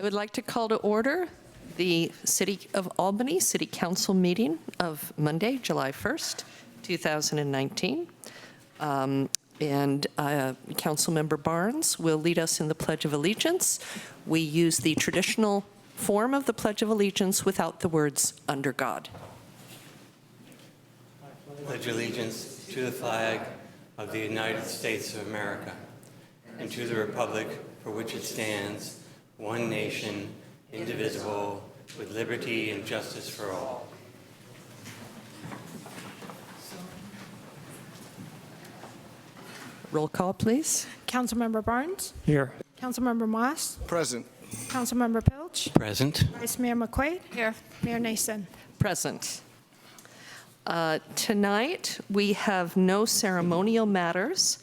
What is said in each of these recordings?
I would like to call to order the City of Albany City Council meeting of Monday, July 1st, 2019. Councilmember Barnes will lead us in the Pledge of Allegiance. We use the traditional form of the Pledge of Allegiance without the words "under God." I pledge allegiance to the flag of the United States of America and to the republic for which it stands, one nation, indivisible, with liberty and justice for all. Roll call, please. Councilmember Barnes? Here. Councilmember Moss? Present. Councilmember Pilch? Present. Vice Mayor McQuaid? Here. Mayor Nason? Present. Tonight, we have no ceremonial matters,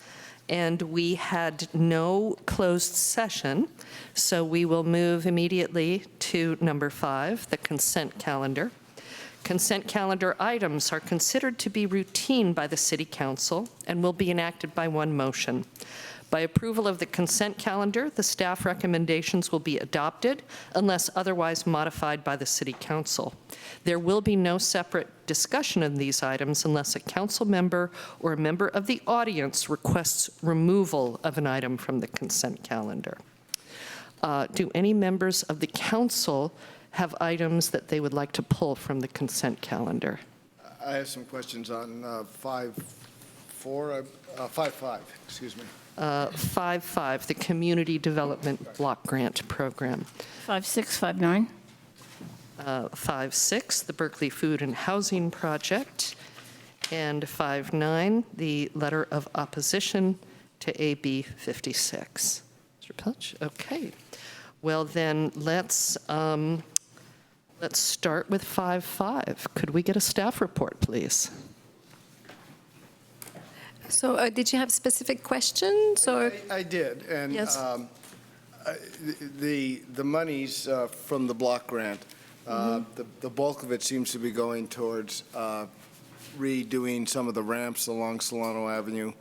and we had no closed session, so we will move immediately to number 5, the consent calendar. Consent calendar items are considered to be routine by the City Council and will be enacted by one motion. By approval of the consent calendar, the staff recommendations will be adopted unless otherwise modified by the City Council. There will be no separate discussion of these items unless a council member or a member of the audience requests removal of an item from the consent calendar. Do any members of the council have items that they would like to pull from the consent calendar? I have some questions on 5.5, excuse me. 5.5, the Community Development Block Grant Program. 5.6, 5.9. 5.6, the Berkeley Food and Housing Project. And 5.9, the Letter of Opposition to AB 56. Mr. Pilch? Okay. Well, then let's start with 5.5. Could we get a staff report, please? So did you have specific questions, or? I did, and Yes. The monies from the block grant, the bulk of it seems to be going towards redoing some of the ramps along Solano Avenue,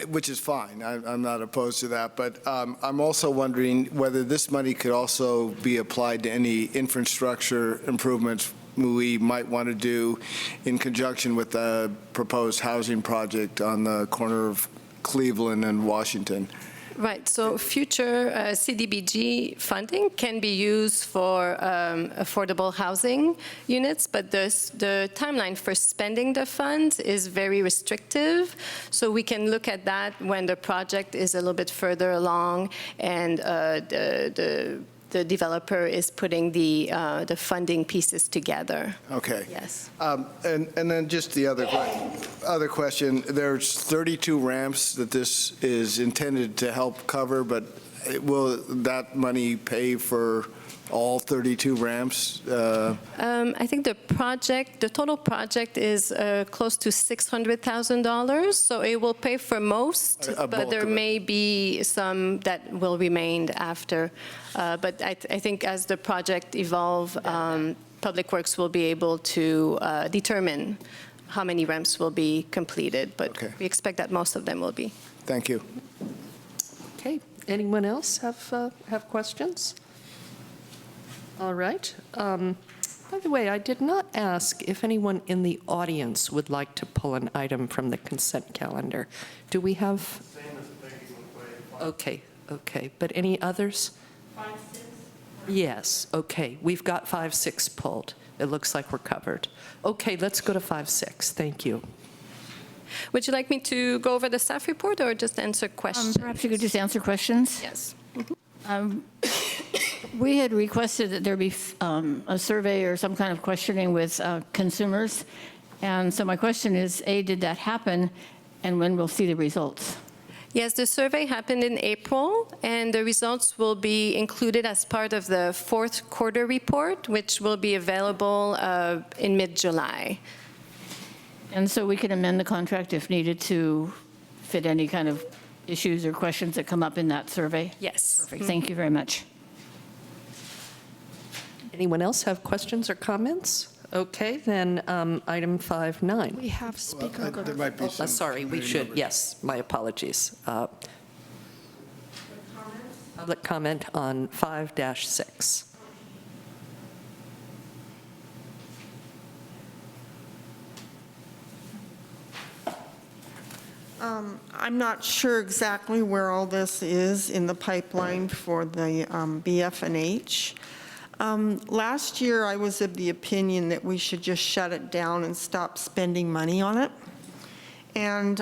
which is fine. I'm not opposed to that, but I'm also wondering whether this money could also be applied to any infrastructure improvements we might want to do in conjunction with the proposed housing project on the corner of Cleveland and Washington. Right, so future CDBG funding can be used for affordable housing units, but the timeline for spending the funds is very restrictive. So we can look at that when the project is a little bit further along and the developer is putting the funding pieces together. Okay. Yes. And then just the other question, there's 32 ramps that this is intended to help cover, but will that money pay for all 32 ramps? I think the total project is close to $600,000, so it will pay for most, but there may be some that will remain after. But I think as the project evolves, Public Works will be able to determine how many ramps will be completed, but we expect that most of them will be. Thank you. Okay. Anyone else have questions? All right. By the way, I did not ask if anyone in the audience would like to pull an item from the consent calendar. Do we have? Same as the Okay. But any others? 5.6. Yes. Okay. We've got 5.6 pulled. It looks like we're covered. Okay. Let's go to 5.6. Thank you. Would you like me to go over the staff report or just answer questions? Perhaps you could just answer questions. Yes. We had requested that there be a survey or some kind of questioning with consumers. And so my question is, A, did that happen, and when we'll see the results? Yes, the survey happened in April, and the results will be included as part of the fourth quarter report, which will be available in mid-July. And so we can amend the contract if needed to fit any kind of issues or questions that come up in that survey? Yes. Perfect. Thank you very much. Anyone else have questions or comments? Okay, then item 5.9. We have speaker. There might be some. Sorry, we should, yes, my apologies. Public comment on 5-6. I'm not sure exactly where all this is in the pipeline for the BF&H. Last year, I was of the opinion that we should just shut it down and stop spending money on it. And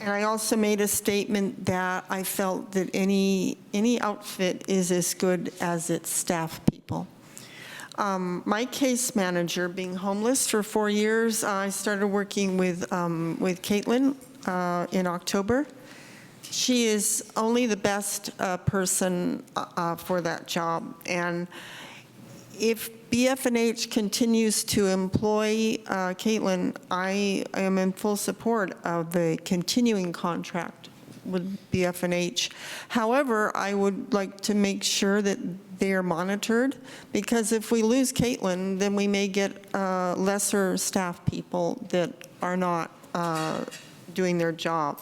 I also made a statement that I felt that any outfit is as good as its staff people. My case manager, being homeless for 4 years, I started working with Caitlin in October. She is only the best person for that job. And if BF&H continues to employ Caitlin, I am in full support of the continuing contract with BF&H. However, I would like to make sure that they are monitored, because if we lose Caitlin, then we may get lesser staff people that are not doing their job.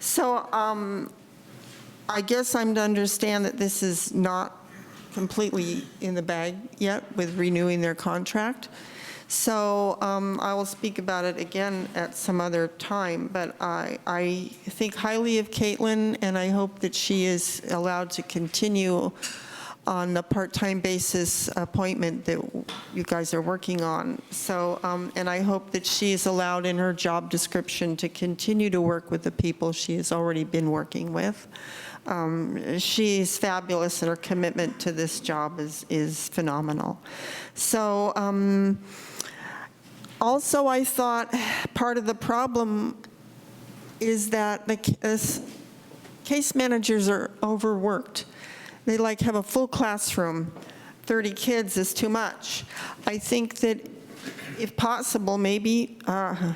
So I guess I'm to understand that this is not completely in the bag yet with renewing their contract. So I will speak about it again at some other time, but I think highly of Caitlin, and I hope that she is allowed to continue on the part-time basis appointment that you guys are working on. So, and I hope that she is allowed in her job description to continue to work with the people she has already been working with. She is fabulous, and her commitment to this job is phenomenal. So, also I thought part of the problem is that the case managers are overworked. They like have a full classroom. 30 kids is too much. I think that if possible, maybe, or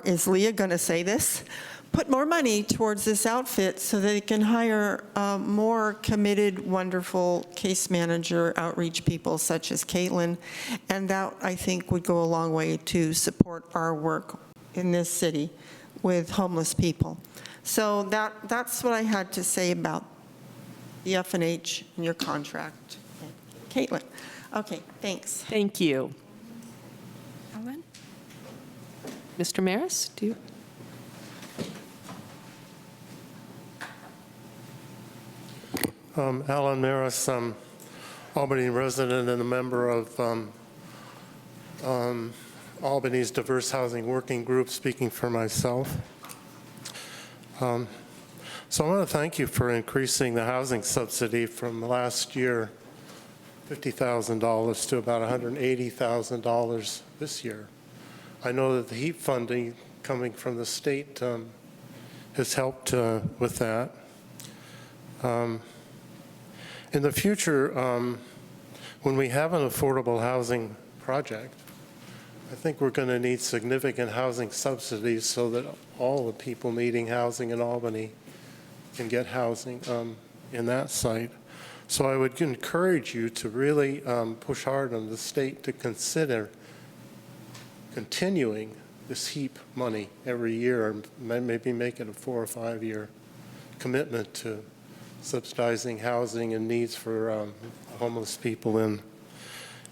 is Leah going to say this? Put more money towards this outfit so that they can hire more committed, wonderful case manager outreach people such as Caitlin. And that, I think, would go a long way to support our work in this city with homeless people. So that's what I had to say about the F&H and your contract. Caitlin. Okay, thanks. Thank you. Ellen? Mr. Maris, do you? Alan Maris, Albany resident and a member of Albany's Diverse Housing Working Group, speaking for myself. So I want to thank you for increasing the housing subsidy from last year, $50,000 to about $180,000 this year. I know that the HEAP funding coming from the state has helped with that. In the future, when we have an affordable housing project, I think we're going to need significant housing subsidies so that all the people needing housing in Albany can get housing in that site. So I would encourage you to really push hard on the state to consider continuing this HEAP money every year, and maybe make it a 4 or 5 year commitment to subsidizing housing and needs for homeless people in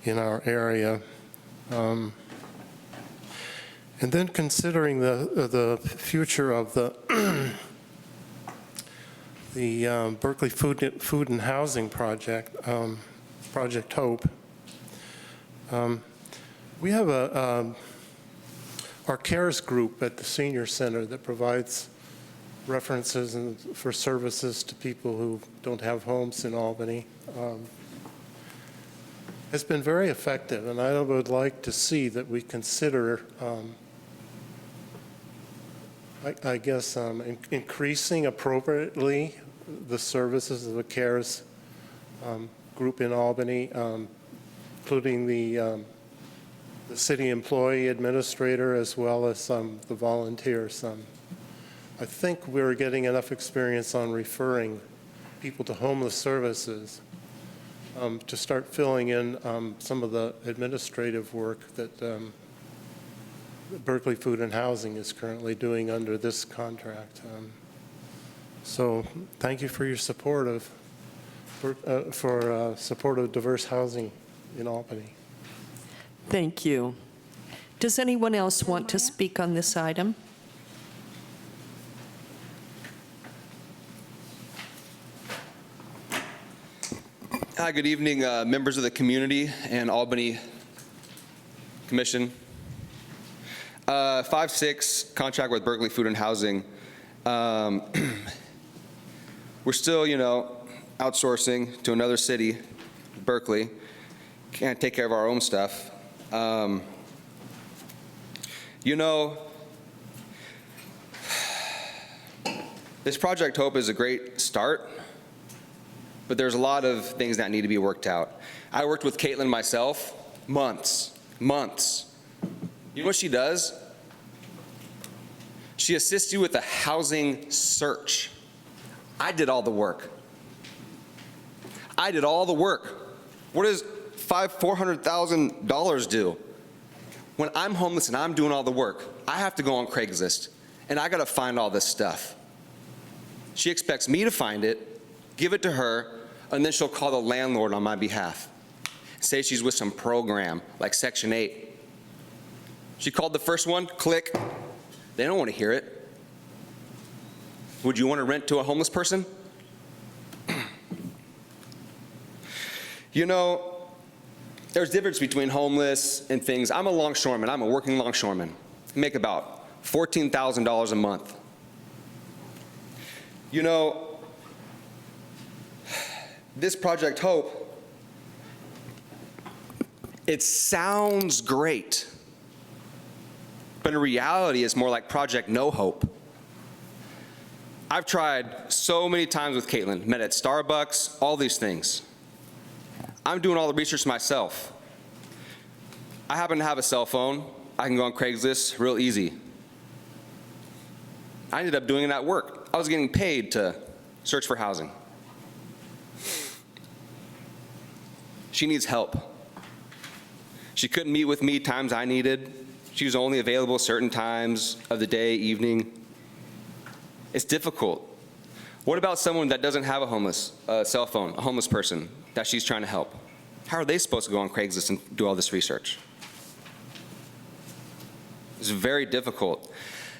our area. And then considering the future of the Berkeley Food and Housing Project, Project Hope. We have our CARES group at the Senior Center that provides references and for services to people who don't have homes in Albany. Has been very effective, and I would like to see that we consider I guess increasing appropriately the services of the CARES group in Albany, including the city employee administrator as well as the volunteers. I think we're getting enough experience on referring people to homeless services to start filling in some of the administrative work that Berkeley Food and Housing is currently doing under this contract. So thank you for your support of, support of diverse housing in Albany. Thank you. Does anyone else want to speak on this item? Hi, good evening, members of the community and Albany Commission. 5-6 contract with Berkeley Food and Housing. We're still, outsourcing to another city, Berkeley. Can't take care of our own stuff. This Project Hope is a great start, but there's a lot of things that need to be worked out. I worked with Caitlin myself, months. You know what she does? She assists you with a housing search. I did all the work. What does $400,000 do? When I'm homeless and I'm doing all the work, I have to go on Craigslist, and I gotta find all this stuff. She expects me to find it, give it to her, and then she'll call the landlord on my behalf. Say she's with some program, like Section 8. She called the first one, click. They don't want to hear it. Would you want to rent to a homeless person? There's difference between homeless and things. I'm a longshoreman. I'm a working longshoreman. I make about $14,000 a month. This Project Hope, it sounds great, but in reality, it's more like Project No Hope. I've tried so many times with Caitlin, met at Starbucks, all these things. I'm doing all the research myself. I happen to have a cell phone. I can go on Craigslist real easy. I ended up doing it at work. I was getting paid to search for housing. She needs help. She couldn't meet with me times I needed. She was only available certain times of the day, evening. It's difficult. What about someone that doesn't have a cell phone, a homeless person that she's trying to help? How are they supposed to go on Craigslist and do all this research? It's very difficult.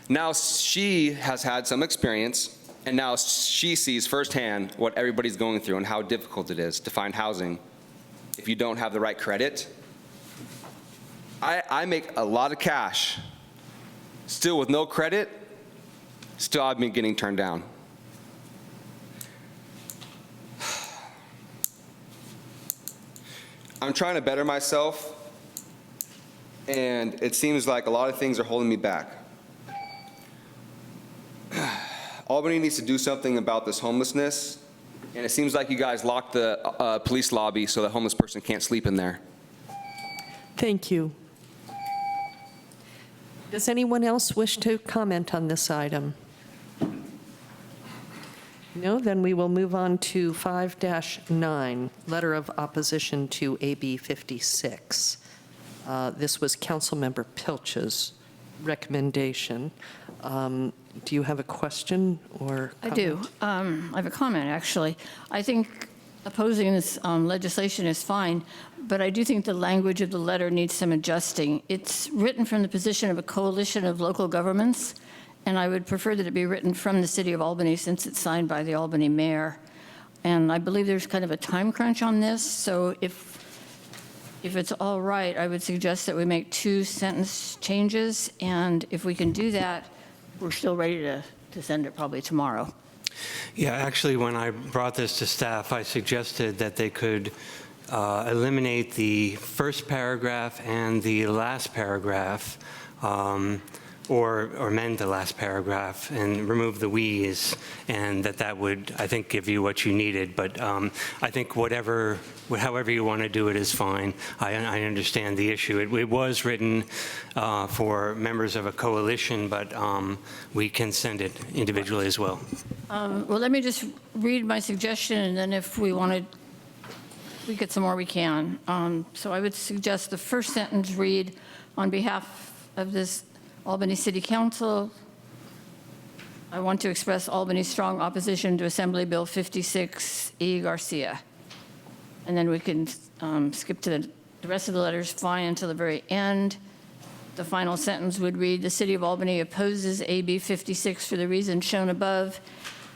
Now she has had some experience, and now she sees firsthand what everybody's going through and how difficult it is to find housing if you don't have the right credit. I make a lot of cash. Still with no credit, still I've been getting turned down. I'm trying to better myself, and it seems like a lot of things are holding me back. Albany needs to do something about this homelessness, and it seems like you guys locked the police lobby so the homeless person can't sleep in there. Thank you. Does anyone else wish to comment on this item? No, then we will move on to 5-9, letter of opposition to AB 56. This was Councilmember Pilch's recommendation. Do you have a question or comment? I do. I have a comment, actually. I think opposing this legislation is fine, but I do think the language of the letter needs some adjusting. It's written from the position of a coalition of local governments, and I would prefer that it be written from the city of Albany since it's signed by the Albany mayor. And I believe there's kind of a time crunch on this, so if it's all right, I would suggest that we make 2 sentence changes, and if we can do that, we're still ready to send it probably tomorrow. Yeah, actually, when I brought this to staff, I suggested that they could eliminate the first paragraph and the last paragraph, or amend the last paragraph and remove the we's, and that would, I think, give you what you needed. But I think however you want to do it is fine. I understand the issue. It was written for members of a coalition, but we can send it individually as well. Well, let me just read my suggestion, and then if we want to tweak it some more, we can. So I would suggest the first sentence read, on behalf of this Albany City Council, I want to express Albany's strong opposition to Assembly Bill 56E Garcia. And then we can skip to the rest of the letters, fine, until the very end. The final sentence would read, "The City of Albany opposes AB 56 for the reasons shown above,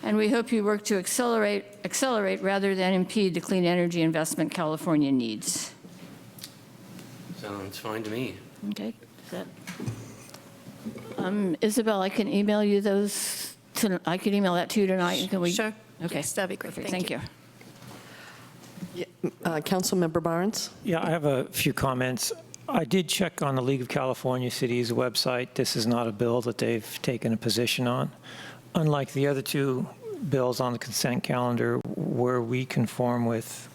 and we hope you work to accelerate rather than impede the clean energy investment California needs." Sounds fine to me. Okay, is that? Isabel, I can email you those, I can email that to you tonight, and can we? Sure. Okay. Yes, that'd be great. Perfect. Thank Thank you. Councilmember Barnes? Yeah, I have a few comments. I did check on the League of California Cities website. This is not a bill that they've taken a position on. Unlike the other two bills on the consent calendar where we conform with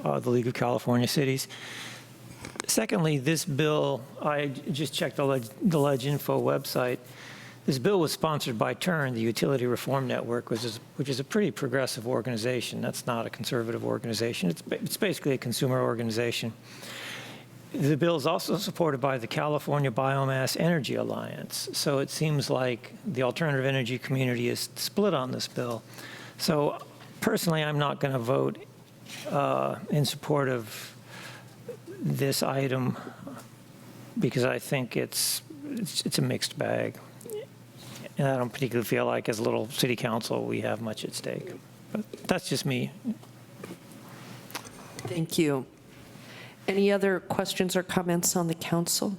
the League of California Cities. Secondly, this bill, I just checked the LegInfo website. This bill was sponsored by TURN, the Utility Reform Network, which is a pretty progressive organization. That's not a conservative organization. It's basically a consumer organization. The bill is also supported by the California Biomass Energy Alliance. So it seems like the alternative energy community is split on this bill. So personally, I'm not going to vote in support of this item because I think it's a mixed bag. And I don't particularly feel like as a little city council we have much at stake. But that's just me. Thank you. Any other questions or comments on the council?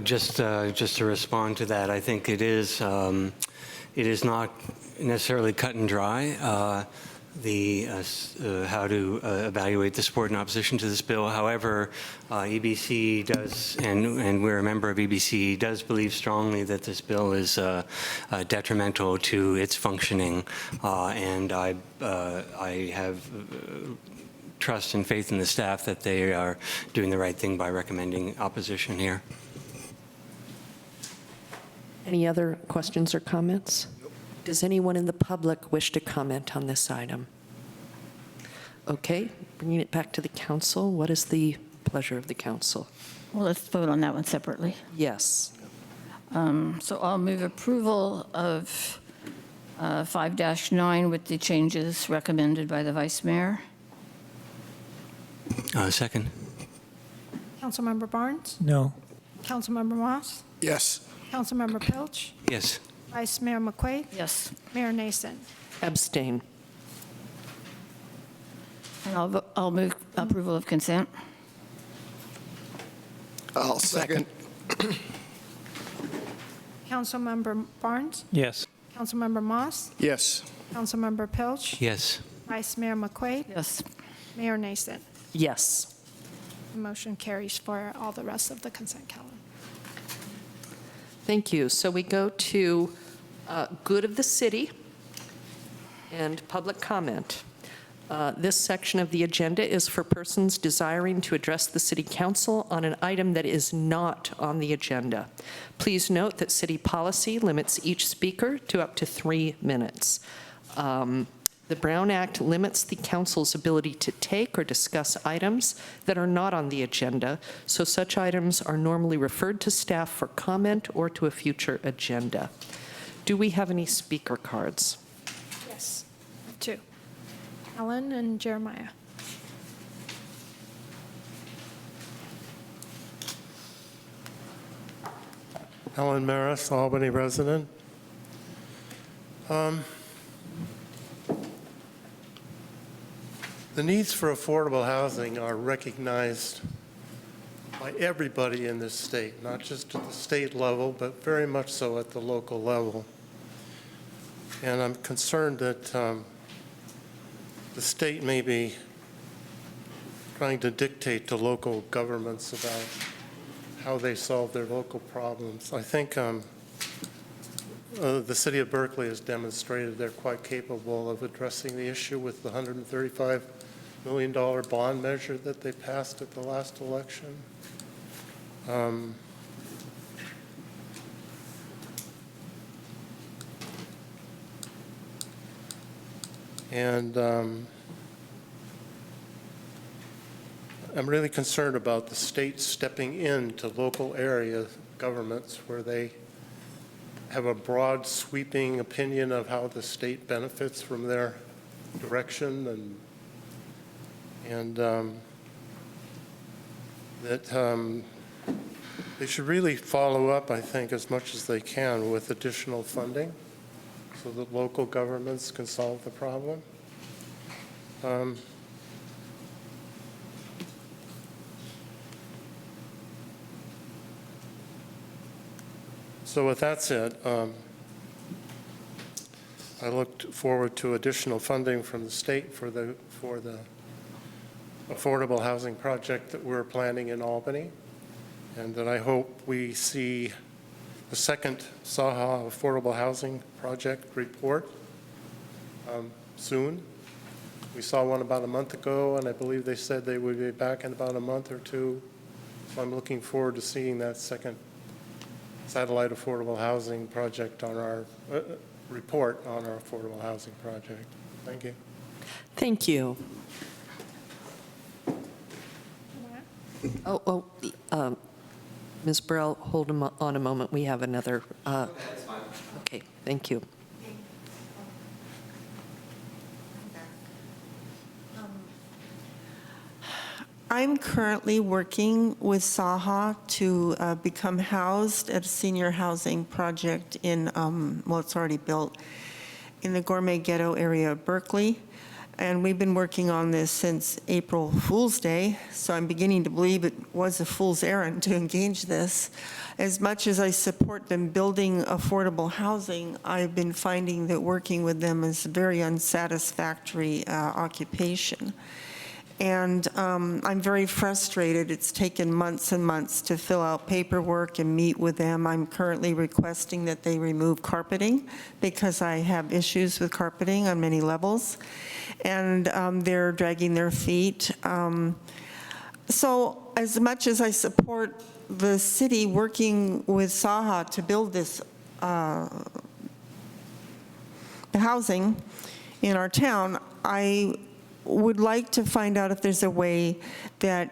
Just to respond to that, I think it is not necessarily cut and dry. How to evaluate the support and opposition to this bill. However, EBC does, and we're a member of EBC, does believe strongly that this bill is detrimental to its functioning, and I have trust and faith in the staff that they are doing the right thing by recommending opposition here. Any other questions or comments? Does anyone in the public wish to comment on this item? Okay, bringing it back to the council, what is the pleasure of the council? Well, let's vote on that one separately. Yes. So I'll move approval of 5-9 with the changes recommended by the Vice Mayor. Second. Councilmember Barnes? No. Councilmember Moss? Yes. Councilmember Pilch? Yes. Vice Mayor McQuaid? Yes. Mayor Nason? Abstain. And I'll move approval of consent. I'll second. Councilmember Barnes? Yes. Councilmember Moss? Yes. Councilmember Pilch? Yes. Vice Mayor McQuaid? Yes. Mayor Nason? Yes. The motion carries for all the rest of the consent calendar. Thank you. So we go to good of the city and public comment. This section of the agenda is for persons desiring to address the City Council on an item that is not on the agenda. Please note that city policy limits each speaker to up to 3 minutes. The Brown Act limits the council's ability to take or discuss items that are not on the agenda, so such items are normally referred to staff for comment or to a future agenda. Do we have any speaker cards? Yes, 2. Ellen and Jeremiah. Alan Maris, Albany resident. The needs for affordable housing are recognized by everybody in this state, not just at the state level, but very much so at the local level. And I'm concerned that the state may be trying to dictate to local governments about how they solve their local problems. I think the city of Berkeley has demonstrated they're quite capable of addressing the issue with the $135 million bond measure that they passed at the last election. I'm really concerned about the state stepping into local area governments where they have a broad sweeping opinion of how the state benefits from their direction, and that they should really follow up, I think, as much as they can with additional funding so that local governments can solve the problem. So with that said, I looked forward to additional funding from the state for the affordable housing project that we're planning in Albany, and that I hope we see the second Saha affordable housing project report soon. We saw one about a month ago, and I believe they said they would be back in about a month or two. So I'm looking forward to seeing that second satellite affordable housing project on our report on our affordable housing project. Thank you. Thank you. Ms. Burrell, hold on a moment. We have another. That's fine. Okay, thank you. I'm currently working with Saha to become housed at a senior housing project in, well, it's already built, in the Gourmet Ghetto area of Berkeley. And we've been working on this since April Fool's Day, so I'm beginning to believe it was a fool's errand to engage this. As much as I support them building affordable housing, I've been finding that working with them is a very unsatisfactory occupation. And I'm very frustrated. It's taken months and months to fill out paperwork and meet with them. I'm currently requesting that they remove carpeting because I have issues with carpeting on many levels. And they're dragging their feet. So as much as I support the city working with Saha to build this housing in our town, I would like to find out if there's a way that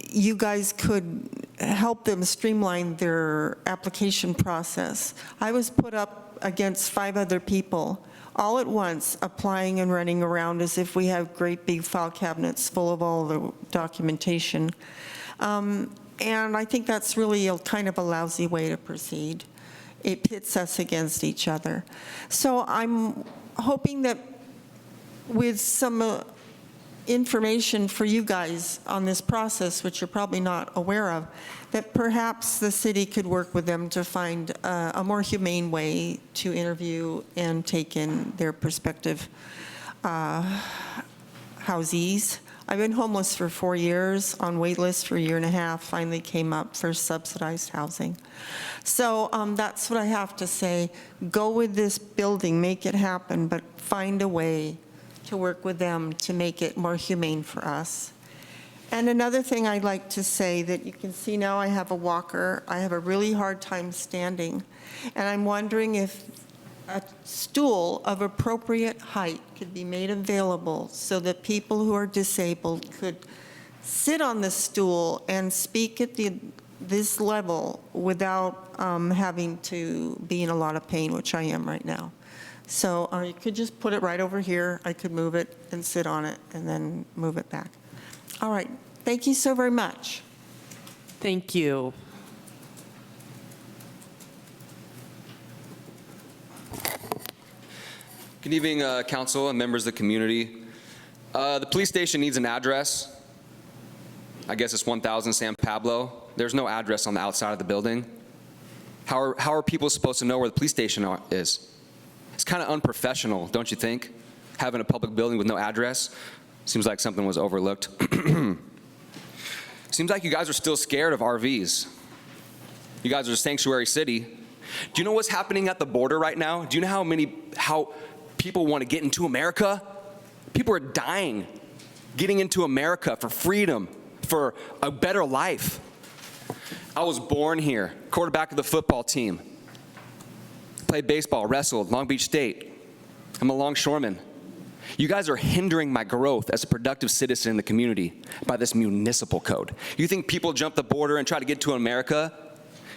you guys could help them streamline their application process. I was put up against 5 other people all at once, applying and running around as if we have great big file cabinets full of all the documentation. And I think that's really a kind of a lousy way to proceed. It pits us against each other. So I'm hoping that with some information for you guys on this process, which you're probably not aware of, that perhaps the city could work with them to find a more humane way to interview and take in their prospective housees. I've been homeless for 4 years, on wait list for a year and a half, finally came up for subsidized housing. So that's what I have to say. Go with this building, make it happen, but find a way to work with them to make it more humane for us. And another thing I'd like to say, that you can see now I have a walker. I have a really hard time standing. And I'm wondering if a stool of appropriate height could be made available so that people who are disabled could sit on the stool and speak at this level without having to be in a lot of pain, which I am right now. So you could just put it right over here. I could move it and sit on it and then move it back. All right. Thank you so very much. Thank you. Good evening, council and members of the community. The police station needs an address. I guess it's 1000 San Pablo. There's no address on the outside of the building. How are people supposed to know where the police station is? It's kind of unprofessional, don't you think? Having a public building with no address? Seems like something was overlooked. Seems like you guys are still scared of RVs. You guys are a sanctuary city. Do you know what's happening at the border right now? Do you know how people want to get into America? People are dying getting into America for freedom, for a better life. I was born here, quarterback of the football team. Played baseball, wrestled, Long Beach State. I'm a longshoreman. You guys are hindering my growth as a productive citizen in the community by this municipal code. You think people jump the border and try to get to America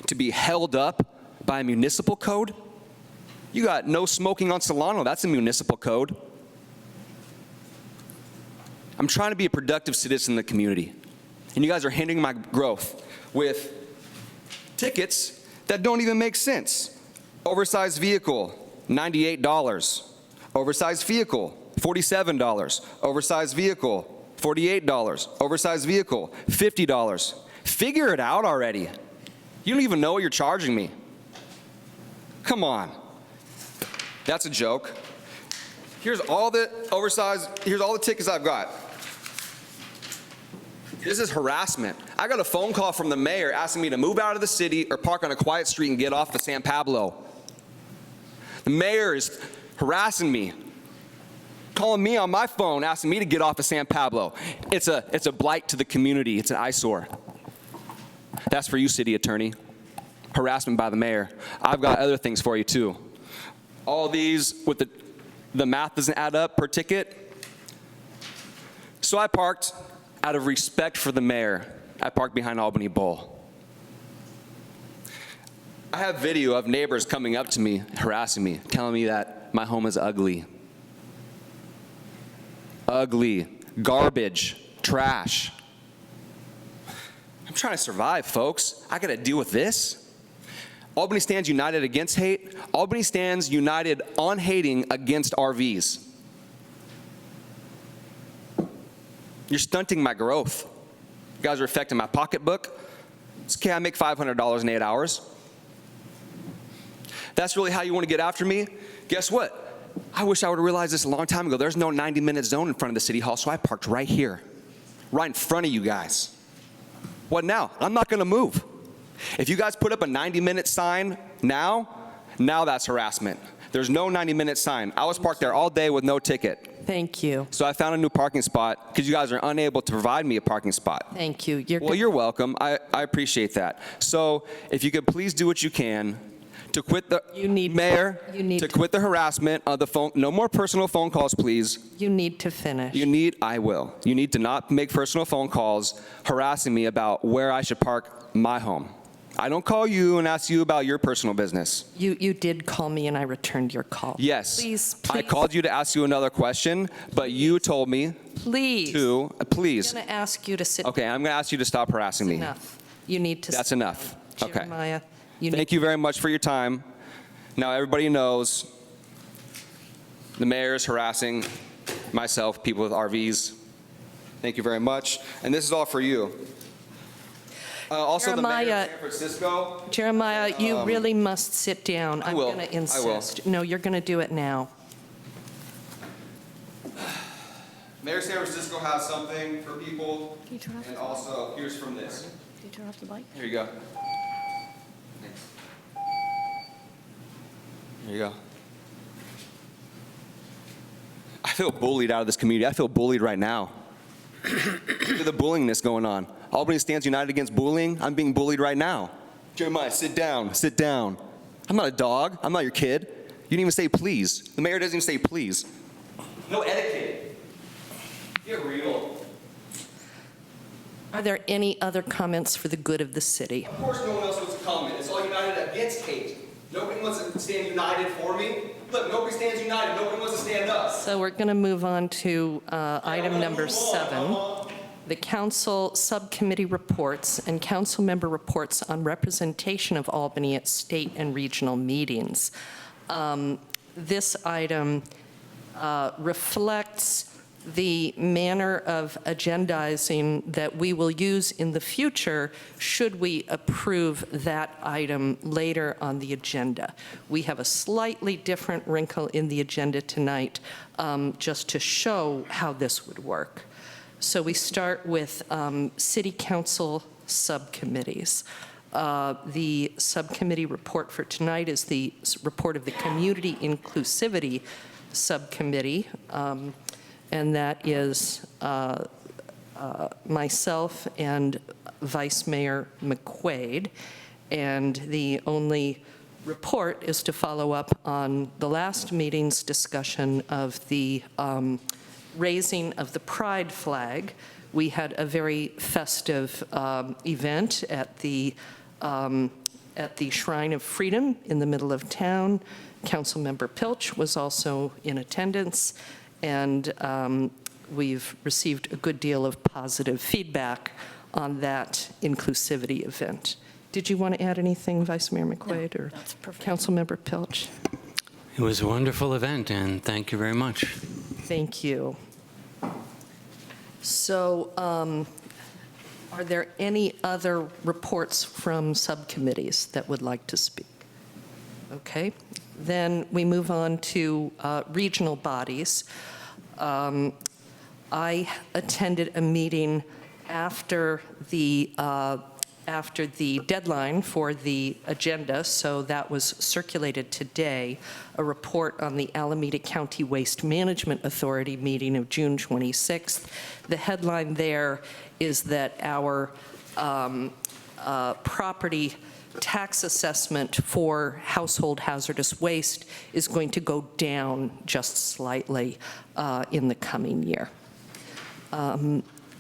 to be held up by a municipal code? You got no smoking on Solano. That's a municipal code. I'm trying to be a productive citizen in the community, and you guys are hindering my growth with tickets that don't even make sense. Oversized vehicle, $98. Oversized vehicle, $47. Oversized vehicle, $48. Oversized vehicle, $50. Figure it out already. You don't even know what you're charging me. Come on. That's a joke. Here's all the tickets I've got. This is harassment. I got a phone call from the mayor asking me to move out of the city or park on a quiet street and get off the San Pablo. The mayor is harassing me, calling me on my phone, asking me to get off of San Pablo. It's a blight to the community. It's an eyesore. That's for you, city attorney. Harassment by the mayor. I've got other things for you too. All these with the math doesn't add up per ticket. So I parked out of respect for the mayor. I parked behind Albany Bowl. I have video of neighbors coming up to me, harassing me, telling me that my home is ugly. Ugly, garbage, trash. I'm trying to survive, folks. I gotta deal with this. Albany stands united against hate. Albany stands united on hating against RVs. You're stunting my growth. You guys are affecting my pocketbook. It's okay, I make $500 in 8 hours. That's really how you want to get after me? Guess what? I wish I would have realized this a long time ago. There's no 90-minute zone in front of the city hall, so I parked right here, right in front of you guys. What now? I'm not going to move. If you guys put up a 90-minute sign now that's harassment. There's no 90-minute sign. I was parked there all day with no ticket. Thank you. So I found a new parking spot because you guys are unable to provide me a parking spot. Thank you. You're welcome. I appreciate that. So if you could please do what you can to quit the to quit the harassment of the phone. No more personal phone calls, please. You need to finish. I will. You need to not make personal phone calls harassing me about where I should park my home. I don't call you and ask you about your personal business. You did call me and I returned your call. Yes. Please. I called you to ask you another question, but you told me please. Please. I'm going to ask you to sit. Okay, I'm going to ask you to stop harassing me. Enough. You need to. That's enough. Okay. Jeremiah, Thank you very much for your time. Now everybody knows the mayor is harassing myself, people with RVs. Thank you very much. And this is all for you. Also, Jeremiah, the mayor of San Francisco. Jeremiah, you really must sit down. I will. I'm going to insist. I will. No, you're going to do it now. Mayor of San Francisco has something for people. Can you turn off And the also, here's from this. Can you turn off the light? Here you go. Here you go. I feel bullied out of this community. I feel bullied right now. Look at the bullying that's going on. Albany stands united against bullying. I'm being bullied right now. Jeremiah, sit down. Sit down. I'm not a dog. I'm not your kid. You didn't even say please. The mayor doesn't even say please. No etiquette. Get real. Are there any other comments for the good of the city? Of course no one else wants to comment. It's all united against hate. Nobody wants to stand united for me. Look, nobody stands united. Nobody wants to stand up. So we're going to move on to item number 7. The council subcommittee reports and council member reports on representation of Albany at state and regional meetings. This item reflects the manner of agendizing that we will use in the future should we approve that item later on the agenda. We have a slightly different wrinkle in the agenda tonight just to show how this would work. So we start with city council subcommittees. The subcommittee report for tonight is the report of the Community Inclusivity Subcommittee, and that is myself and Vice Mayor McQuaid. And the only report is to follow up on the last meeting's discussion of the raising of the pride flag. We had a very festive event at the at the Shrine of Freedom in the middle of town. Councilmember Pilch was also in attendance, and we've received a good deal of positive feedback on that inclusivity event. Did you want to add anything, Vice Mayor McQuaid, or that's perfect. Councilmember Pilch? It was a wonderful event, and thank you very much. Thank you. So are there any other reports from subcommittees that would like to speak? Okay. Then we move on to regional bodies. I attended a meeting after the deadline for the agenda, so that was circulated today, a report on the Alameda County Waste Management Authority meeting of June 26th. The headline there is that our property tax assessment for household hazardous waste is going to go down just slightly in the coming year.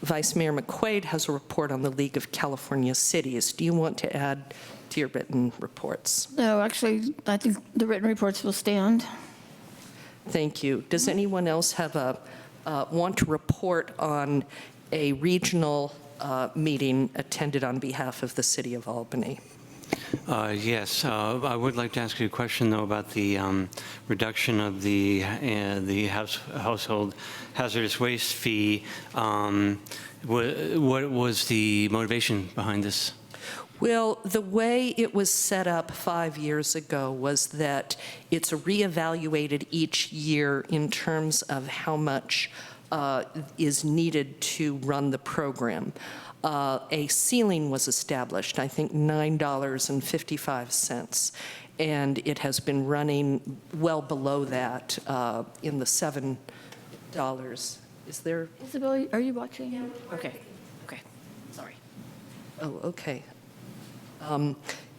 Vice Mayor McQuaid has a report on the League of California Cities. Do you want to add to your written reports? No, actually, I think the written reports will stand. Thank you. Does anyone else have want to report on a regional meeting attended on behalf of the City of Albany? Yes, I would like to ask you a question, though, about the reduction of the household hazardous waste fee. What was the motivation behind this? Well, the way it was set up 5 years ago was that it's reevaluated each year in terms of how much is needed to run the program. A ceiling was established, I think $9.55, and it has been running well below that in the $7. Is there? Isabel, are you watching? Okay, okay, sorry. Oh, okay.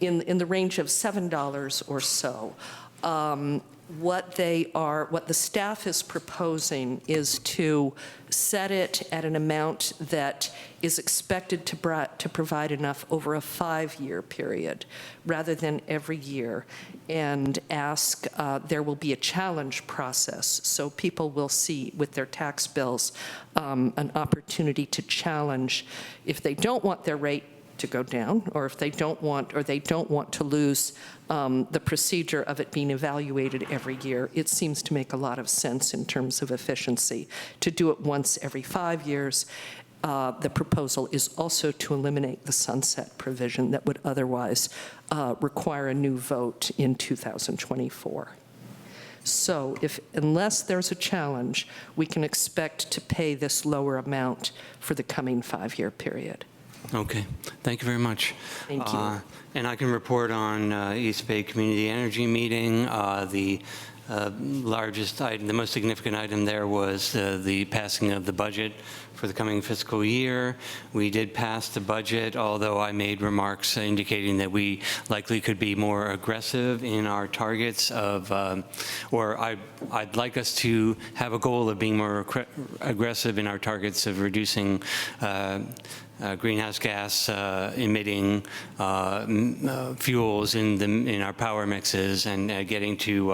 In the range of $7 or so. What the staff is proposing is to set it at an amount that is expected to provide enough over a 5-year period rather than every year, and ask, there will be a challenge process, so people will see with their tax bills an opportunity to challenge if they don't want their rate to go down, or if they don't want to lose the procedure of it being evaluated every year. It seems to make a lot of sense in terms of efficiency to do it once every 5 years. The proposal is also to eliminate the sunset provision that would otherwise require a new vote in 2024. So unless there's a challenge, we can expect to pay this lower amount for the coming 5-year period. Okay, thank you very much. Thank you. And I can report on East Bay Community Energy meeting. The largest item, the most significant item there was the passing of the budget for the coming fiscal year. We did pass the budget, although I made remarks indicating that we likely could be more aggressive in our targets of, or I'd like us to have a goal of being more aggressive in our targets of reducing greenhouse gas emitting fuels in our power mixes, and getting to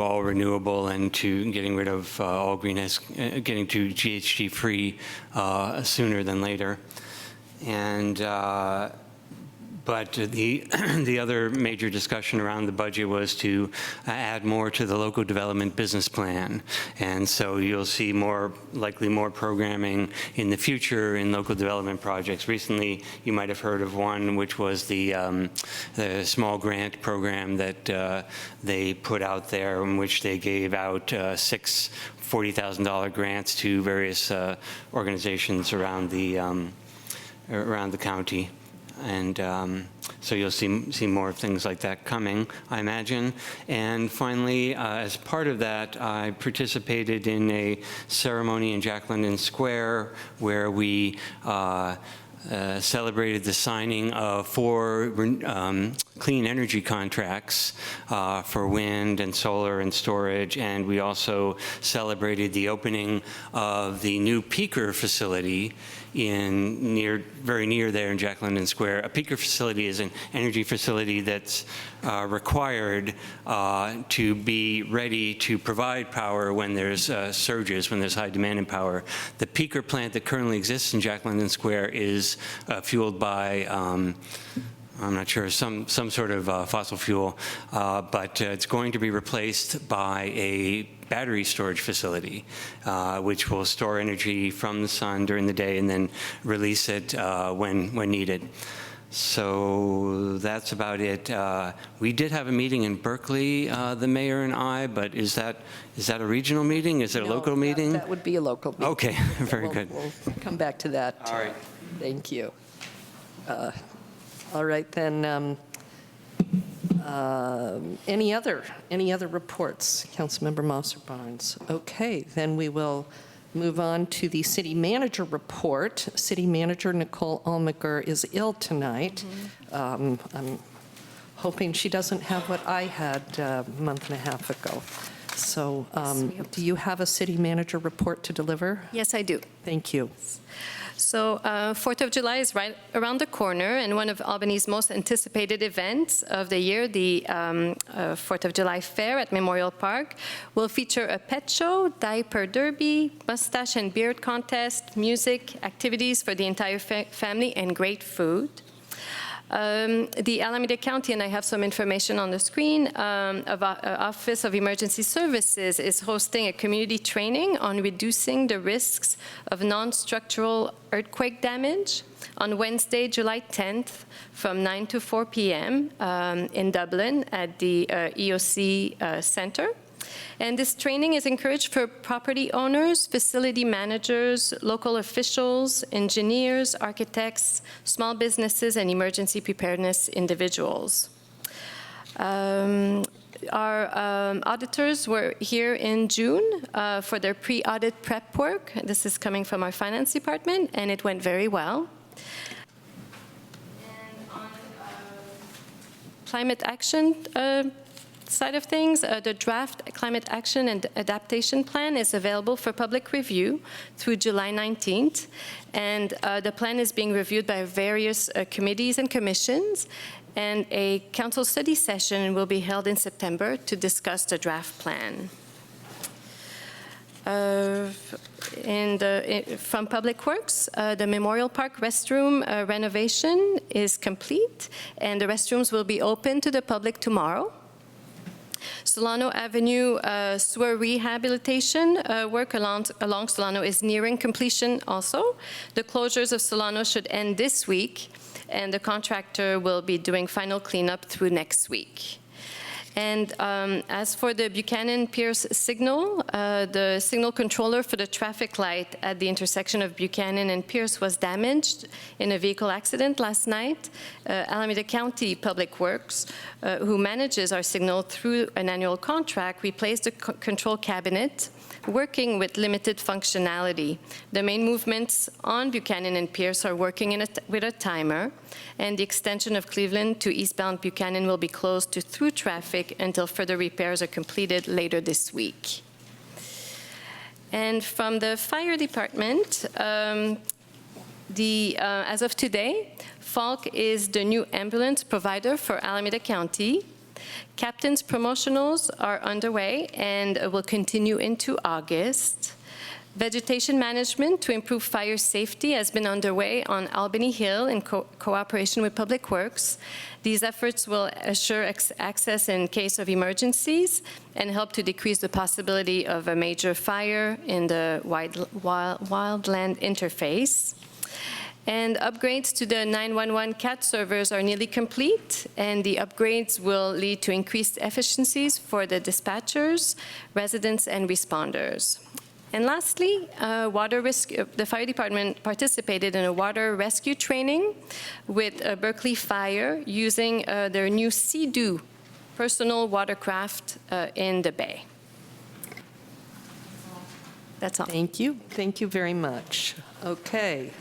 all renewable, and to getting rid of all greenhouse, getting to GHG free sooner than later. And but the other major discussion around the budget was to add more to the local development business plan. And so you'll see likely more programming in the future in local development projects. Recently, you might have heard of one, which was the small grant program that they put out there, in which they gave out 6 $40,000 grants to various organizations around the county. And so you'll see more things like that coming, I imagine. And finally, as part of that, I participated in a ceremony in Jack London Square where we celebrated the signing of 4 clean energy contracts for wind and solar and storage, and we also celebrated the opening of the new peaker facility very near there in Jack London Square. A peaker facility is an energy facility that's required to be ready to provide power when there's surges, when there's high demand in power. The peaker plant that currently exists in Jack London Square is fueled by I'm not sure, some sort of fossil fuel, but it's going to be replaced by a battery storage facility, which will store energy from the sun during the day and then release it when needed. So that's about it. We did have a meeting in Berkeley, the mayor and I, but is that a regional meeting? Is it a local meeting? That would be a local meeting. Okay, very good. We'll come back to that. All right. Thank you. All right, then, any other reports? Councilmember Mosser Barnes. Okay, then we will move on to the city manager report. City manager Nicole Almager is ill tonight. I'm hoping she doesn't have what I had a month and a half ago. So do you have a city manager report to deliver? Yes, I do. Thank you. So 4th of July is right around the corner, and one of Albany's most anticipated events of the year, the 4th of July Fair at Memorial Park, will feature a pet show, diaper derby, mustache and beard contest, music, activities for the entire family, and great food. The Alameda County, and I have some information on the screen, Office of Emergency Services is hosting a community training on reducing the risks of non-structural earthquake damage on Wednesday, July 10th from 9 to 4 p.m. In Dublin at the EOC Center. And this training is encouraged for property owners, facility managers, local officials, engineers, architects, small businesses, and emergency preparedness individuals. Our auditors were here in June for their pre-audit prep work. This is coming from our finance department, and it went very well. And on climate action side of things, the draft Climate Action and Adaptation Plan is available for public review through July 19th. And the plan is being reviewed by various committees and commissions. And a council study session will be held in September to discuss the draft plan. From Public Works, the Memorial Park restroom renovation is complete, and the restrooms will be open to the public tomorrow. Solano Avenue sewer rehabilitation work along Solano is nearing completion also. The closures of Solano should end this week, and the contractor will be doing final cleanup through next week. And as for the Buchanan-Pierce signal, the signal controller for the traffic light at the intersection of Buchanan and Pierce was damaged in a vehicle accident last night. Alameda County Public Works, who manages our signal through an annual contract, replaced the control cabinet, working with limited functionality. The main movements on Buchanan and Pierce are working with a timer, and the extension of Cleveland to eastbound Buchanan will be closed to through traffic until further repairs are completed later this week. And from the fire department, as of today, Falk is the new ambulance provider for Alameda County. Captain's promotionals are underway and will continue into August. Vegetation management to improve fire safety has been underway on Albany Hill in cooperation with Public Works. These efforts will assure access in case of emergencies and help to decrease the possibility of a major fire in the wildland interface. And upgrades to the 911 CAT servers are nearly complete, and the upgrades will lead to increased efficiencies for the dispatchers, residents, and responders. And lastly, the fire department participated in a water rescue training with Berkeley Fire using their new Sea-Doo personal watercraft in the bay. That's all. Thank you. Thank you very much. Okay.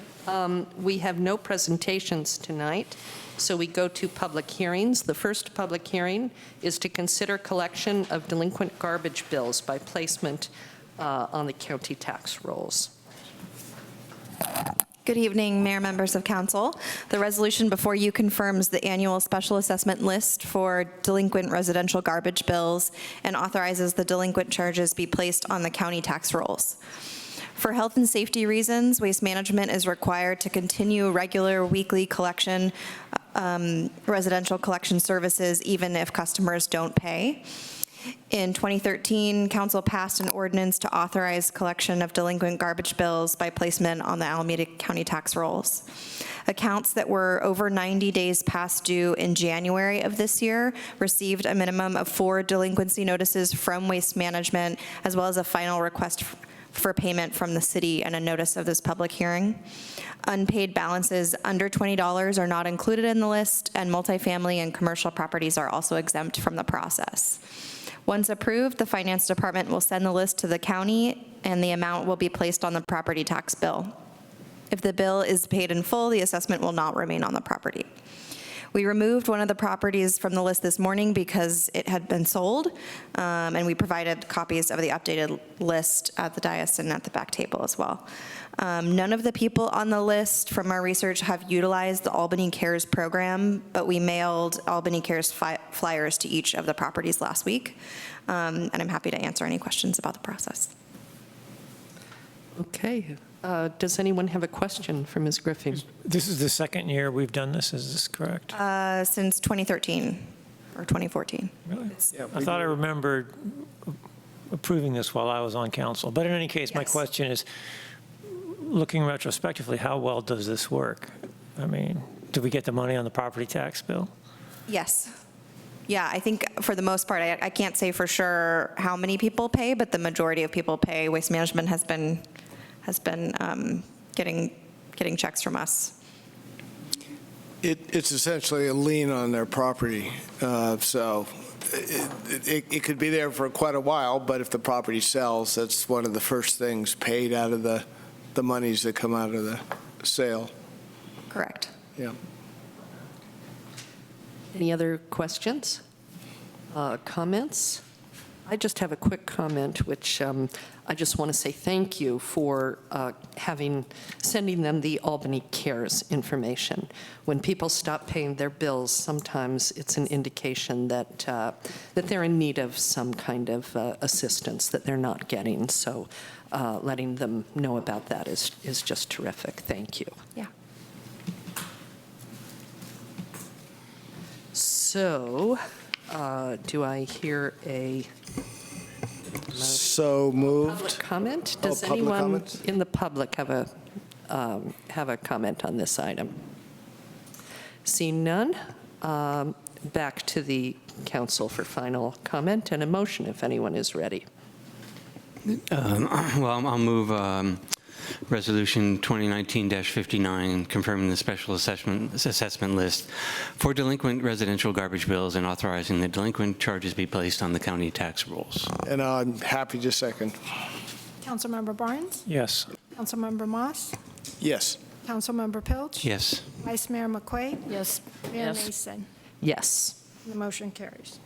We have no presentations tonight, so we go to public hearings. The first public hearing is to consider collection of delinquent garbage bills by placement on the county tax rolls. Good evening, Mayor, members of council. The resolution before you confirms the annual special assessment list for delinquent residential garbage bills and authorizes the delinquent charges be placed on the county tax rolls. For health and safety reasons, Waste Management is required to continue regular weekly collection, residential collection services, even if customers don't pay. In 2013, council passed an ordinance to authorize collection of delinquent garbage bills by placement on the Alameda County tax rolls. Accounts that were over 90 days past due in January of this year received a minimum of 4 delinquency notices from Waste Management, as well as a final request for payment from the city and a notice of this public hearing. Unpaid balances under $20 are not included in the list, and multifamily and commercial properties are also exempt from the process. Once approved, the Finance Department will send the list to the county, and the amount will be placed on the property tax bill. If the bill is paid in full, the assessment will not remain on the property. We removed one of the properties from the list this morning because it had been sold, and we provided copies of the updated list at the dais and at the back table as well. None of the people on the list from our research have utilized the Albany Cares program, but we mailed Albany Cares flyers to each of the properties last week, and I'm happy to answer any questions about the process. Okay. Does anyone have a question for Ms. Griffin? This is the second year we've done this, is this correct? Since 2013 or 2014. Really? Yeah, I thought I remembered approving this while I was on council. But in any case, my Yes. question is, looking retrospectively, how well does this work? I mean, do we get the money on the property tax bill? Yes. Yeah, I think for the most part, I can't say for sure how many people pay, but the majority of people pay. Waste Management has been getting checks from us. It's essentially a lien on their property, so it could be there for quite a while, but if the property sells, that's one of the first things paid out of the monies that come out of the sale. Correct. Yeah. Any other questions? Comments? I just have a quick comment, which I just want to say thank you for sending them the Albany Cares information. When people stop paying their bills, sometimes it's an indication that that they're in need of some kind of assistance that they're not getting. So letting them know about that is just terrific. Thank you. Yeah. So do I hear a So moved. public comment? Does public anyone comments? in the public have a comment on this item? Seeing none, back to the council for final comment and a motion if anyone is ready. Well, I'll move Resolution 2019-59, confirming the special assessment list for delinquent residential garbage bills and authorizing the delinquent charges be placed on the county tax rolls. And I'm happy to second. Councilmember Barnes? Yes. Councilmember Moss? Yes. Councilmember Pilch? Yes. Vice Mayor McQuaid? Yes. Mayor Yes. Mason? Yes. The motion carries.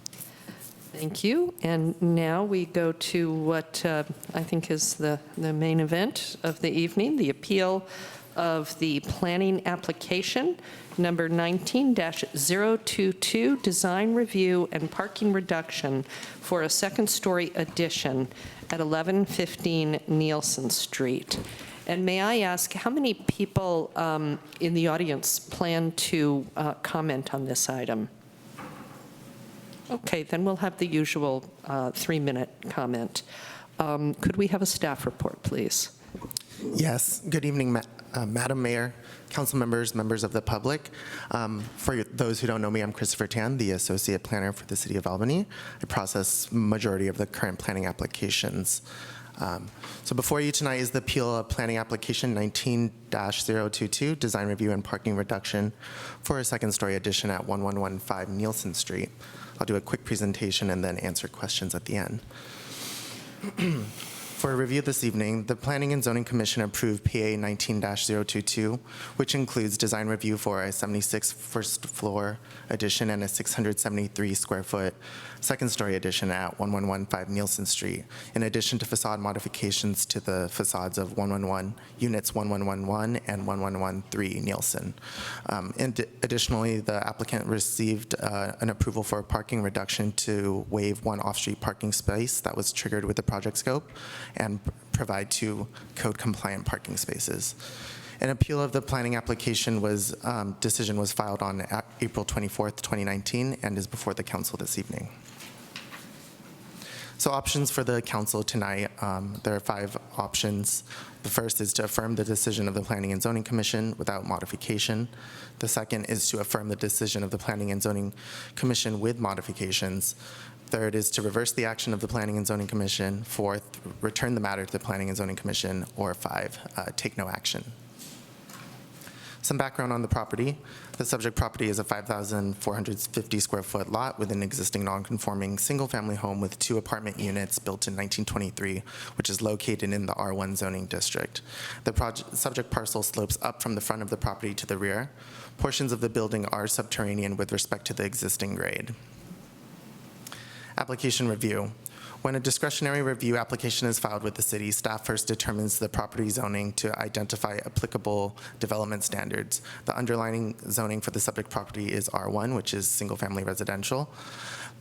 Thank you. And now we go to what I think is the main event of the evening, the appeal of the planning application, number 19-022, design review and parking reduction for a second-story addition at 1115 Nielsen Street. And may I ask, how many people in the audience plan to comment on this item? Okay, then we'll have the usual 3-minute comment. Could we have a staff report, please? Yes. Good evening, Madam Mayor, council members, members of the public. For those who don't know me, I'm Christopher Tan, the Associate Planner for the City of Albany. I process majority of the current planning applications. So before you tonight is the appeal of planning application 19-022, design review and parking reduction for a second-story addition at 1115 Nielsen Street. I'll do a quick presentation and then answer questions at the end. For review this evening, the Planning and Zoning Commission approved PA 19-022, which includes design review for a 76 first floor addition and a 673 square foot second story addition at 1115 Nielsen Street, in addition to facade modifications to the facades of 111 units 1111 and 1113 Nielsen. Additionally, the applicant received an approval for a parking reduction to waive one off-street parking space that was triggered with the project scope and provide 2 code-compliant parking spaces. An appeal of the planning application decision was filed on April 24th, 2019, and is before the council this evening. So options for the council tonight, there are 5 options. The first is to affirm the decision of the Planning and Zoning Commission without modification. The second is to affirm the decision of the Planning and Zoning Commission with modifications. Third is to reverse the action of the Planning and Zoning Commission. Fourth, return the matter to the Planning and Zoning Commission. Or 5, take no action. Some background on the property. The subject property is a 5,450 square foot lot with an existing non-conforming single-family home with 2 apartment units built in 1923, which is located in the R1 zoning district. The subject parcel slopes up from the front of the property to the rear. Portions of the building are subterranean with respect to the existing grade. Application review. When a discretionary review application is filed with the city, staff first determines the property zoning to identify applicable development standards. The underlying zoning for the subject property is R1, which is single-family residential.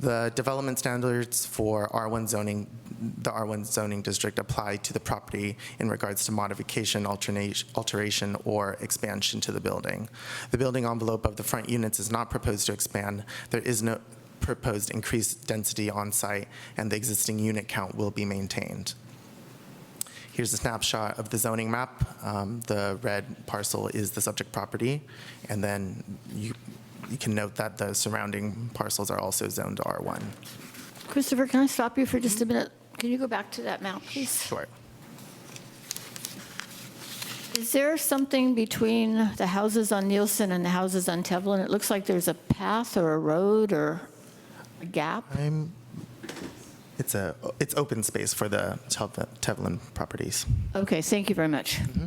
The development standards for R1 zoning, the R1 zoning district apply to the property in regards to modification, alteration, or expansion to the building. The building envelope of the front units is not proposed to expand. There is no proposed increased density on site, and the existing unit count will be maintained. Here's a snapshot of the zoning map. The red parcel is the subject property, and then you can note that the surrounding parcels are also zoned to R1. Christopher, can I stop you for just a minute? Can you go back to that map, please? Sure. Is there something between the houses on Nielsen and the houses on Tevlin? It looks like there's a path or a road or a gap. It's open space for the Tevlin properties. Okay, thank you very much. Mm-hmm.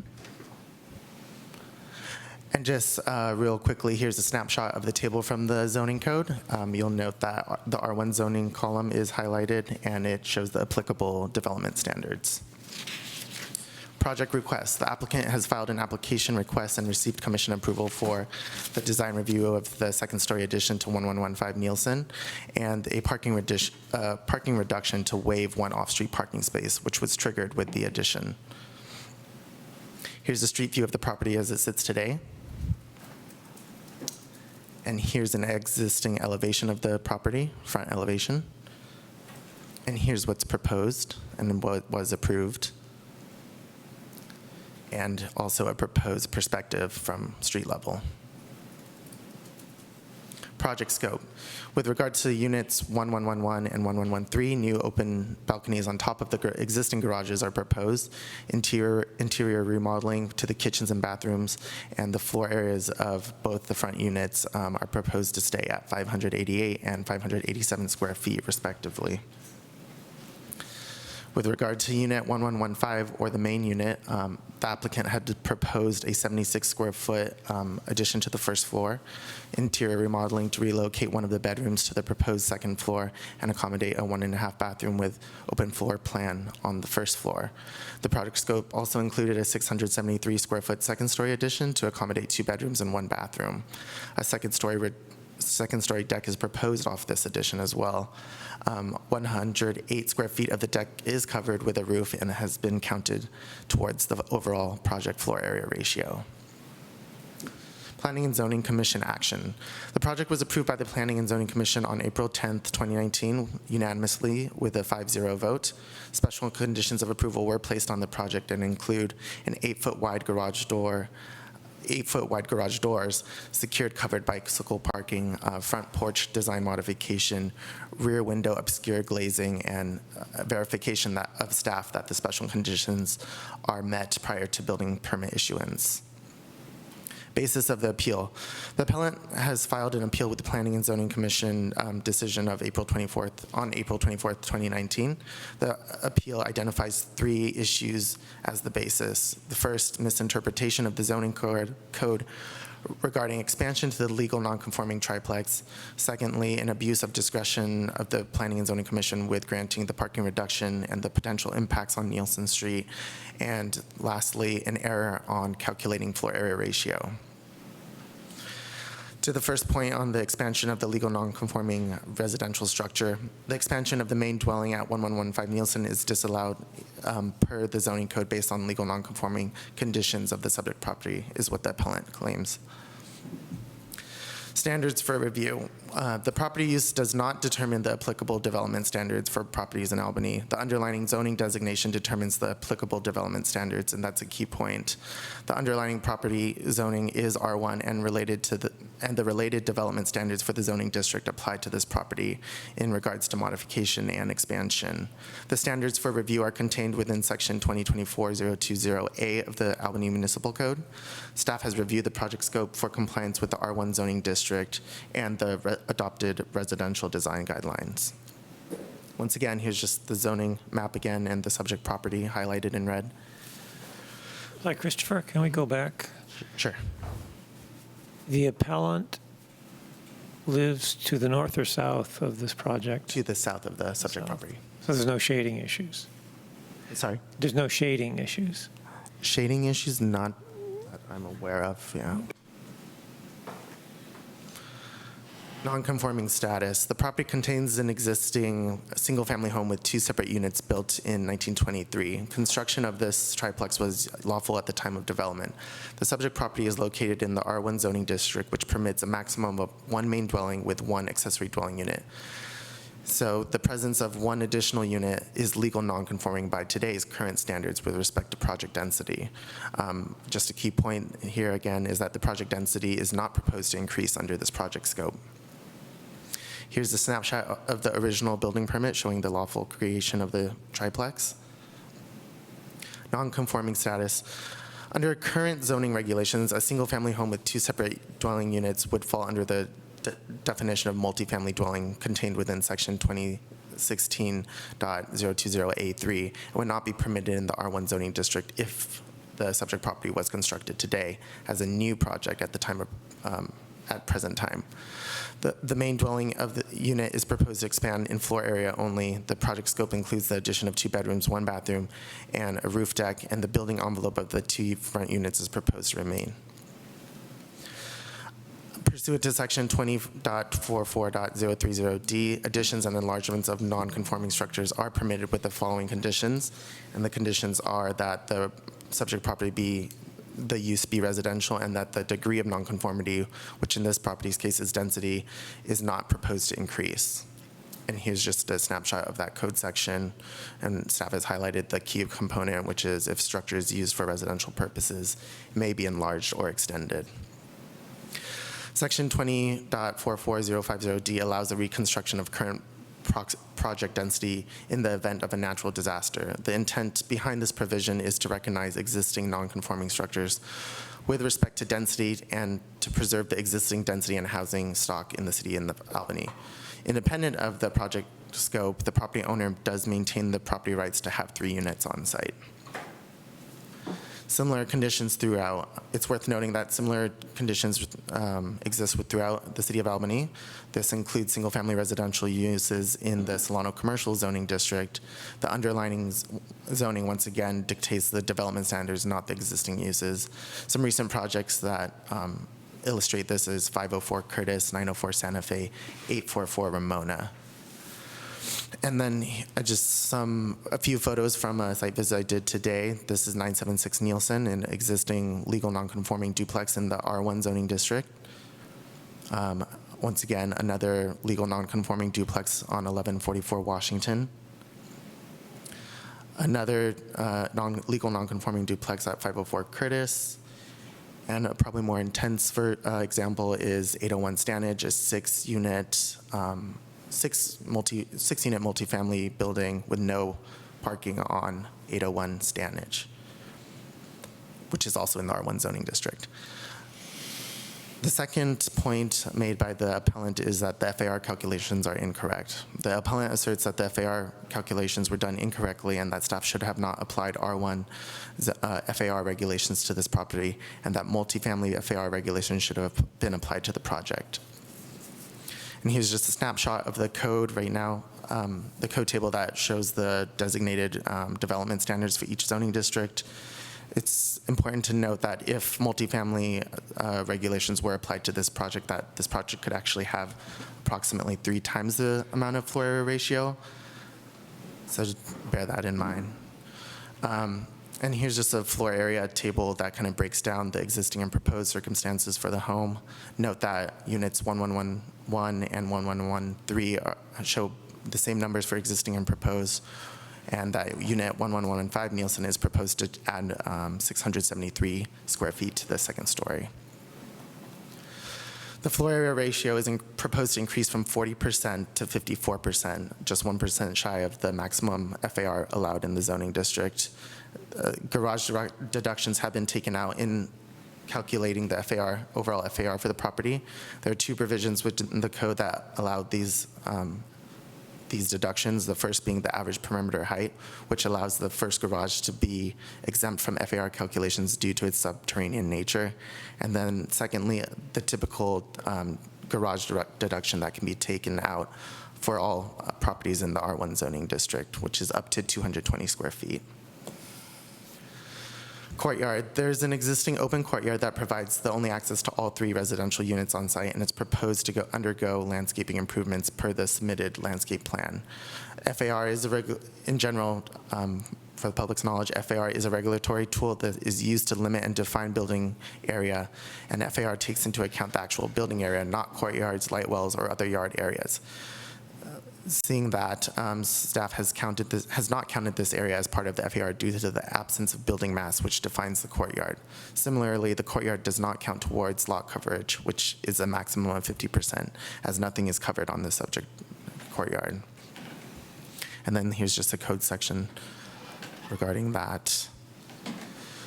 And just real quickly, here's a snapshot of the table from the zoning code. You'll note that the R1 zoning column is highlighted, and it shows the applicable development standards. Project request. The applicant has filed an application request and received commission approval for the design review of the second story addition to 1115 Nielsen and a parking reduction to waive one off-street parking space, which was triggered with the addition. Here's a street view of the property as it sits today. And here's an existing elevation of the property, front elevation. And here's what's proposed and what was approved. And also a proposed perspective from street level. Project scope. With regard to units 1111 and 1113, new open balconies on top of the existing garages are proposed. Interior remodeling to the kitchens and bathrooms, and the floor areas of both the front units are proposed to stay at 588 and 587 square feet, respectively. With regard to unit 1115, or the main unit, the applicant had proposed a 76 square foot addition to the first floor, interior remodeling to relocate one of the bedrooms to the proposed second floor and accommodate a 1.5 bathroom with open floor plan on the first floor. The project scope also included a 673 square foot second story addition to accommodate 2 bedrooms and 1 bathroom. A second story deck is proposed off this addition as well. 108 square feet of the deck is covered with a roof and has been counted towards the overall project floor area ratio. Planning and Zoning Commission action. The project was approved by the Planning and Zoning Commission on April 10th, 2019, unanimously with a 5-0 vote. Special conditions of approval were placed on the project and include an 8-foot wide garage door, 8-foot wide garage doors, secured covered bicycle parking, front porch design modification, rear window obscure glazing, and verification of staff that the special conditions are met prior to building permit issuance. Basis of the appeal. The appellant has filed an appeal with the Planning and Zoning Commission decision of April 24th, 2019. The appeal identifies 3 issues as the basis. The first, misinterpretation of the zoning code regarding expansion to the legal non-conforming triplex. Secondly, an abuse of discretion of the Planning and Zoning Commission with granting the parking reduction and the potential impacts on Nielsen Street. And lastly, an error on calculating floor area ratio. To the first point on the expansion of the legal non-conforming residential structure, the expansion of the main dwelling at 1115 Nielsen is disallowed per the zoning code based on legal non-conforming conditions of the subject property, is what the appellant claims. Standards for review. The property use does not determine the applicable development standards for properties in Albany. The underlying zoning designation determines the applicable development standards, and that's a key point. The underlying property zoning is R1 and the related development standards for the zoning district apply to this property in regards to modification and expansion. The standards for review are contained within section 2024-020A of the Albany Municipal Code. Staff has reviewed the project scope for compliance with the R1 zoning district and the adopted residential design guidelines. Once again, here's just the zoning map again and the subject property highlighted in red. Hi, Christopher, can we go back? Sure. The appellant lives to the north or south of this project? To the south of the subject property. So there's no shading issues? Sorry? There's no shading issues? Shading issues, not that I'm aware of, yeah. Non-conforming status. The property contains an existing single-family home with 2 separate units built in 1923. Construction of this triplex was lawful at the time of development. The subject property is located in the R1 zoning district, which permits a maximum of 1 main dwelling with 1 accessory dwelling unit. So the presence of 1 additional unit is legal non-conforming by today's current standards with respect to project density. Just a key point here again is that the project density is not proposed to increase under this project scope. Here's a snapshot of the original building permit showing the lawful creation of the triplex. Non-conforming status. Under current zoning regulations, a single-family home with 2 separate dwelling units would fall under the definition of multifamily dwelling contained within section 2016.020A3 and would not be permitted in the R1 zoning district if the subject property was constructed today as a new project at the time of at present time. The main dwelling of the unit is proposed to expand in floor area only. The project scope includes the addition of 2 bedrooms, 1 bathroom, and a roof deck, and the building envelope of the 2 front units is proposed to remain. Pursuant to section 20.44.030D, additions and enlargements of non-conforming structures are permitted with the following conditions, and the conditions are that the subject property the use be residential and that the degree of nonconformity, which in this property's case is density, is not proposed to increase. And here's just a snapshot of that code section, and staff has highlighted the key component, which is if structure is used for residential purposes, it may be enlarged or extended. Section 20.44050D allows the reconstruction of current project density in the event of a natural disaster. The intent behind this provision is to recognize existing non-conforming structures with respect to density and to preserve the existing density and housing stock in the city of Albany. Independent of the project scope, the property owner does maintain the property rights to have 3 units on site. Similar conditions throughout. It's worth noting that similar conditions exist throughout the city of Albany. This includes single-family residential uses in the Solano commercial zoning district. The underlying zoning, once again, dictates the development standards, not the existing uses. Some recent projects that illustrate this is 504 Curtis, 904 Santa Fe, 844 Ramona. And then just a few photos from a site visit I did today. This is 976 Nielsen, an existing legal non-conforming duplex in the R1 zoning district. Once again, another legal non-conforming duplex on 1144 Washington. Another legal non-conforming duplex at 504 Curtis. And a probably more intense example is 801 Stanage, a 6-unit 6-unit multifamily building with no parking on 801 Stanage, which is also in the R1 zoning district. The second point made by the appellant is that the FAR calculations are incorrect. The appellant asserts that the FAR calculations were done incorrectly and that staff should have not applied R1 FAR regulations to this property, and that multifamily FAR regulations should have been applied to the project. And here's just a snapshot of the code right now, the code table that shows the designated development standards for each zoning district. It's important to note that if multifamily regulations were applied to this project, that this project could actually have approximately 3 times the amount of floor area ratio. So just bear that in mind. And here's just a floor area table that kind of breaks down the existing and proposed circumstances for the home. Note that units 1111 and 1113 show the same numbers for existing and proposed, and that unit 1115 Nielsen is proposed to add 673 square feet to the second story. The floor area ratio is proposed to increase from 40% to 54%, just 1% shy of the maximum FAR allowed in the zoning district. Garage deductions have been taken out in calculating the FAR, overall FAR for the property. There are 2 provisions within the code that allow these deductions, the first being the average perimeter height, which allows the first garage to be exempt from FAR calculations due to its subterranean nature. And then secondly, the typical garage deduction that can be taken out for all properties in the R1 zoning district, which is up to 220 square feet. Courtyard. There's an existing open courtyard that provides the only access to all 3 residential units on site, and it's proposed to undergo landscaping improvements per the submitted landscape plan. FAR is in general, for the public's knowledge, FAR is a regulatory tool that is used to limit and define building area, and FAR takes into account the actual building area, not courtyards, light wells, or other yard areas. Seeing that, staff has not counted this area as part of the FAR due to the absence of building mass, which defines the courtyard. Similarly, the courtyard does not count towards lot coverage, which is a maximum of 50%, as nothing is covered on the subject courtyard. And then here's just a code section regarding that.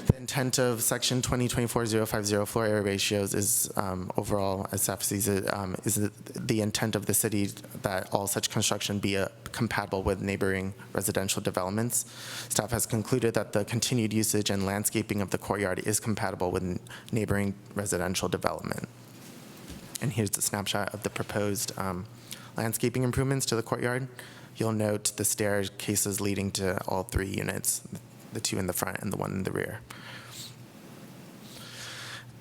The intent of Section 2024-050 floor area ratios is overall, as staff sees it, is the intent of the city that all such construction be compatible with neighboring residential developments. Staff has concluded that the continued usage and landscaping of the courtyard is compatible with neighboring residential development. And here's the snapshot of the proposed landscaping improvements to the courtyard. You'll note the staircases leading to all 3 units, the 2 in the front and the 1 in the rear.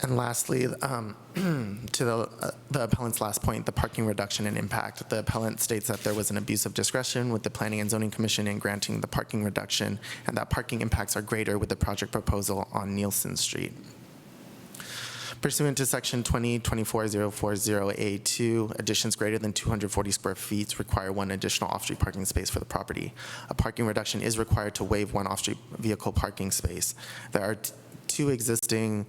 And lastly, to the appellant's last point, the parking reduction and impact. The appellant states that there was an abuse of discretion with the Planning and Zoning Commission in granting the parking reduction, and that parking impacts are greater with the project proposal on Nielsen Street. Pursuant to Section 2024-040A2, additions greater than 240 square feet require 1 additional off-street parking space for the property. A parking reduction is required to waive 1 off-street vehicle parking space. There are 2 existing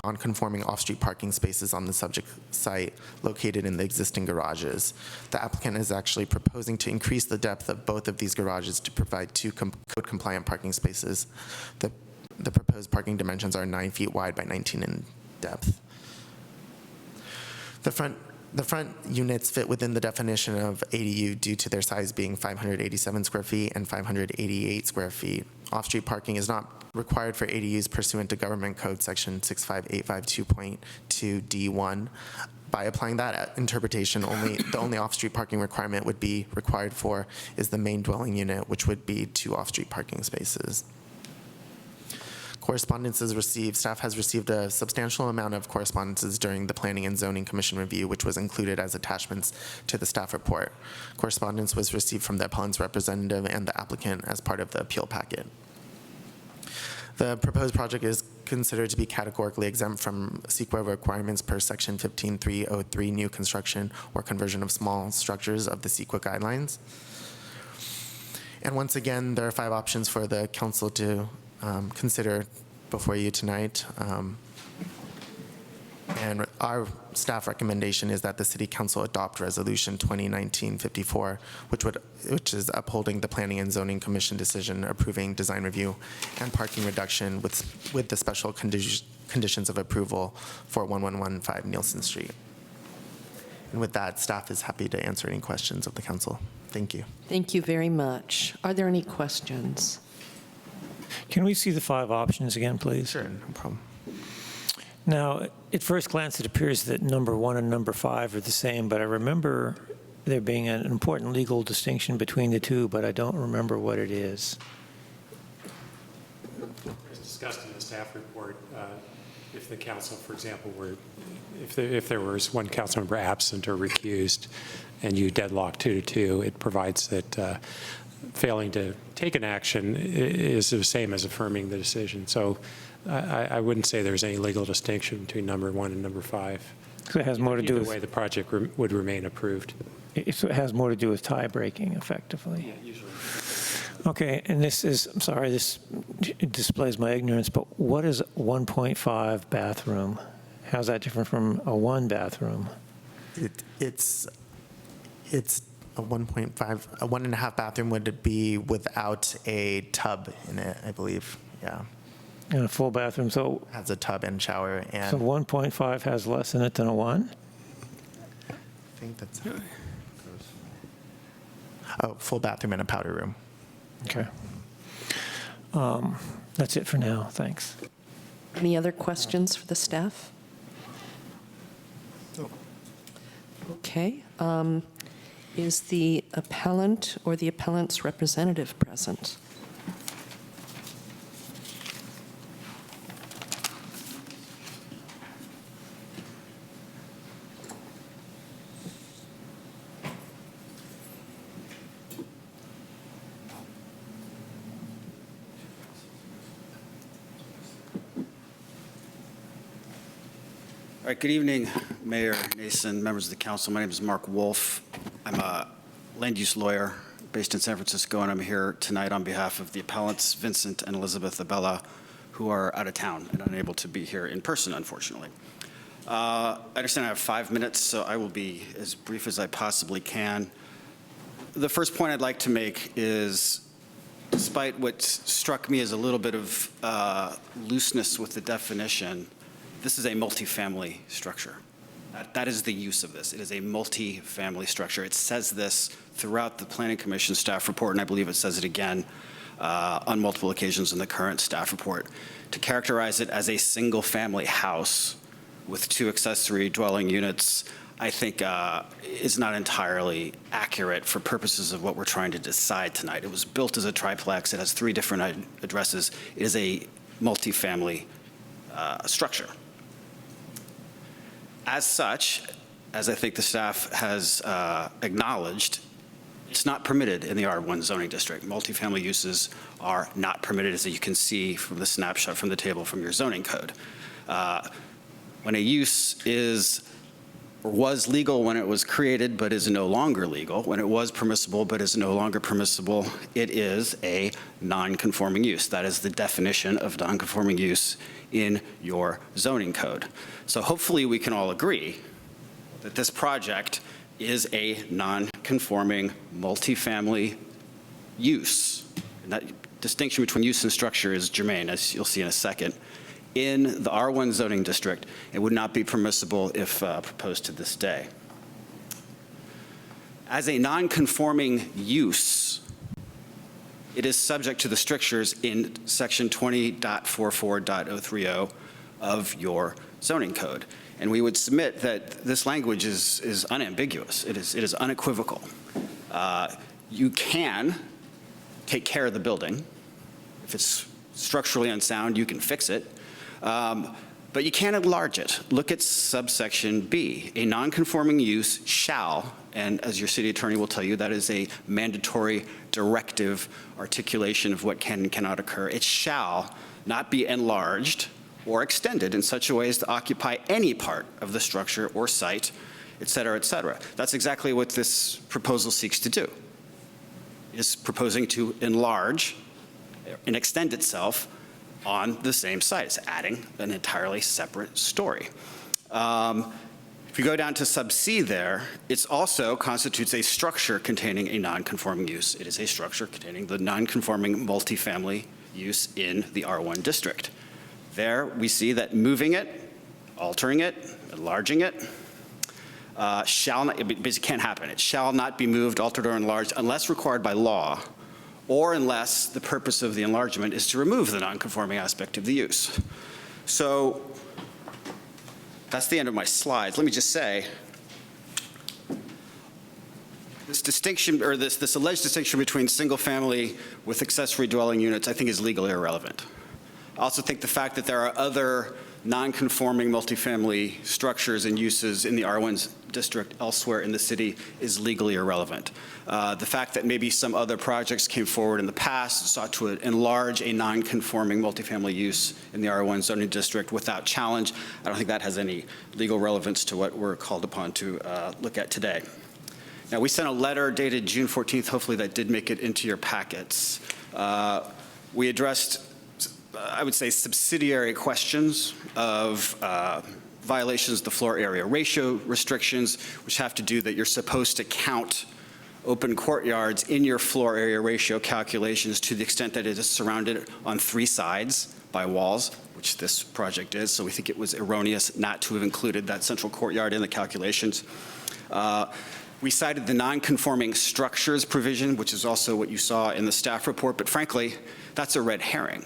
non-conforming off-street parking spaces on the subject site located in the existing garages. The applicant is actually proposing to increase the depth of both of these garages to provide 2 code-compliant parking spaces. The proposed parking dimensions are 9 feet wide by 19 in depth. The front units fit within the definition of ADU due to their size being 587 square feet and 588 square feet. Off-street parking is not required for ADUs pursuant to Government Code Section 65852.2D1. By applying that interpretation, the only off-street parking requirement would be required for is the main dwelling unit, which would be 2 off-street parking spaces. Correspondences received. Staff has received a substantial amount of correspondences during the Planning and Zoning Commission review, which was included as attachments to the staff report. Correspondence was received from the appellant's representative and the applicant as part of the appeal packet. The proposed project is considered to be categorically exempt from CEQA requirements per Section 15303, new construction or conversion of small structures of the CEQA guidelines. And once again, there are 5 options for the council to consider before you tonight. And And our staff recommendation is that the City Council adopt Resolution 2019-54, which is upholding the Planning and Zoning Commission decision approving design review and parking reduction with the special conditions of approval for 1115 Nielsen Street. And with that, staff is happy to answer any questions of the council. Thank you. Thank you very much. Are there any questions? Can we see the 5 options again, please? Sure, no problem. Now, at first glance, it appears that number 1 and number 5 are the same, but I remember there being an important legal distinction between the two, but I don't remember what it is. As discussed in the staff report, if the council, for example, if there was one council member absent or recused and you deadlock 2-2, it provides that failing to take an action is the same as affirming the decision. So I wouldn't say there's any legal distinction between number 1 and number 5. So it has more to do with the way the project would remain approved. So it has more to do with tie breaking, effectively. Yeah, usually. Okay, and this is, I'm sorry, this displays my ignorance, but what is 1.5 bathroom? How's that different from a 1 bathroom? It's a 1.5, a 1.5 bathroom would be without a tub in it, I believe. Yeah. And a full bathroom, so Has a tub and shower and. so 1.5 has less in it than a 1? I think that's how it goes. Oh, full bathroom and a powder room. Okay. That's it for now. Thanks. Any other questions for the staff? Okay. Is the appellant or the appellant's representative present? All right, good evening, Mayor Nason, members of the council. My name is Mark Wolf. I'm a land use lawyer based in San Francisco, and I'm here tonight on behalf of the appellants, Vincent and Elizabeth Abella, who are out of town and unable to be here in person, unfortunately. I understand I have 5 minutes, so I will be as brief as I possibly can. The first point I'd like to make is, despite what struck me as a little bit of looseness with the definition, this is a multifamily structure. That is the use of this. It is a multifamily structure. It says this throughout the Planning Commission staff report, and I believe it says it again on multiple occasions in the current staff report. To characterize it as a single-family house with 2 accessory dwelling units, I think is not entirely accurate for purposes of what we're trying to decide tonight. It was built as a triplex. It has 3 different addresses. It is a multifamily structure. As such, as I think the staff has acknowledged, it's not permitted in the R1 zoning district. Multifamily uses are not permitted, as you can see from the snapshot from the table from your zoning code. When a use is or was legal when it was created but is no longer legal, when it was permissible but is no longer permissible, it is a non-conforming use. That is the definition of non-conforming use in your zoning code. So hopefully we can all agree that this project is a non-conforming multifamily use. And that distinction between use and structure is germane, as you'll see in a second. In the R1 zoning district, it would not be permissible if proposed to this day. As a non-conforming use, it is subject to the strictures in section 20.44.030 of your zoning code. And we would submit that this language is unambiguous. It is unequivocal. You can take care of the building. If it's structurally unsound, you can fix it. But you can't enlarge it. Look at subsection B. A non-conforming use shall, and as your city attorney will tell you, that is a mandatory directive articulation of what can and cannot occur. It shall not be enlarged or extended in such a way as to occupy any part of the structure or site, et cetera, et cetera. That's exactly what this proposal seeks to do. It is proposing to enlarge and extend itself on the same site. It's adding an entirely separate story. If you go down to sub C there, it also constitutes a structure containing a non-conforming use. It is a structure containing the non-conforming multifamily use in the R1 district. There we see that moving it, altering it, enlarging it, shall not, it basically can't happen. It shall not be moved, altered, or enlarged unless required by law, or unless the purpose of the enlargement is to remove the non-conforming aspect of the use. So that's the end of my slides. Let me just say, this distinction, or this alleged distinction between single-family with accessory dwelling units, I think is legally irrelevant. I also think the fact that there are other non-conforming multifamily structures and uses in the R1 district elsewhere in the city is legally irrelevant. The fact that maybe some other projects came forward in the past sought to enlarge a non-conforming multifamily use in the R1 zoning district without challenge, I don't think that has any legal relevance to what we're called upon to look at today. Now, we sent a letter dated June 14th. Hopefully that did make it into your packets. We addressed, I would say, subsidiary questions of violations of the floor area ratio restrictions, which have to do that you're supposed to count open courtyards in your floor area ratio calculations to the extent that it is surrounded on 3 sides by walls, which this project is. So we think it was erroneous not to have included that central courtyard in the calculations. We cited the non-conforming structures provision, which is also what you saw in the staff report, but frankly, that's a red herring.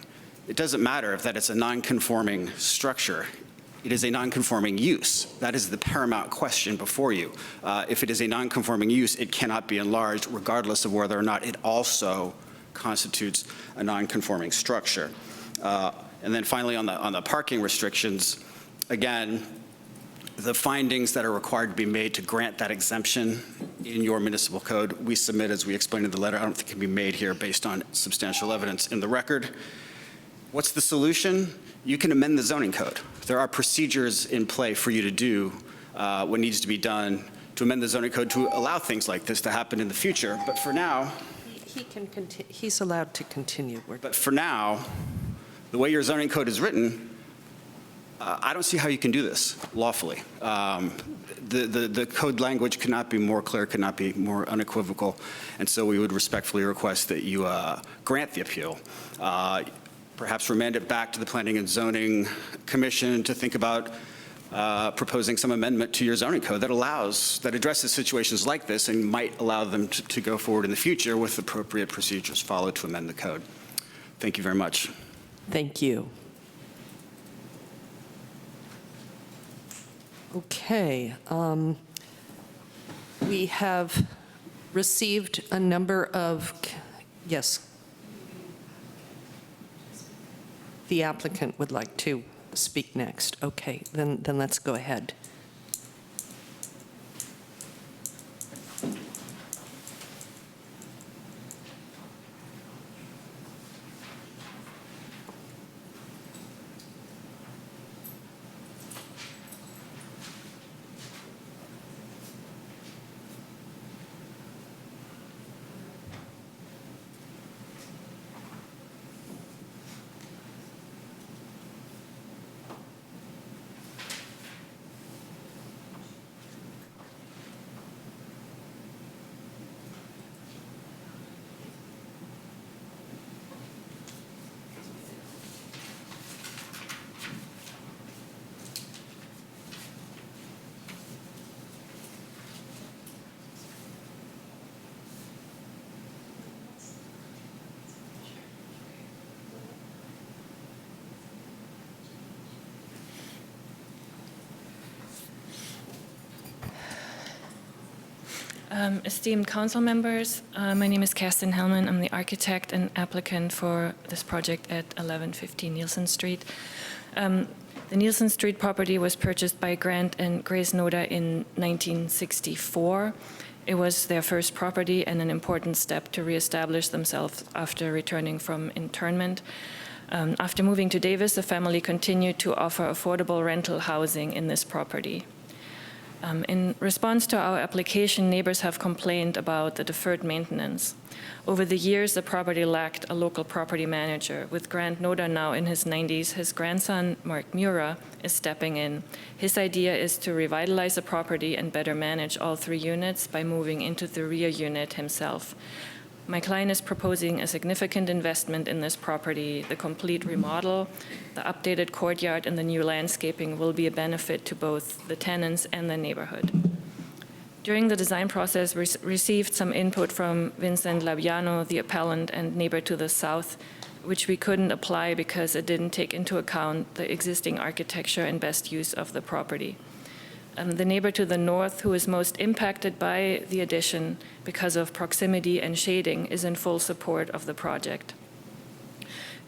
It doesn't matter if that it's a non-conforming structure. It is a non-conforming use. That is the paramount question before you. If it is a non-conforming use, it cannot be enlarged regardless of whether or not it also constitutes a non-conforming structure. And then finally on the parking restrictions, again, the findings that are required to be made to grant that exemption in your municipal code, we submit as we explained in the letter. I don't think can be made here based on substantial evidence in the record. What's the solution? You can amend the zoning code. There are procedures in play for you to do what needs to be done to amend the zoning code to allow things like this to happen in the future. But for now, he's allowed to continue. But for now, the way your zoning code is written, I don't see how you can do this lawfully. The code language cannot be more clear, cannot be more unequivocal, and so we would respectfully request that you grant the appeal. Perhaps remand it back to the Planning and Zoning Commission to think about proposing some amendment to your zoning code that addresses situations like this and might allow them to go forward in the future with appropriate procedures followed to amend the code. Thank you very much. Thank you. Okay. We have received a number of, yes. The applicant would like to speak next. Okay, then let's go ahead. Esteemed council members, my name is Kerstin Hellman. I'm the architect and applicant for this project at 1115 Nielsen Street. The Nielsen Street property was purchased by Grant and Grace Noda in 1964. It was their first property and an important step to reestablish themselves after returning from internment. After moving to Davis, the family continued to offer affordable rental housing in this property. In response to our application, neighbors have complained about the deferred maintenance. Over the years, the property lacked a local property manager. With Grant Noda now in his 90s, his grandson, Mark Mura, is stepping in. His idea is to revitalize the property and better manage all 3 units by moving into the rear unit himself. My client is proposing a significant investment in this property. The complete remodel, the updated courtyard, and the new landscaping will be a benefit to both the tenants and the neighborhood. During the design process, we received some input from Vincent Labiano, the appellant and neighbor to the south, which we couldn't apply because it didn't take into account the existing architecture and best use of the property. The neighbor to the north, who is most impacted by the addition because of proximity and shading, is in full support of the project.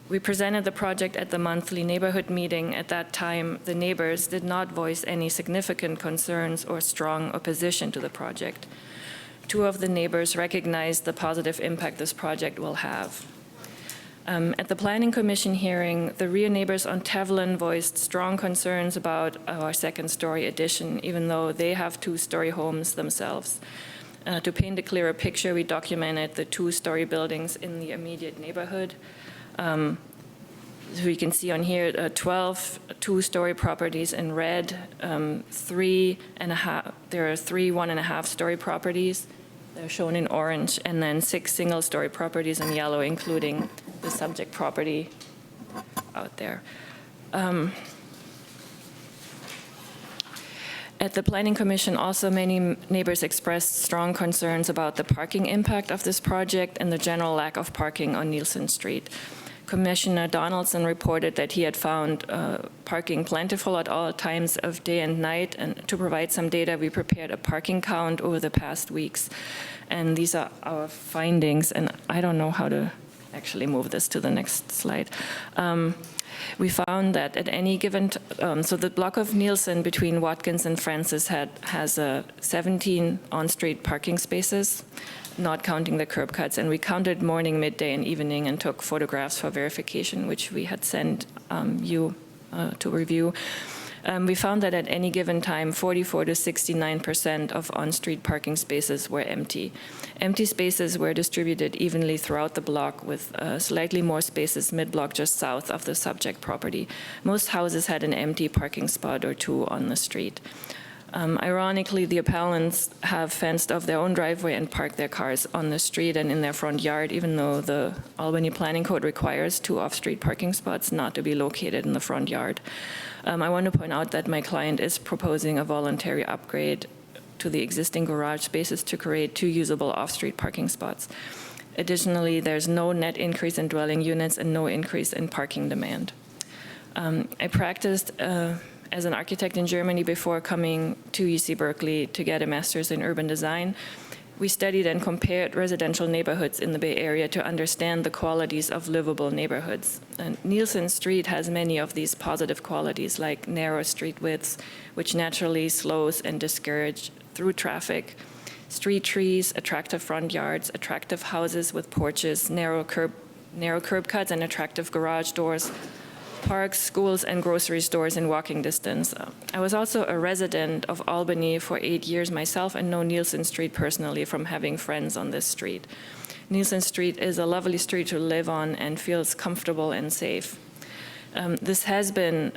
We presented the project at the monthly neighborhood meeting. At that time, the neighbors did not voice any significant concerns or strong opposition to the project. 2 of the neighbors recognized the positive impact this project will have. At the Planning Commission hearing, the rear neighbors on Tevlin voiced strong concerns about our second-story addition, even though they have 2-story homes themselves. To paint a clearer picture, we documented the 2-story buildings in the immediate neighborhood. So you can see on here 12 2-story properties in red, 3 1.5-story properties. They're shown in orange, and then 6 single-story properties in yellow, including the subject property out there. At the Planning Commission, also many neighbors expressed strong concerns about the parking impact of this project and the general lack of parking on Nielsen Street. Commissioner Donaldson reported that he had found parking plentiful at all times of day and night, and to provide some data, we prepared a parking count over the past weeks, and these are our findings, and I don't know how to actually move this to the next slide. We found that at any given, so the block of Nielsen between Watkins and Francis has 17 on-street parking spaces, not counting the curb cuts, and we counted morning, midday, and evening and took photographs for verification, which we had sent you to review. We found that at any given time, 44 to 69% of on-street parking spaces were empty. Empty spaces were distributed evenly throughout the block, with slightly more spaces mid-block just south of the subject property. Most houses had an empty parking spot or 2 on the street. Ironically, the appellants have fenced off their own driveway and parked their cars on the street and in their front yard, even though the Albany Planning Code requires 2 off-street parking spots not to be located in the front yard. I want to point out that my client is proposing a voluntary upgrade to the existing garage spaces to create 2 usable off-street parking spots. Additionally, there's no net increase in dwelling units and no increase in parking demand. I practiced as an architect in Germany before coming to UC Berkeley to get a master's in urban design. We studied and compared residential neighborhoods in the Bay Area to understand the qualities of livable neighborhoods. And Nielsen Street has many of these positive qualities, like narrow street widths, which naturally slows and discourages through traffic, street trees, attractive front yards, attractive houses with porches, narrow curb cuts, and attractive garage doors, parks, schools, and grocery stores in walking distance. I was also a resident of Albany for 8 years myself and know Nielsen Street personally from having friends on this street. Nielsen Street is a lovely street to live on and feels comfortable and safe. This has been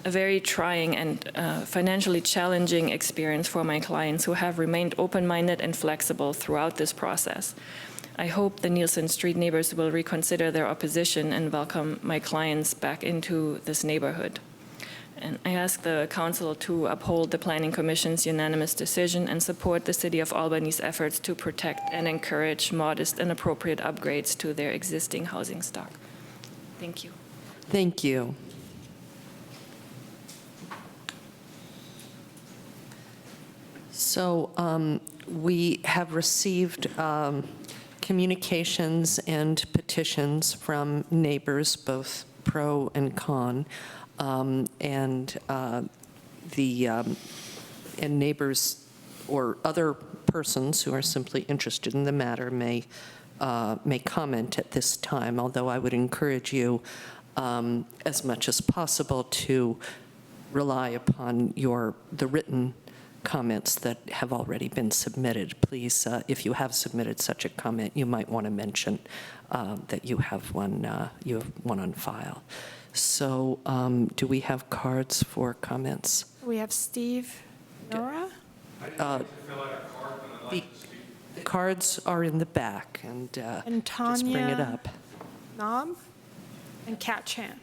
a very trying and financially challenging experience for my clients, who have remained open-minded and flexible throughout this process. I hope the Nielsen Street neighbors will reconsider their opposition and welcome my clients back into this neighborhood. And I ask the council to uphold the Planning Commission's unanimous decision and support the City of Albany's efforts to protect and encourage modest and appropriate upgrades to their existing housing stock. Thank you. Thank you. So we have received communications and petitions from neighbors, both pro and con, and neighbors or other persons who are simply interested in the matter may comment at this time, although I would encourage you as much as possible to rely upon the written comments that have already been submitted. Please, if you have submitted such a comment, you might want to mention that you have one on file. So do we have cards for comments? We have Steve Nora. The cards are in the back, and just bring it up. Nam and Kat Chan.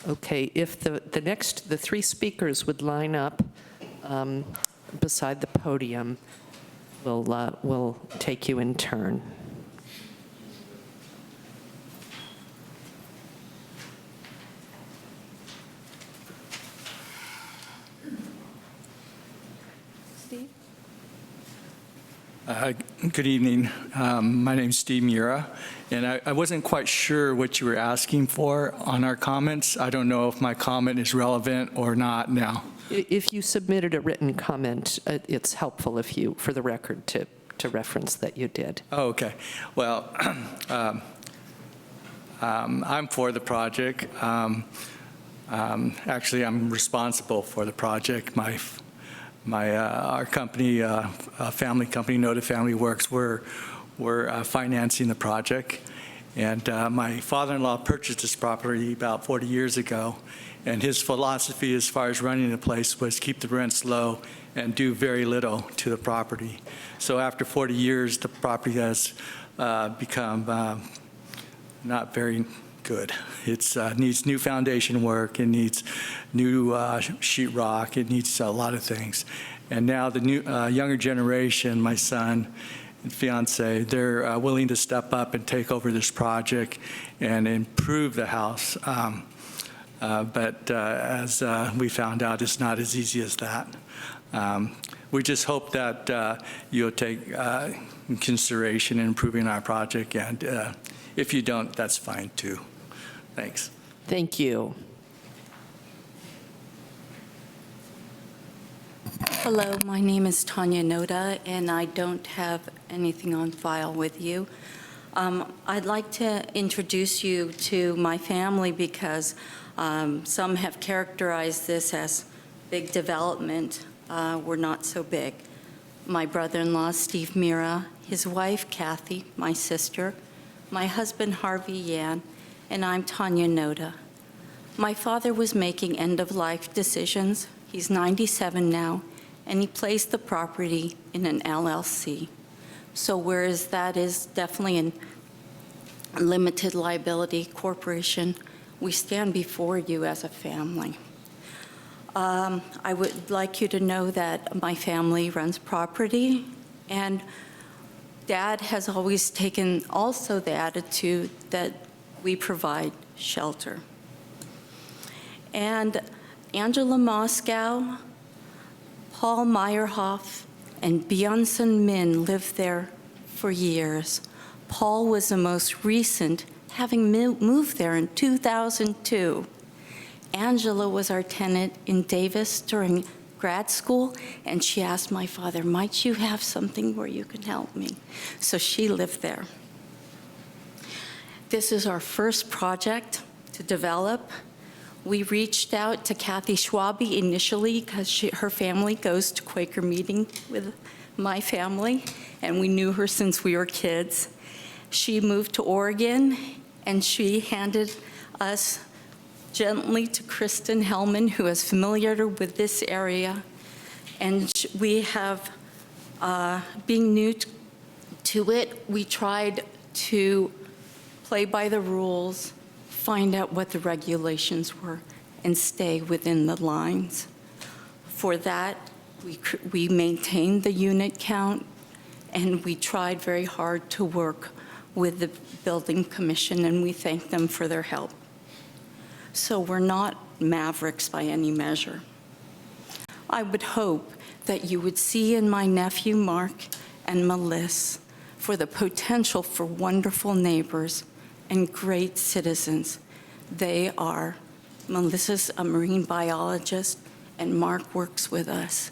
Okay, if the three speakers would line up beside the podium, we'll take you in turn. Steve? Good evening. My name's Steve Mura, and I wasn't quite sure what you were asking for on our comments. I don't know if my comment is relevant or not now. If you submitted a written comment, it's helpful for the record to reference that you did. Oh, okay. Well, I'm for the project. Actually, I'm responsible for the project. Our company, family company, Noted Family Works, we're financing the project. And my father-in-law purchased this property about 40 years ago. And his philosophy as far as running the place was keep the rents low and do very little to the property. So after 40 years, the property has become not very good. It needs new foundation work. It needs new sheetrock. It needs a lot of things. And now the new younger generation, my son and fiance, they're willing to step up and take over this project and improve the house. But as we found out, it's not as easy as that. We just hope that you'll take in consideration in improving our project, and if you don't, that's fine too. Thanks. Thank you. Hello, my name is Tanya Noda, and I don't have anything on file with you. I'd like to introduce you to my family because some have characterized this as big development. We're not so big. My brother-in-law, Steve Mira, his wife, Kathy, my sister, my husband, Harvey Yan, and I'm Tanya Noda. My father was making end-of-life decisions. He's 97 now, and he placed the property in an LLC. So whereas that is definitely a limited liability corporation, we stand before you as a family. I would like you to know that my family runs property, and Dad has always taken also the attitude that we provide shelter. And Angela Moscow, Paul Meyerhoff, and Bjornsson Min lived there for years. Paul was the most recent, having moved there in 2002. Angela was our tenant in Davis during grad school, and she asked my father, might you have something where you can help me? So she lived there. This is our first project to develop. We reached out to Kathy Schwabe initially because her family goes to Quaker meeting with my family, and we knew her since we were kids. She moved to Oregon, and she handed us gently to Kristen Hellman, who is familiar with this area. And we have, being new to it, we tried to play by the rules, find out what the regulations were, and stay within the lines. For that, we maintained the unit count, and we tried very hard to work with the building commission, and we thank them for their help. So we're not mavericks by any measure. I would hope that you would see in my nephew Mark and Melissa for the potential for wonderful neighbors and great citizens. They are, Melissa's a marine biologist, and Mark works with us,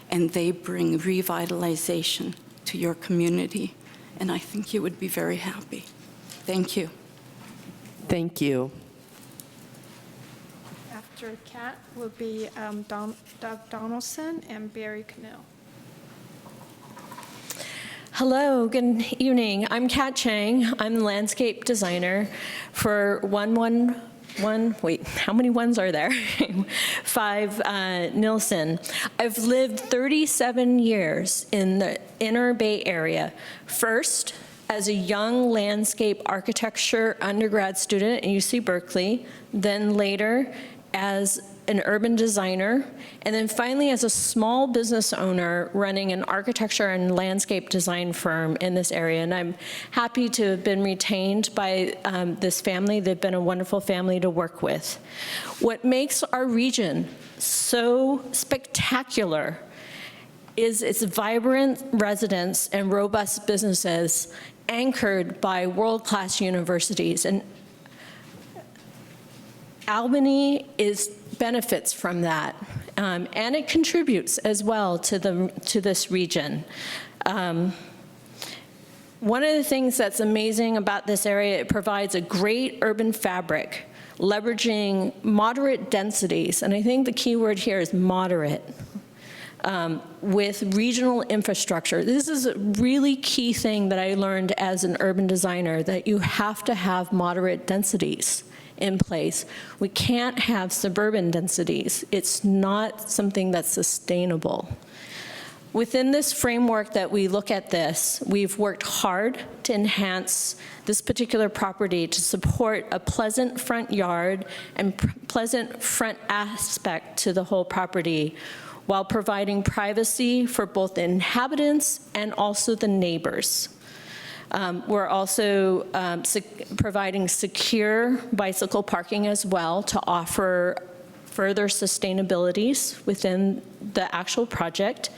and they bring revitalization to your community, and I think you would be very happy. Thank you. Thank you. After Kat will be Doug Donaldson and Barry Cannell. Hello, good evening. I'm Kat Chang. I'm the landscape designer for wait, how many ones are there? 5 Nilsen. I've lived 37 years in the inner Bay Area. First, as a young landscape architecture undergrad student at UC Berkeley, then later as an urban designer, and then finally as a small business owner running an architecture and landscape design firm in this area. And I'm happy to have been retained by this family. They've been a wonderful family to work with. What makes our region so spectacular is its vibrant residents and robust businesses anchored by world-class universities. And Albany benefits from that, and it contributes as well to this region. One of the things that's amazing about this area, it provides a great urban fabric, leveraging moderate densities, and I think the key word here is moderate, with regional infrastructure. This is a really key thing that I learned as an urban designer, that you have to have moderate densities in place. We can't have suburban densities. It's not something that's sustainable. Within this framework that we look at this, we've worked hard to enhance this particular property to support a pleasant front yard and pleasant front aspect to the whole property, while providing privacy for both the inhabitants and also the neighbors. We're also providing secure bicycle parking as well to offer further sustainabilities within the actual project.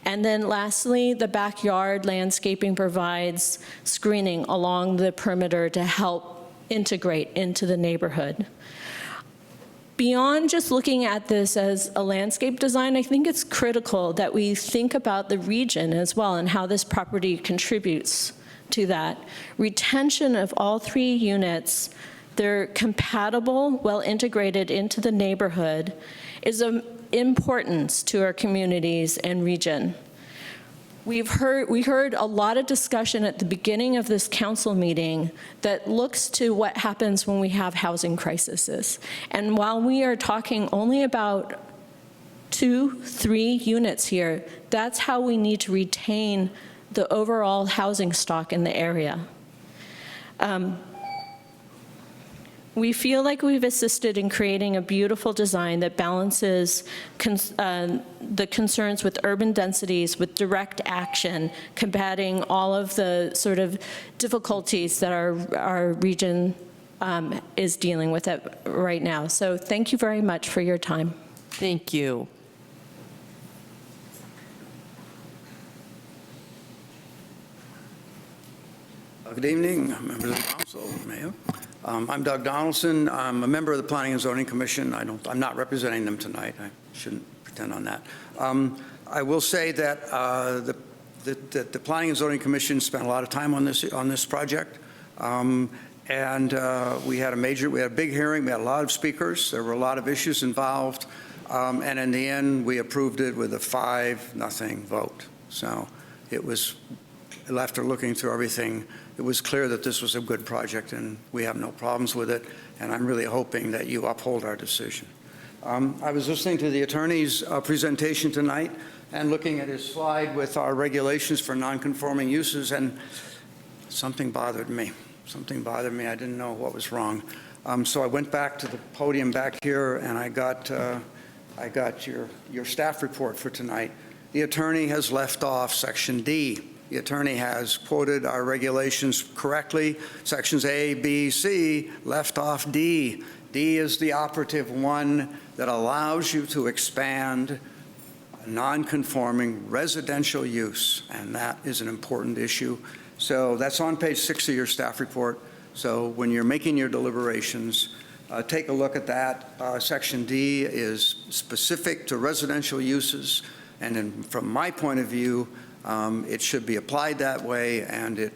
And then lastly, the backyard landscaping provides screening along the perimeter to help integrate into the neighborhood. Beyond just looking at this as a landscape design, I think it's critical that we think about the region as well and how this property contributes to that. Retention of all 3 units, they're compatible, well integrated into the neighborhood, is of importance to our communities and region. We heard a lot of discussion at the beginning of this council meeting that looks to what happens when we have housing crises. And while we are talking only about 2-3 units here, that's how we need to retain the overall housing stock in the area. We feel like we've assisted in creating a beautiful design that balances the concerns with urban densities with direct action, combating all of the sort of difficulties that our region is dealing with right now. So thank you very much for your time. Thank you. Good evening, members of the council, Mayor. I'm Doug Donaldson. I'm a member of the Planning and Zoning Commission. I'm not representing them tonight. I shouldn't pretend on that. I will say that the Planning and Zoning Commission spent a lot of time on this project, and we had a big hearing. We had a lot of speakers. There were a lot of issues involved, and in the end, we approved it with a 5-0 vote. So it was, after looking through everything, it was clear that this was a good project, and we have no problems with it, and I'm really hoping that you uphold our decision. I was listening to the attorney's presentation tonight and looking at his slide with our regulations for non-conforming uses, and something bothered me. Something bothered me. I didn't know what was wrong. So I went back to the podium back here, and I got your staff report for tonight. The attorney has left off Section D. The attorney has quoted our regulations correctly. Sections A, B, C, left off D. D is the operative one that allows you to expand a non-conforming residential use, and that is an important issue. So that's on page 6 of your staff report. So when you're making your deliberations, take a look at that. Section D is specific to residential uses, and from my point of view, it should be applied that way, and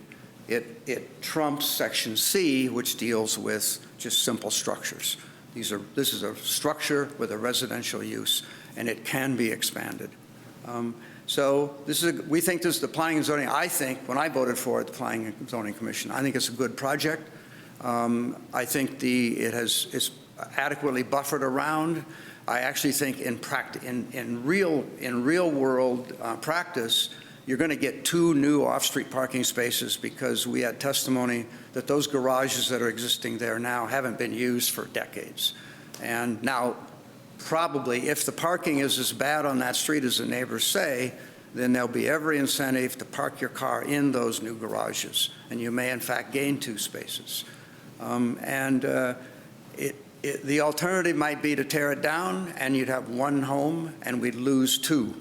it trumps Section C, which deals with just simple structures. This is a structure with a residential use, and it can be expanded. So we think this is the Planning and Zoning, I think, when I voted for it, the Planning and Zoning Commission, I think it's a good project. I think it's adequately buffered around. I actually think in real world practice, you're going to get 2 new off-street parking spaces because we had testimony that those garages that are existing there now haven't been used for decades. And now, probably, if the parking is as bad on that street as the neighbors say, then there'll be every incentive to park your car in those new garages, and you may in fact gain 2 spaces. The alternative might be to tear it down, and you'd have 1 home, and we'd lose 2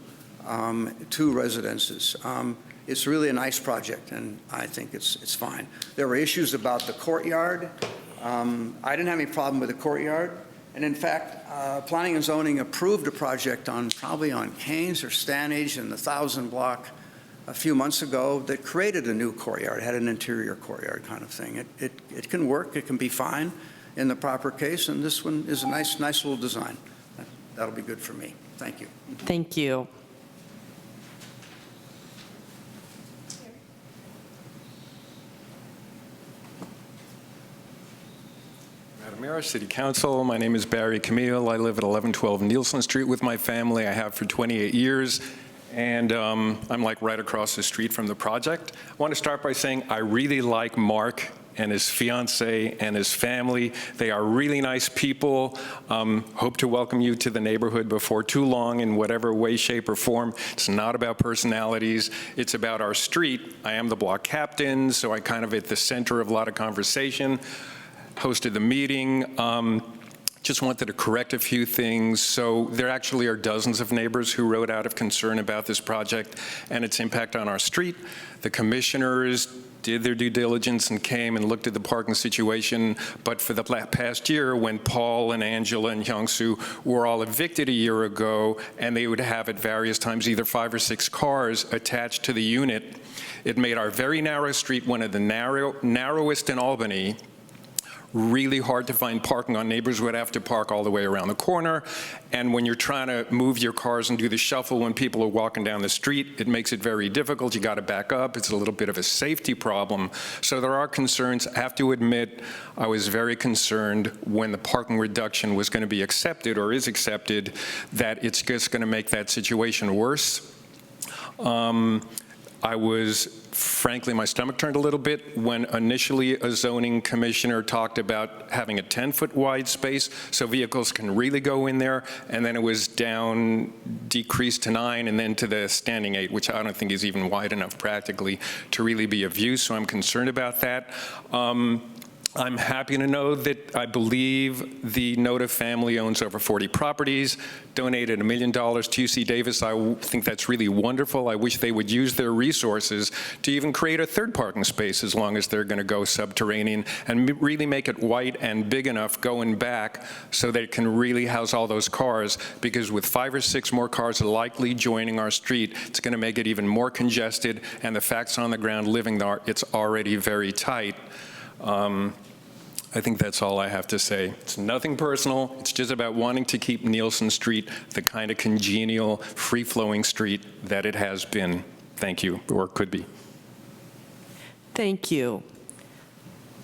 residences. It's really a nice project, and I think it's fine. There were issues about the courtyard. I didn't have any problem with the courtyard. And in fact, Planning and Zoning approved a project probably on Keynes or Stanage in the 1000 block a few months ago that created a new courtyard, had an interior courtyard kind of thing. It can work, it can be fine in the proper case, and this one is a nice little design. That'll be good for me. Thank you. Thank you. Madam Mayor, City Council, my name is Barry Camille. I live at 1112 Nielsen Street with my family. I have for 28 years, and I'm like right across the street from the project. I want to start by saying I really like Mark and his fiance and his family. They are really nice people. Hope to welcome you to the neighborhood before too long in whatever way, shape, or form. It's not about personalities. It's about our street. I am the block captain, so I kind of at the center of a lot of conversation. Hosted the meeting. Just wanted to correct a few things. So there actually are dozens of neighbors who wrote out of concern about this project and its impact on our street. The commissioners did their due diligence and came and looked at the parking situation. But for the past year, when Paul and Angela and Hyungsoo were all evicted a year ago, and they would have at various times either 5 or 6 cars attached to the unit, it made our very narrow street one of the narrowest in Albany. Really hard to find parking on. Neighbors would have to park all the way around the corner. And when you're trying to move your cars and do the shuffle when people are walking down the street, it makes it very difficult. You got to back up. It's a little bit of a safety problem. So there are concerns. I have to admit, I was very concerned when the parking reduction was going to be accepted or is accepted, that it's just going to make that situation worse. I was, frankly, my stomach turned a little bit when initially a zoning commissioner talked about having a 10-foot wide space so vehicles can really go in there, and then it was decreased to 9, and then to the standing 8, which I don't think is even wide enough practically to really be of use, so I'm concerned about that. I'm happy to know that I believe the Noda family owns over 40 properties, donated $1 million to UC Davis. I think that's really wonderful. I wish they would use their resources to even create a 3rd parking space as long as they're going to go subterranean and really make it wide and big enough going back so that it can really house all those cars, because with 5 or 6 more cars likely joining our street, it's going to make it even more congested, and the facts on the ground living there, it's already very tight. I think that's all I have to say. It's nothing personal. It's just about wanting to keep Nielsen Street the kind of congenial, free-flowing street that it has been. Thank you, or could be. Thank you.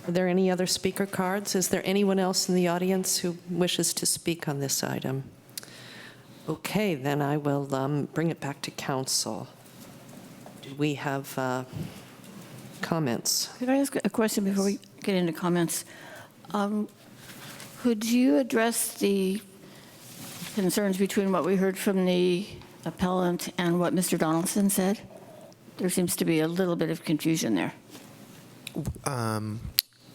Are there any other speaker cards? Is there anyone else in the audience who wishes to speak on this item? Okay, then I will bring it back to council. Do we have comments? Could I ask a question before we get into comments? Could you address the concerns between what we heard from the appellant and what Mr. Donaldson said? There seems to be a little bit of confusion there.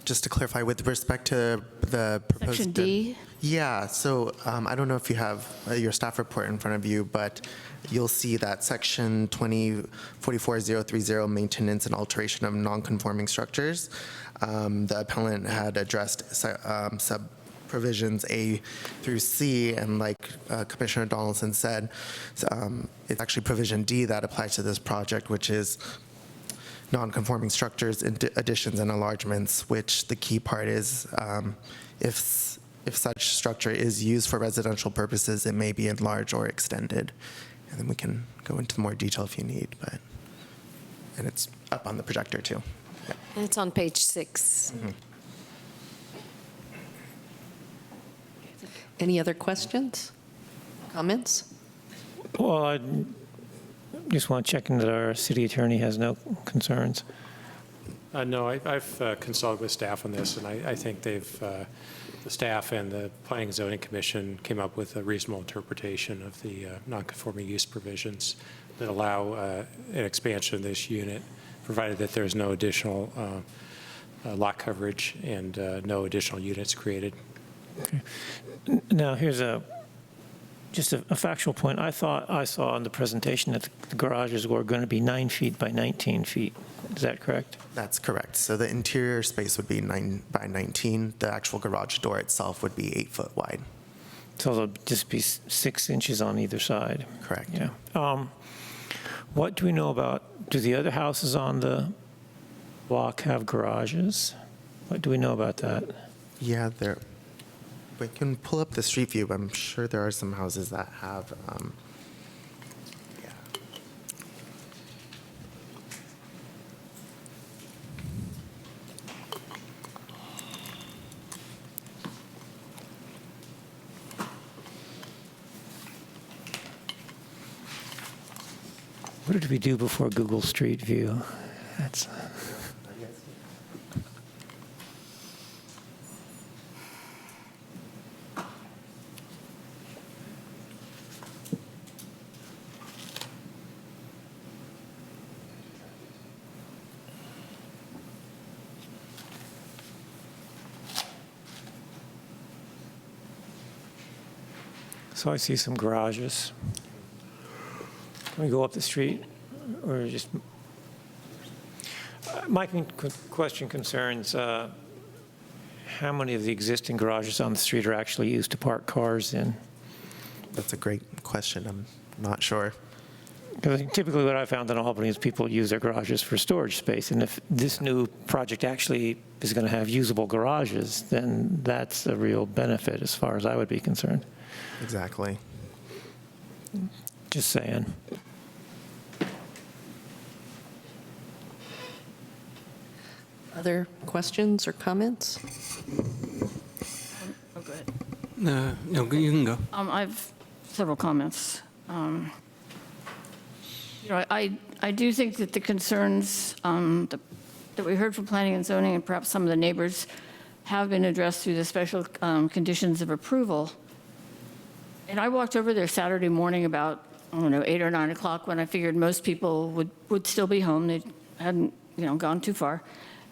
Just to clarify, with respect to the proposed Section D? Yeah, so I don't know if you have your staff report in front of you, but you'll see that section 2044-030, maintenance and alteration of non-conforming structures. The appellant had addressed sub-provisions A through C, and like Commissioner Donaldson said, it's actually provision D that applies to this project, which is non-conforming structures, additions and enlargements, which the key part is if such structure is used for residential purposes, it may be enlarged or extended. and then we can go into more detail if you need, and it's up on the projector too. Yeah. And it's on page 6. Mm-hmm. Any other questions, comments? Well, I just want to check in that our city attorney has no concerns. No, I've consulted with staff on this, and I think the staff and the Planning and Zoning Commission came up with a reasonable interpretation of the non-conforming use provisions that allow an expansion of this unit, provided that there's no additional lot coverage and no additional units created. Okay. Now, here's just a factual point. I thought I saw in the presentation that the garages were going to be 9 feet by 19 feet. Is that correct? That's correct. So the interior space would be 9 by 19. The actual garage door itself would be 8 foot wide. So there'll just be 6 inches on either side. Correct. Yeah. What do we know about, do the other houses on the block have garages? What do we know about that? Yeah, we can pull up the street view, but I'm sure there are some houses that have, What did we do before Google Street View? That's. So I see some garages. Can we go up the street, or just? My question concerns how many of the existing garages on the street are actually used to park cars in? That's a great question. I'm not sure. Because typically what I found in Albany is people use their garages for storage space, and if this new project actually is going to have usable garages, then that's a real benefit as far as I would be concerned. Exactly. Just saying. Other questions or comments? Oh, go ahead. No, you can go. I have several comments. I do think that the concerns that we heard from Planning and Zoning and perhaps some of the neighbors have been addressed through the special conditions of approval. And I walked over there Saturday morning about, 8 or 9 o'clock when I figured most people would still be home. They hadn't, gone too far.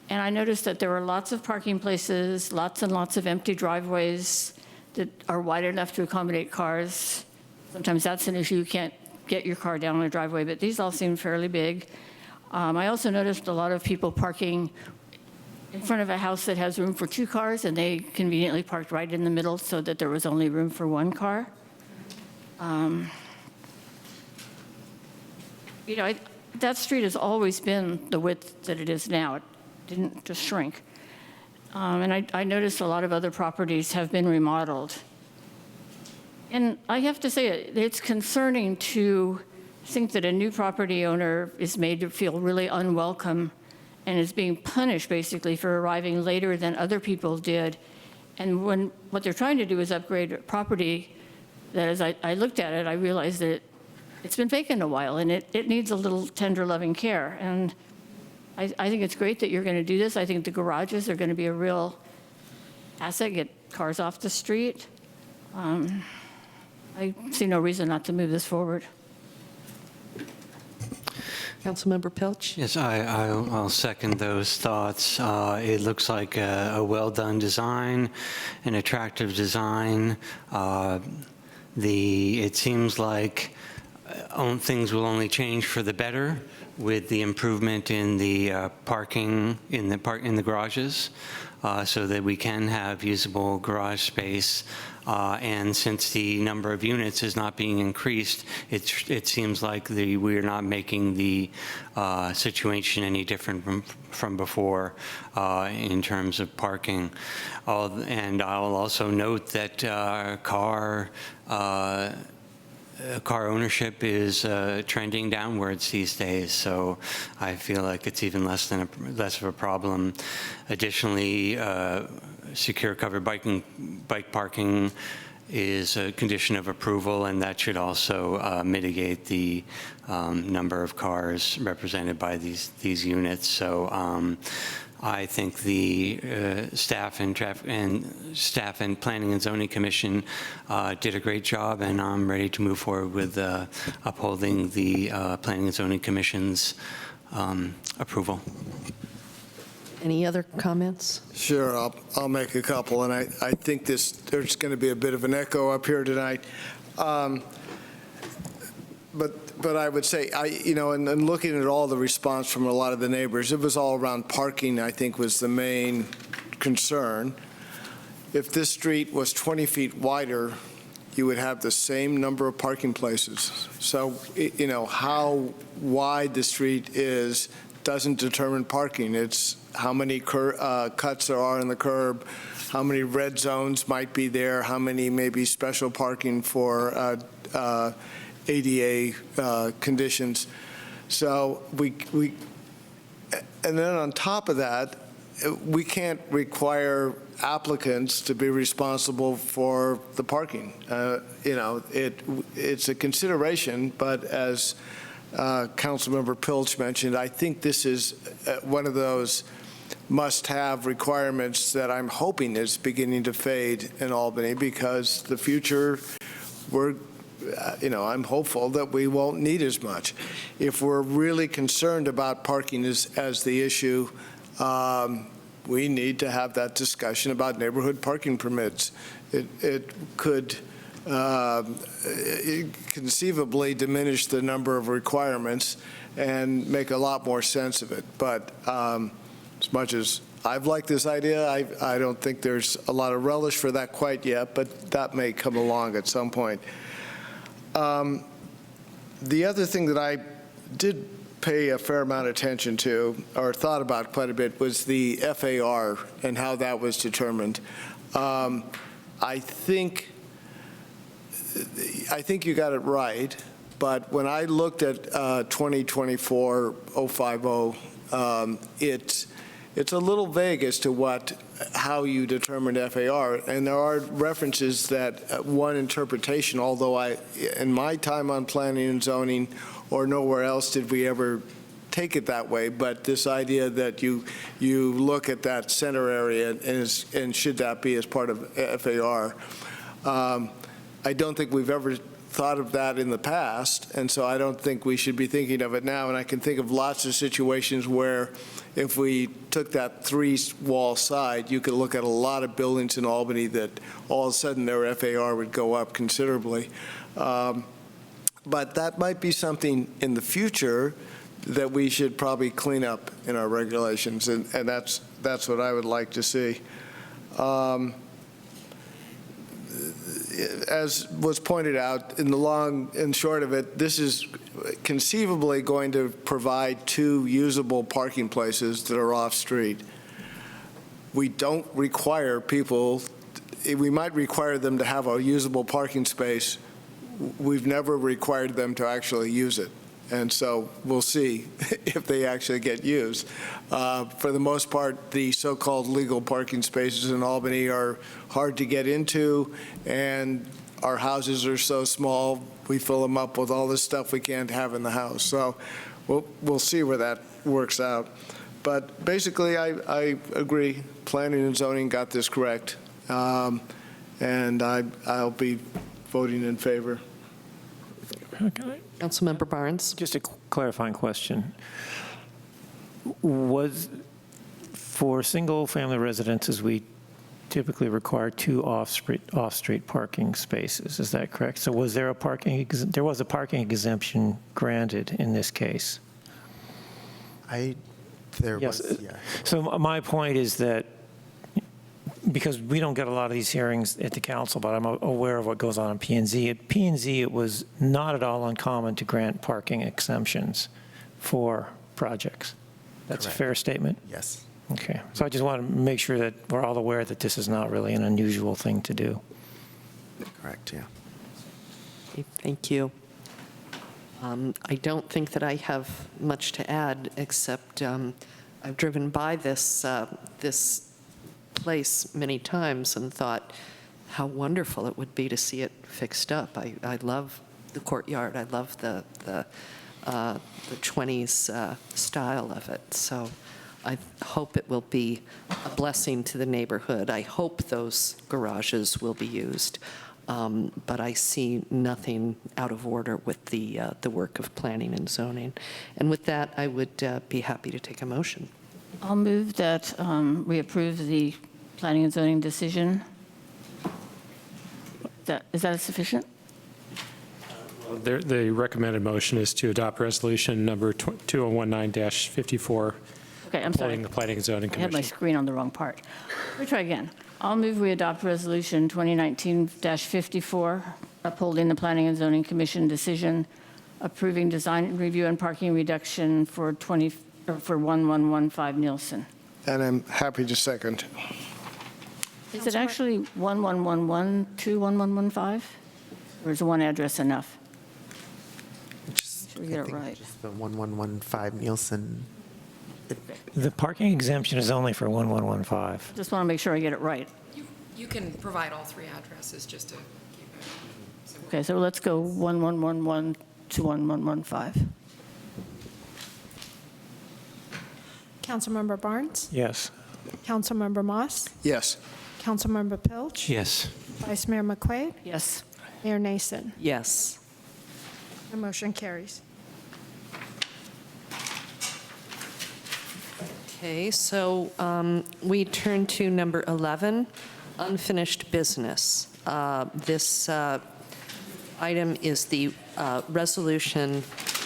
And I noticed that there were lots of parking places, lots and lots of empty driveways that are wide enough to accommodate cars. Sometimes that's an issue. You can't get your car down a driveway, but these all seem fairly big. I also noticed a lot of people parking in front of a house that has room for 2 cars, and they conveniently parked right in the middle so that there was only room for 1 car. That street has always been the width that it is now. It didn't just shrink. And I noticed a lot of other properties have been remodeled. And I have to say, it's concerning to think that a new property owner is made to feel really unwelcome and is being punished basically for arriving later than other people did. And when what they're trying to do is upgrade a property that as I looked at it, I realized that it's been vacant a while and it needs a little tender loving care. And I think it's great that you're going to do this. I think the garages are going to be a real asset, get cars off the street. I see no reason not to move this forward. Councilmember Pilch? Yes, I'll second those thoughts. It looks like a well-done design, an attractive design. It seems like things will only change for the better with the improvement in the parking in the garages, so that we can have usable garage space. And since the number of units is not being increased, it seems like we're not making the situation any different from before in terms of parking. And I'll also note that car car ownership is trending downwards these days, so I feel like it's even less of a problem. Additionally, secure covered bike parking is a condition of approval, and that should also mitigate the number of cars represented by these units. So I think the staff and Planning and Zoning Commission did a great job, and I'm ready to move forward with upholding the Planning and Zoning Commission's approval. Any other comments? Sure, I'll make a couple, and I think there's going to be a bit of an echo up here tonight. But I would say, and looking at all the response from a lot of the neighbors, it was all around parking, I think, was the main concern. If this street was 20 feet wider, you would have the same number of parking places. So, how wide the street is doesn't determine parking. It's how many cuts there are in the curb, how many red zones might be there, how many maybe special parking for ADA conditions. So and then on top of that, we can't require applicants to be responsible for the parking. It's a consideration, but as Councilmember Pilch mentioned, I think this is one of those must-have requirements that I'm hoping is beginning to fade in Albany, because the future, I'm hopeful that we won't need as much. If we're really concerned about parking as the issue, we need to have that discussion about neighborhood parking permits. It could conceivably diminish the number of requirements and make a lot more sense of it. But as much as I've liked this idea, I don't think there's a lot of relish for that quite yet, but that may come along at some point. The other thing that I did pay a fair amount of attention to, or thought about quite a bit, was the FAR and how that was determined. I think you got it right, but when I looked at 2024-050, it's a little vague as to how you determined FAR, and there are references that one interpretation, although in my time on planning and zoning or nowhere else did we ever take it that way, but this idea that you look at that center area and should that be as part of FAR. I don't think we've ever thought of that in the past, and so I don't think we should be thinking of it now. And I can think of lots of situations where if we took that three-wall side, you could look at a lot of buildings in Albany that all of a sudden their FAR would go up considerably. But that might be something in the future that we should probably clean up in our regulations, and that's what I would like to see. As was pointed out, in the long and short of it, this is conceivably going to provide 2 usable parking places that are off-street. We don't require people, we might require them to have a usable parking space. We've never required them to actually use it. And so we'll see if they actually get used. For the most part, the so-called legal parking spaces in Albany are hard to get into, and our houses are so small, we fill them up with all this stuff we can't have in the house. So we'll see where that works out. But basically, I agree. Planning and zoning got this correct, and I'll be voting in favor. Okay. Councilmember Barnes. Just a clarifying question. For single-family residences, we typically require 2 off-street parking spaces. Is that correct? So was there a parking exemption granted in this case? Yes. So my point is that, because we don't get a lot of these hearings at the council, but I'm aware of what goes on in P&Z. At P&Z, it was not at all uncommon to grant parking exemptions for projects. That's Correct. A fair statement? Yes. Okay. So I just want to make sure that we're all aware that this is not really an unusual thing to do. Correct, yeah. Okay, thank you. I don't think that I have much to add, except I've driven by this place many times and thought how wonderful it would be to see it fixed up. I love the courtyard. I love the 20s style of it. So I hope it will be a blessing to the neighborhood. I hope those garages will be used. But I see nothing out of order with the work of planning and zoning. And with that, I would be happy to take a motion. I'll move that we approve the planning and zoning decision. Is that sufficient? The recommended motion is to adopt resolution number 2019-54. Okay, I'm sorry. Upholding the Planning and Zoning I had my Commission. screen on the wrong part. Let me try again. I'll move we adopt resolution 2019-54, upholding the Planning and Zoning Commission decision, approving design review and parking reduction for 1115 Nielsen. And I'm happy to second. Is it actually 1111 to 1115? Or is one address enough? Should we get it right? Just the 1115 Nielsen. The parking exemption is only for 1115. Just want to make sure I get it right. You can provide all three addresses just to keep it simple. Okay, so let's go 1111 to 1115. Councilmember Barnes? Yes. Councilmember Moss? Yes. Councilmember Pilch? Yes. Vice Mayor McQuaid? Yes. Mayor Nason? Yes. The motion carries. Okay, so we turn to number 11, unfinished business. This item is the resolution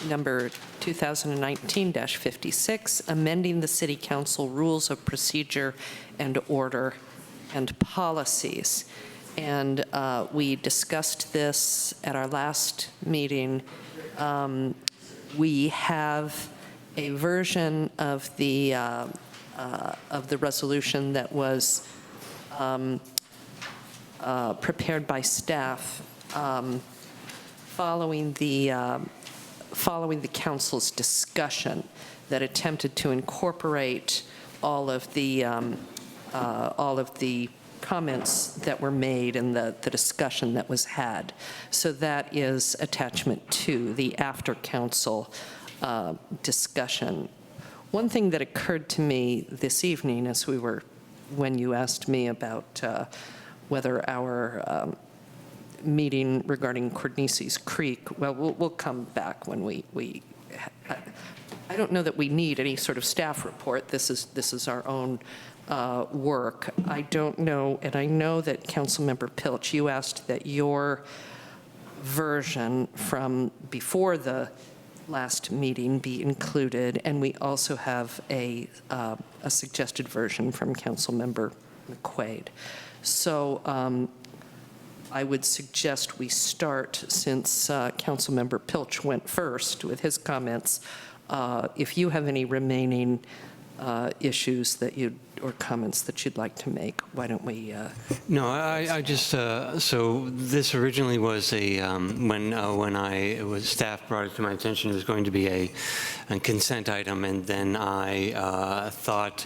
number 2019-56, amending the City Council Rules of Procedure and Order and Policies. And we discussed this at our last meeting. We have a version of the resolution that was prepared by staff following the council's discussion that attempted to incorporate all of the comments that were made and the discussion that was had. So that is attachment 2, the after council discussion. One thing that occurred to me this evening when you asked me about whether our meeting regarding Cordnisi's Creek, well, we'll come back when I don't know that we need any sort of staff report. This is our own work. I don't know, and I know that Councilmember Pilch, you asked that your version from before the last meeting be included, and we also have a suggested version from Councilmember McQuaid. So I would suggest we start, since Councilmember Pilch went first with his comments. If you have any remaining issues or comments that you'd like to make, why don't we? No, I just, so this originally was when staff brought it to my attention, it was going to be a consent item, and then I thought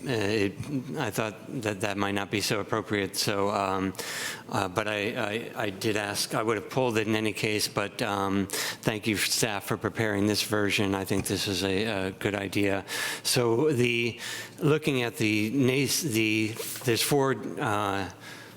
that might not be so appropriate. So, but I did ask. I would have pulled it in any case. But thank you, staff, for preparing this version. I think this is a good idea. So looking at there's 4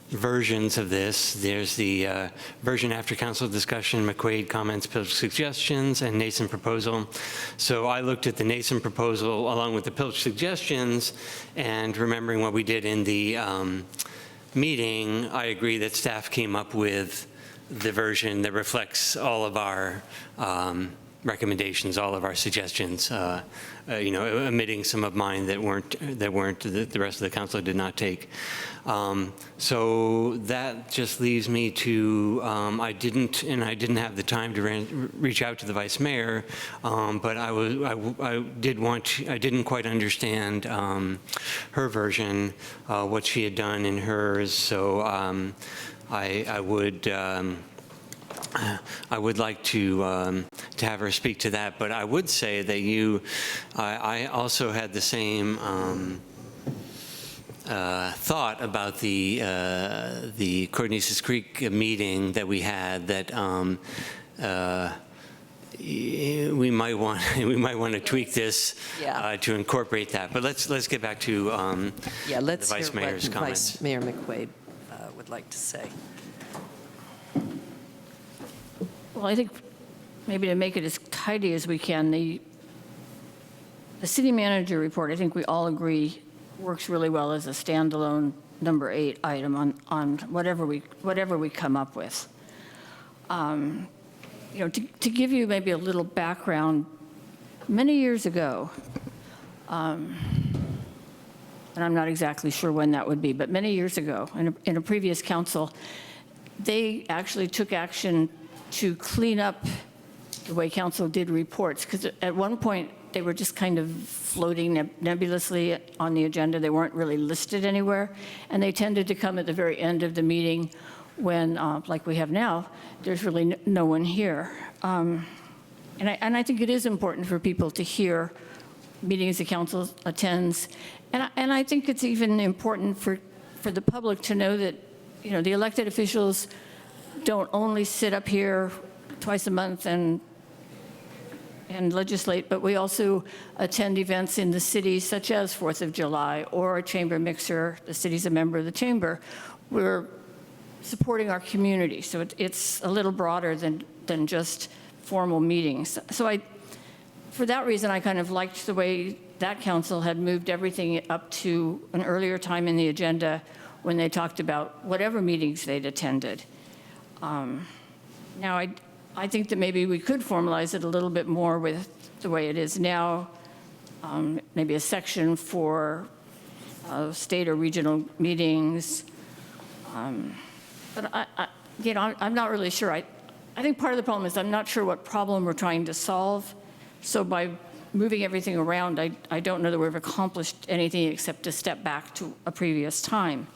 versions of this. There's the version after council discussion, McQuaid comments, Pilch suggestions, and Nason proposal. So I looked at the Nason proposal along with the Pilch suggestions, and remembering what we did in the meeting, I agree that staff came up with the version that reflects all of our recommendations, all of our suggestions, omitting some of mine that weren't the rest of the council did not take. So that just leaves me to, I didn't have the time to reach out to the vice mayor, but I didn't quite understand her version, what she had done in hers. So I would like to have her speak to that, but I would say that I also had the same thought about the Cornesis Creek meeting that we had, that we might want to tweak this to incorporate that. But let's get back to let's the Vice hear Mayor's what comments. Vice Mayor McQuaid would like to say. Well, I think maybe to make it as tidy as we can, the city manager report, I think we all agree, works really well as a standalone number 8 item on whatever we come up with. You know, to give you maybe a little background, many years ago, and I'm not exactly sure when that would be, but many years ago, in a previous council, they actually took action to clean up the way council did reports, because at one point they were just kind of floating nebulously on the agenda. They weren't really listed anywhere, and they tended to come at the very end of the meeting when, like we have now, there's really no one here. And I think it is important for people to hear meetings the council attends, and I think it's even important for the public to know that, you know, the elected officials don't only sit up here twice a month and legislate, but we also attend events in the city such as 4th of July or a chamber mixer. The city's a member of the chamber. We're supporting our community, so it's a little broader than just formal meetings. So for that reason, I kind of liked the way that council had moved everything up to an earlier time in the agenda when they talked about whatever meetings they'd attended. Now, I think that maybe we could formalize it a little bit more with the way it is now, maybe a section for state or regional meetings. But you know, I'm not really sure. I think part of the problem is I'm not sure what problem we're trying to solve. So by moving everything around, I don't know that we've accomplished anything except to step back to a previous time.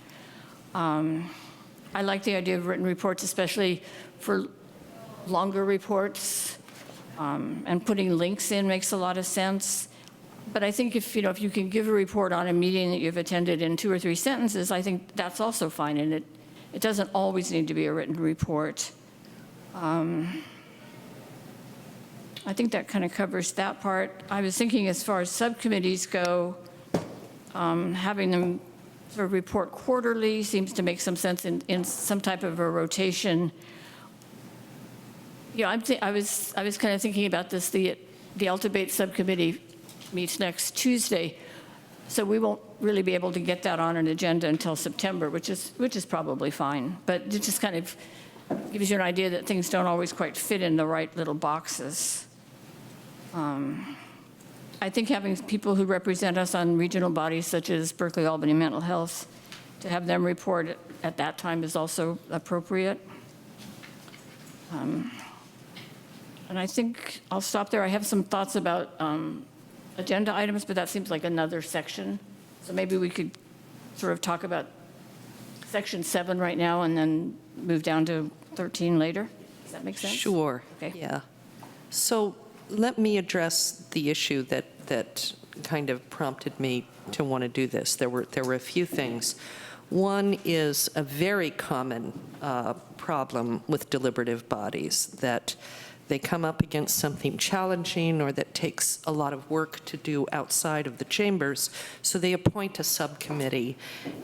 I like the idea of written reports, especially for longer reports, and putting links in makes a lot of sense. But I think if you can give a report on a meeting that you've attended in 2 or 3 sentences, I think that's also fine, and it doesn't always need to be a written report. I think that kind of covers that part. I was thinking as far as subcommittees go, having them sort of report quarterly seems to make some sense in some type of a rotation. You know, I was kind of thinking about this. The Altebate subcommittee meets next Tuesday, so we won't really be able to get that on an agenda until September, which is probably fine. But it just kind of gives you an idea that things don't always quite fit in the right little boxes. I think having people who represent us on regional bodies such as Berkeley, Albany Mental Health, to have them report at that time is also appropriate. And I think I'll stop there. I have some thoughts about agenda items, but that seems like another section. So maybe we could sort of talk about section 7 right now and then move down to 13 later. Does that make sense? Sure. Okay. Yeah. So let me address the issue that kind of prompted me to want to do this. There were a few things. One is a very common problem with deliberative bodies, that they come up against something challenging or that takes a lot of work to do outside of the chambers, so they appoint a subcommittee,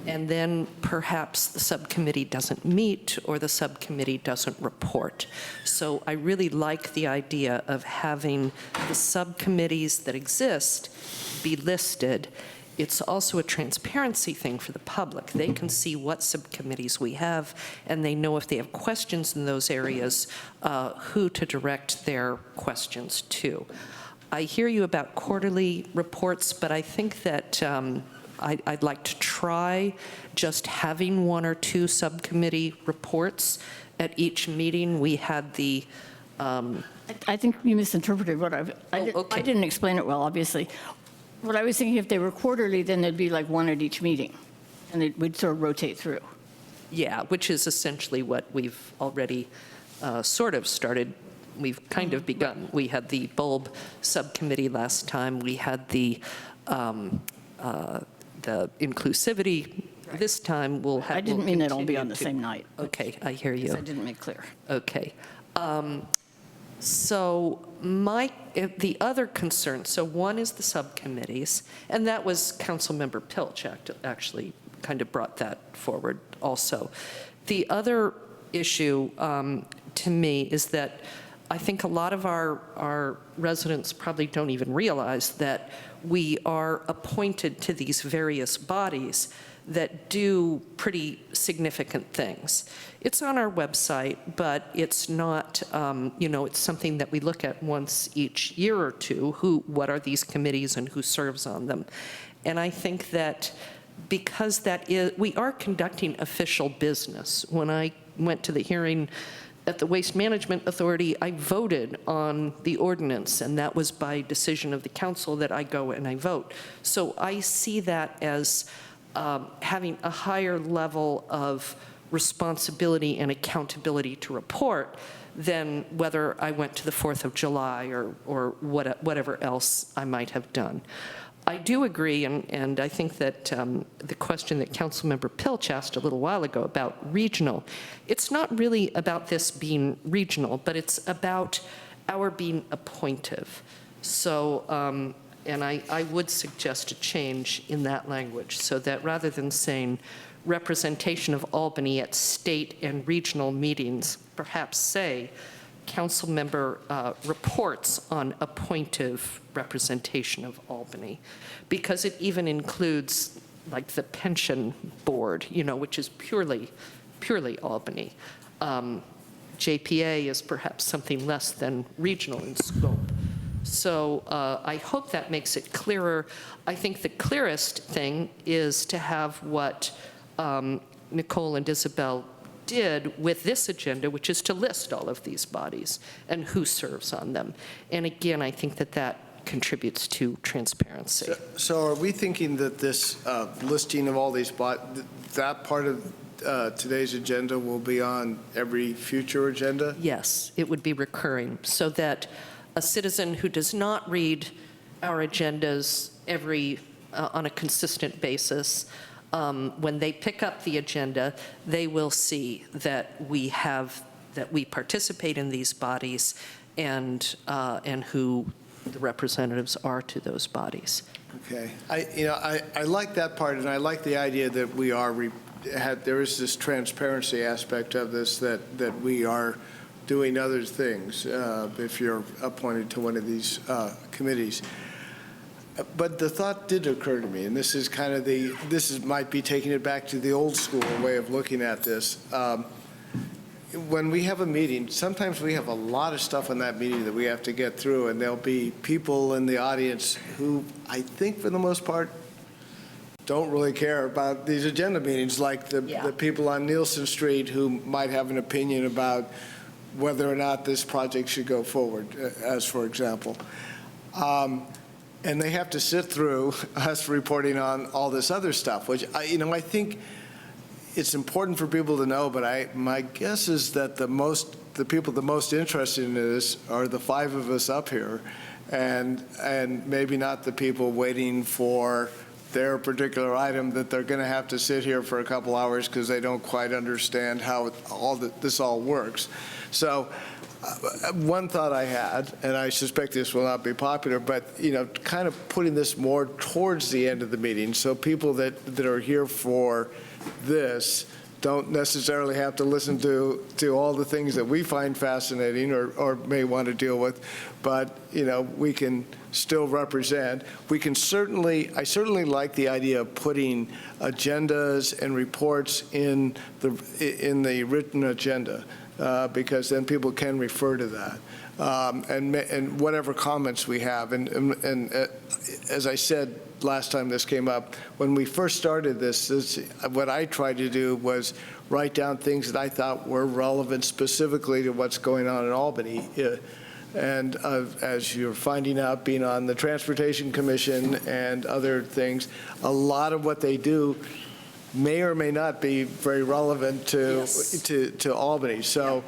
and then perhaps the subcommittee doesn't meet or the subcommittee doesn't report. So I really like the idea of having the subcommittees that exist be listed. It's also a transparency thing for the public. They can see what subcommittees we have, and they know if they have questions in those areas, who to direct their questions to. I hear you about quarterly reports, but I think that I'd like to try just having 1 or 2 subcommittee reports at each meeting. We had the I think you misinterpreted what I didn't explain it well, obviously. What I was thinking, if they were quarterly, then there'd be like 1 at each meeting, and we'd sort of rotate through. Yeah, which is essentially what we've already sort of started. We've kind of begun. We had the bulb subcommittee last time. We had the inclusivity. Right. This time we'll have. I didn't mean it'll be on the same night. Okay, I hear you. I didn't make clear. Okay. So the other concern, so one is the subcommittees, and that was Councilmember Pilch actually kind of brought that forward also. The other issue to me is that I think a lot of our residents probably don't even realize that we are appointed to these various bodies that do pretty significant things. It's on our website, but it's not, it's something that we look at once each year or two, what are these committees and who serves on them. And I think that because we are conducting official business. When I went to the hearing at the Waste Management Authority, I voted on the ordinance, and that was by decision of the council that I go and I vote. So I see that as having a higher level of responsibility and accountability to report than whether I went to the 4th of July or whatever else I might have done. I do agree, and I think that the question that Councilmember Pilch asked a little while ago about regional, it's not really about this being regional, but it's about our being appointive. So, and I would suggest a change in that language so that rather than saying representation of Albany at state and regional meetings, perhaps say council member reports on appointive representation of Albany, because it even includes like the pension board, which is purely Albany. JPA is perhaps something less than regional in scope. So I hope that makes it clearer. I think the clearest thing is to have what Nicole and Isabel did with this agenda, which is to list all of these bodies and who serves on them. And again, I think that contributes to transparency. So are we thinking that this listing of all these bodies, that part of today's agenda will be on every future agenda? Yes, it would be recurring, so that a citizen who does not read our agendas on a consistent basis, when they pick up the agenda, they will see that we participate in these bodies and who the representatives are to those bodies. Okay, I like that part, and I like the idea that we there is this transparency aspect of this, that we are doing other things if you're appointed to one of these committees. But the thought did occur to me, and this is kind of might be taking it back to the old school way of looking at this. When we have a meeting, sometimes we have a lot of stuff in that meeting that we have to get through, and there'll be people in the audience who I think for the most part don't really care about these agenda meetings, like the people on Nielsen Street who might have an opinion about whether or not this project should go forward, as for example. And they have to sit through us reporting on all this other stuff, which I think it's important for people to know, but my guess is that the people the most interested in this are the 5 of us up here, and maybe not the people waiting for their particular item that they're going to have to sit here for a couple hours because they don't quite understand how this all works. So one thought I had, and I suspect this will not be popular, but kind of putting this more towards the end of the meeting, so people that are here for this don't necessarily have to listen to all the things that we find fascinating or may want to deal with, but we can still represent. I certainly like the idea of putting agendas and reports in the written agenda, because then people can refer to that, and whatever comments we have. And as I said last time this came up, when we first started this, what I tried to do was write down things that I thought were relevant specifically to what's going on in Albany. And as you're finding out, being on the Transportation Commission and other things, a lot of what they do may or may not be very relevant to Albany. So,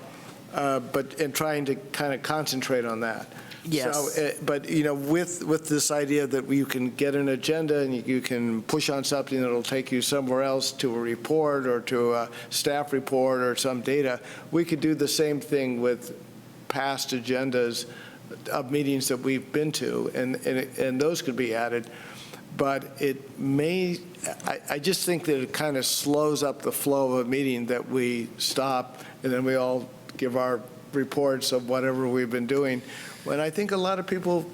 and trying to kind of concentrate on that. Yes. So, but with this idea that you can get an agenda and you can push on something that'll take you somewhere else to a report or to a staff report or some data, we could do the same thing with past agendas of meetings that we've been to, and those could be added. But it may, I just think that it kind of slows up the flow of a meeting that we stop and then we all give our reports of whatever we've been doing, when I think a lot of people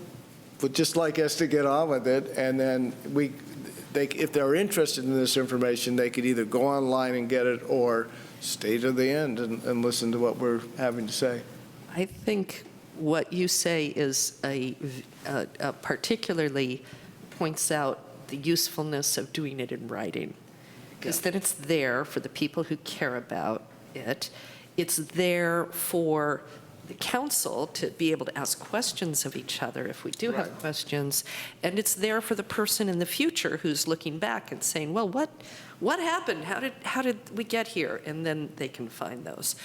would just like us to get on with it, and then if they're interested in this information, they could either go online and get it or stay to the end and listen to what we're having to say. I think what you say is particularly points out the usefulness of doing it in writing, because then it's there for the people who care about it. It's there for the council to be able to ask questions of each other if we do have questions, and it's there for the person in the future who's looking back and saying, well, what happened? How did we get here? And then they can find those.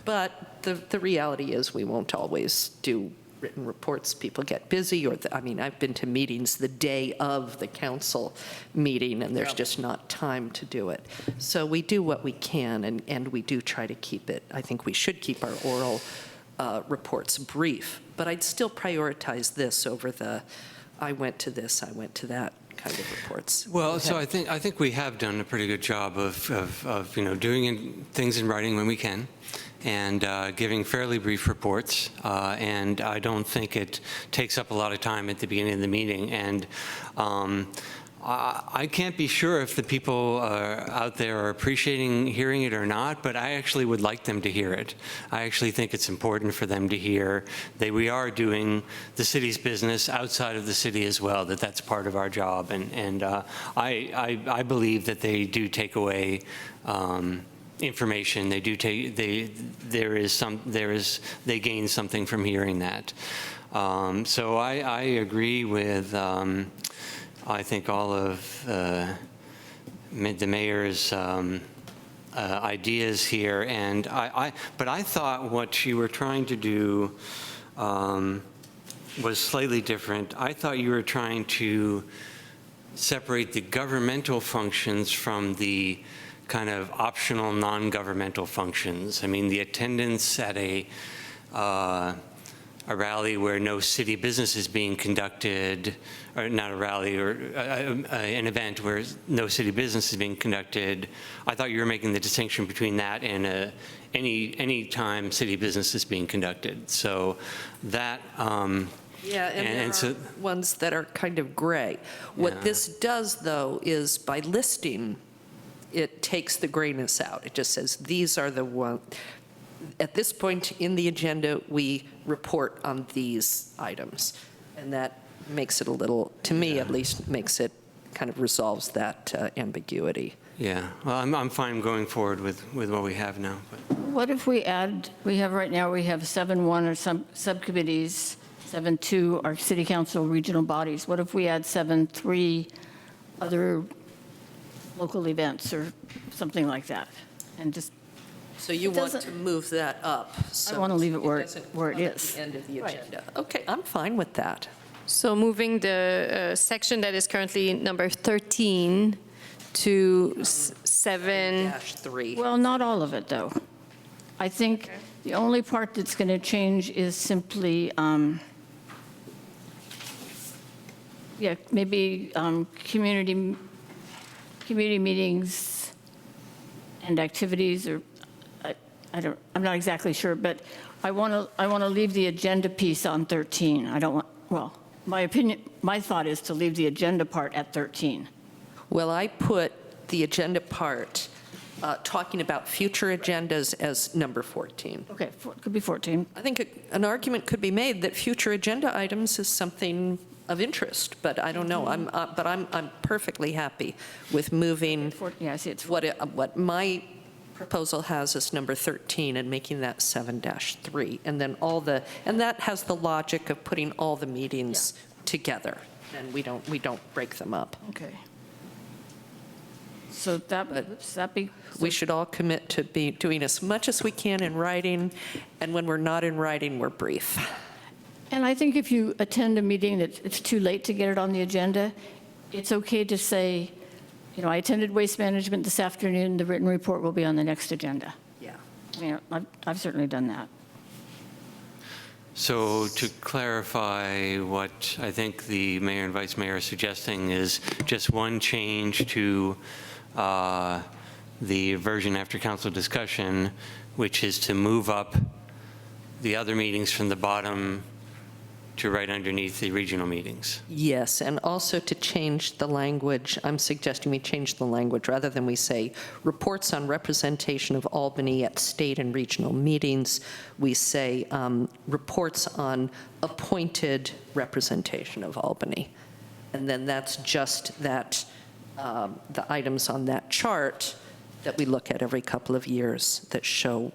But the reality is we won't always do written reports. People get busy, or I've been to meetings the day of the council meeting, and there's just not time to do it. So we do what we can, and we do try to keep it. I think we should keep our oral reports brief, but I'd still prioritize this over the I went to this, I went to that kind of reports. Well, so I think we have done a pretty good job of doing things in writing when we can, and giving fairly brief reports, and I don't think it takes up a lot of time at the beginning of the meeting. And I can't be sure if the people out there are appreciating hearing it or not, but I actually would like them to hear it. I actually think it's important for them to hear that we are doing the city's business outside of the city as well, that's part of our job. And I believe that they do take away information. They do take, they gain something from hearing that. So I agree with I think all of the mayor's ideas here, and but I thought what you were trying to do was slightly different. I thought you were trying to separate the governmental functions from the kind of optional non-governmental functions. I mean, the attendance at a rally where no city business is being conducted, or not a rally, or an event where no city business is being conducted. I thought you were making the distinction between that and any time city business is being conducted. So that. Yeah, and there are ones that are kind of gray. What this does, though, is by listing, it takes the grayness out. It just says these are the ones. At this point in the agenda, we report on these items. And that makes it a little, to me at least, makes it kind of resolves that ambiguity. Yeah, well, I'm fine going forward with what we have now. But. What if we add, we have 7-1 or some subcommittees, 7-2 are city council regional bodies. What if we add 7-3 other local events or something like that? And just. So you want to move that up? So I want to leave it where it At is. the end of the agenda. Okay, I'm fine with that. So moving the section that is currently number 13 to 7-3. Well, not all of it, though. I think the only part that's going to change is simply, maybe community meetings and activities, or I'm not exactly sure, but I want to leave the agenda piece on 13. I don't want, well, my thought is to leave the agenda part at 13. Well, I put the agenda part, talking about future agendas, as number 14. Okay, could be 14. I think an argument could be made that future agenda items is something of interest, but I don't know. I'm perfectly happy with moving. Yeah, I see it's what my proposal has as number 13 and making that 7-3, and then and that has the logic of putting all the meetings together, and we don't break them up. Okay. So that be. We should all commit to be doing as much as we can in writing, and when we're not in writing, we're brief. And I think if you attend a meeting that it's too late to get it on the agenda, it's okay to say, you know, I attended Waste Management this afternoon, the written report will be on the next agenda. Yeah. I mean, I've certainly done that. So to clarify, what I think the mayor and vice mayor are suggesting is just one change to the version after council discussion, which is to move up the other meetings from the bottom to right underneath the regional meetings. Yes, and also to change the language. I'm suggesting we change the language rather than we say reports on representation of Albany at state and regional meetings. We say reports on appointed representation of Albany. And then that's just that the items on that chart that we look at every couple of years that show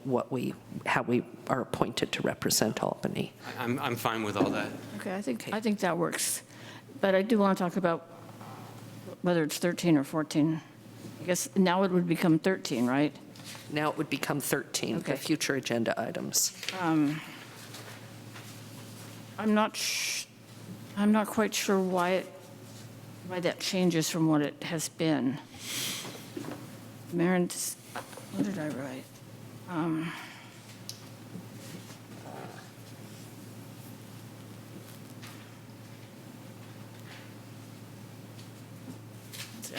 how we are appointed to represent Albany. I'm fine with all that. Okay, I think that works. But I do want to talk about whether it's 13 or 14. I guess now it would become 13, right? Now it would become 13, Okay. the future agenda items. I'm not quite sure why that changes from what it has been. Maren, what did I write? I'm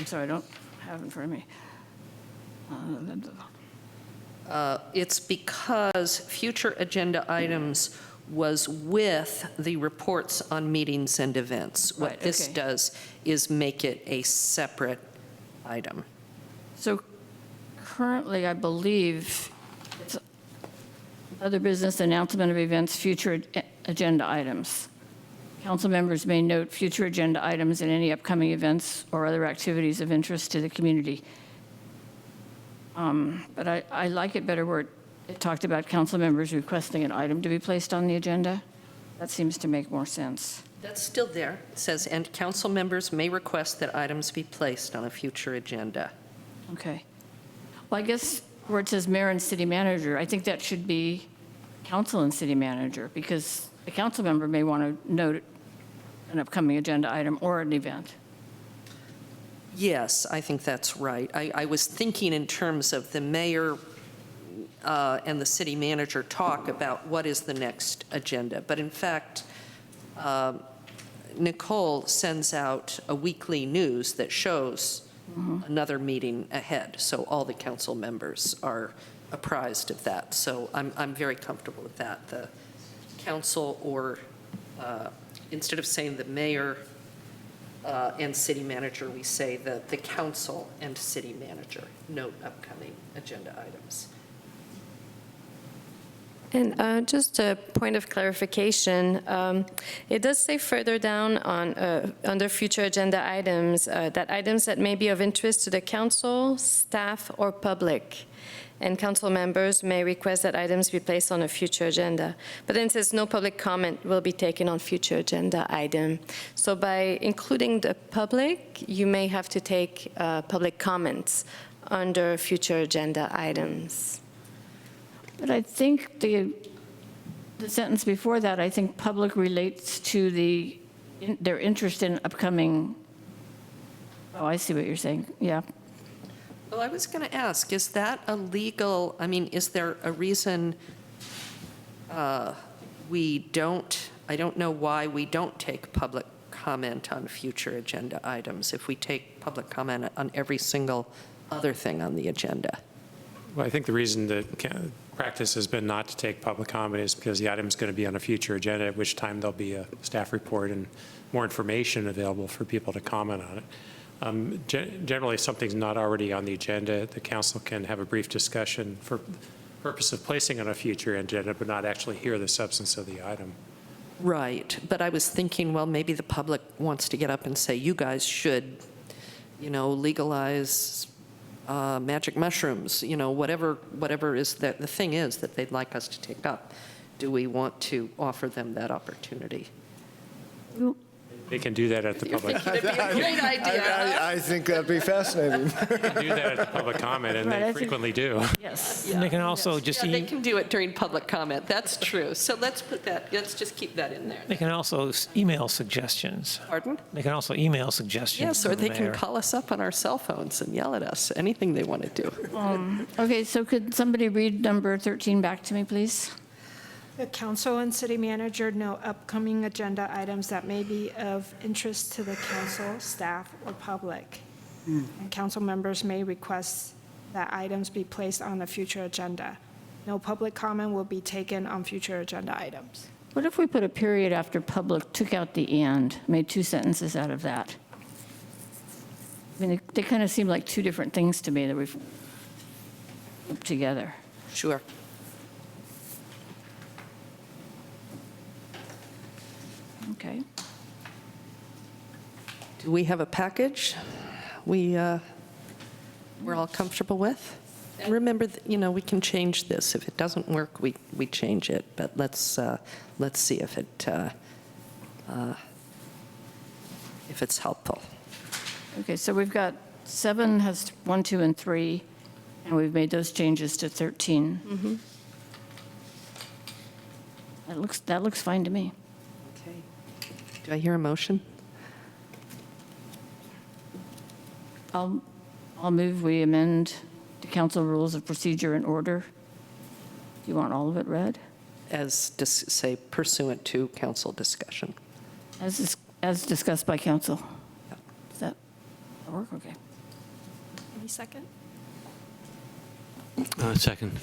sorry, I don't have it in front of me. It's because future agenda items was with the reports on meetings and events. What Right, this okay. does is make it a separate item. So currently, I believe it's other business, announcement of events, future agenda items. Council members may note future agenda items and any upcoming events or other activities of interest to the community. But I like it better where it talked about council members requesting an item to be placed on the agenda. That seems to make more sense. That's still there. It says, and council members may request that items be placed on a future agenda. Okay. Well, I guess where it says mayor and city manager, I think that should be council and city manager, because a council member may want to note an upcoming agenda item or an event. Yes, I think that's right. I was thinking in terms of the mayor and the city manager talk about what is the next agenda. But in fact, Nicole sends out a weekly news that shows another meeting ahead. So all the council members are apprised of that. So I'm very comfortable with that. The council or instead of saying the mayor and city manager, we say that the council and city manager note upcoming agenda items. And just a point of clarification, it does say further down on under future agenda items that items that may be of interest to the council, staff, or public, and council members may request that items be placed on a future agenda. But then it says no public comment will be taken on future agenda item. So by including the public, you may have to take public comments under future agenda items. But I think the sentence before that, I think public relates to their interest in upcoming, oh, I see what you're saying, yeah. Well, I was going to ask, is that a legal, I mean, is there a reason we don't, I don't know why we don't take public comment on future agenda items if we take public comment on every single other thing on the agenda? Well, I think the reason that practice has been not to take public comment is because the item is going to be on a future agenda, at which time there'll be a staff report and more information available for people to comment on it. Generally, if something's not already on the agenda, the council can have a brief discussion for the purpose of placing on a future agenda, but not actually hear the substance of the item. Right, but I was thinking, well, maybe the public wants to get up and say, you guys should, you know, legalize magic mushrooms, you know, whatever is the thing is that they'd like us to take up. Do we want to offer them that opportunity? They can do that at the public. It'd be a great idea. I think that'd be fascinating. They can do that at the public comment, and Right, I they think- frequently do. Yes. And they can also just, Yeah, they can do it during public comment. That's true. So let's just keep that in there. they can also email suggestions. Pardon? They can also email suggestions. Yes, to or the they can mayor. call us up on our cell phones and yell at us, anything they want to do. Okay, so could somebody read number 13 back to me, please? The council and city manager know upcoming agenda items that may be of interest to the council, staff, or public. And council members may request that items be placed on the future agenda. No public comment will be taken on future agenda items. What if we put a period after public, took out the and, made 2 sentences out of that? I mean, they kind of seem like 2 different things to me that we've put together. Sure. Okay. Do we have a package we're all comfortable with? And remember, we can change this. If it doesn't work, we change it. But let's see if it's helpful. Okay, so we've got 7 has 1, 2, and 3, and we've made those changes to 13. Mm-hmm. That looks fine to me. Okay. Do I hear a motion? I'll move we amend the council rules of procedure and order. Do you want all of it read? Say pursuant to council discussion. As discussed by council. Does that work? Okay. Any second? Second.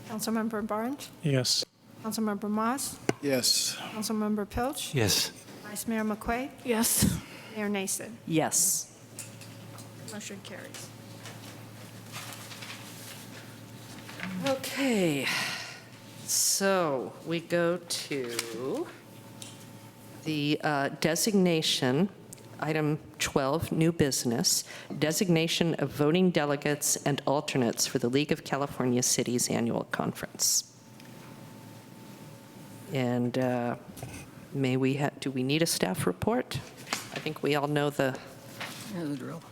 Councilmember Barnes? Yes. Councilmember Moss? Yes. Councilmember Pilch? Yes. Vice Mayor McQuaid? Yes. Mayor Nason? Yes. Motion carries. Okay, so we go to the designation, item 12, new business, designation of voting delegates and alternates for the League of California Cities Annual Conference. And do we need a staff report? I think we all know the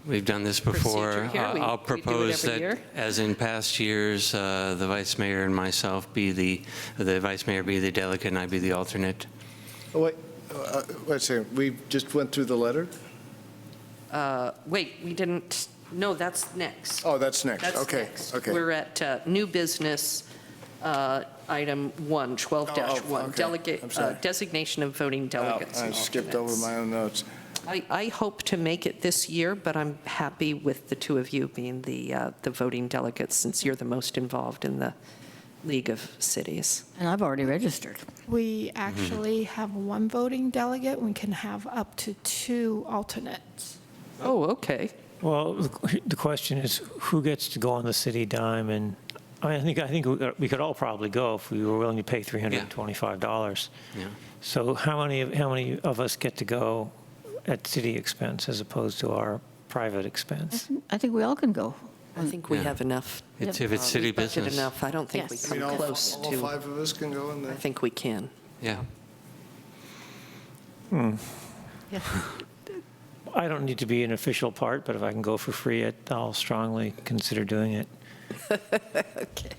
We've done this before. procedure here. I'll We do it propose every that, year. as in past years, the vice mayor and myself be the vice mayor be the delegate and I be the alternate. Oh, wait a second. We just went through the letter? Wait, we didn't, no, that's next. Oh, that's next. That's Okay. next. Okay. We're at new business, item 1, 12-1, okay. delegate, I'm sorry. designation of voting delegates I and skipped over alternates. my own notes. I hope to make it this year, but I'm happy with the 2 of you being the voting delegates, since you're the most involved in the League of Cities. And I've already registered. We actually have 1 voting delegate. We can have up to 2 alternates. Oh, okay. Well, the question is, who gets to go on the city dime? And I think we could all probably go if we were willing to pay $325. Yeah. So how many of us get to go at city expense as opposed to our private expense? I think we all can go. I think we have enough. If it's city we budgeted business. enough. I don't think Yes. we come close all to. 5 of us can go in there? I think we can. Yeah. I don't need to be an official part, but if I can go for free, I'll strongly consider doing it. Okay.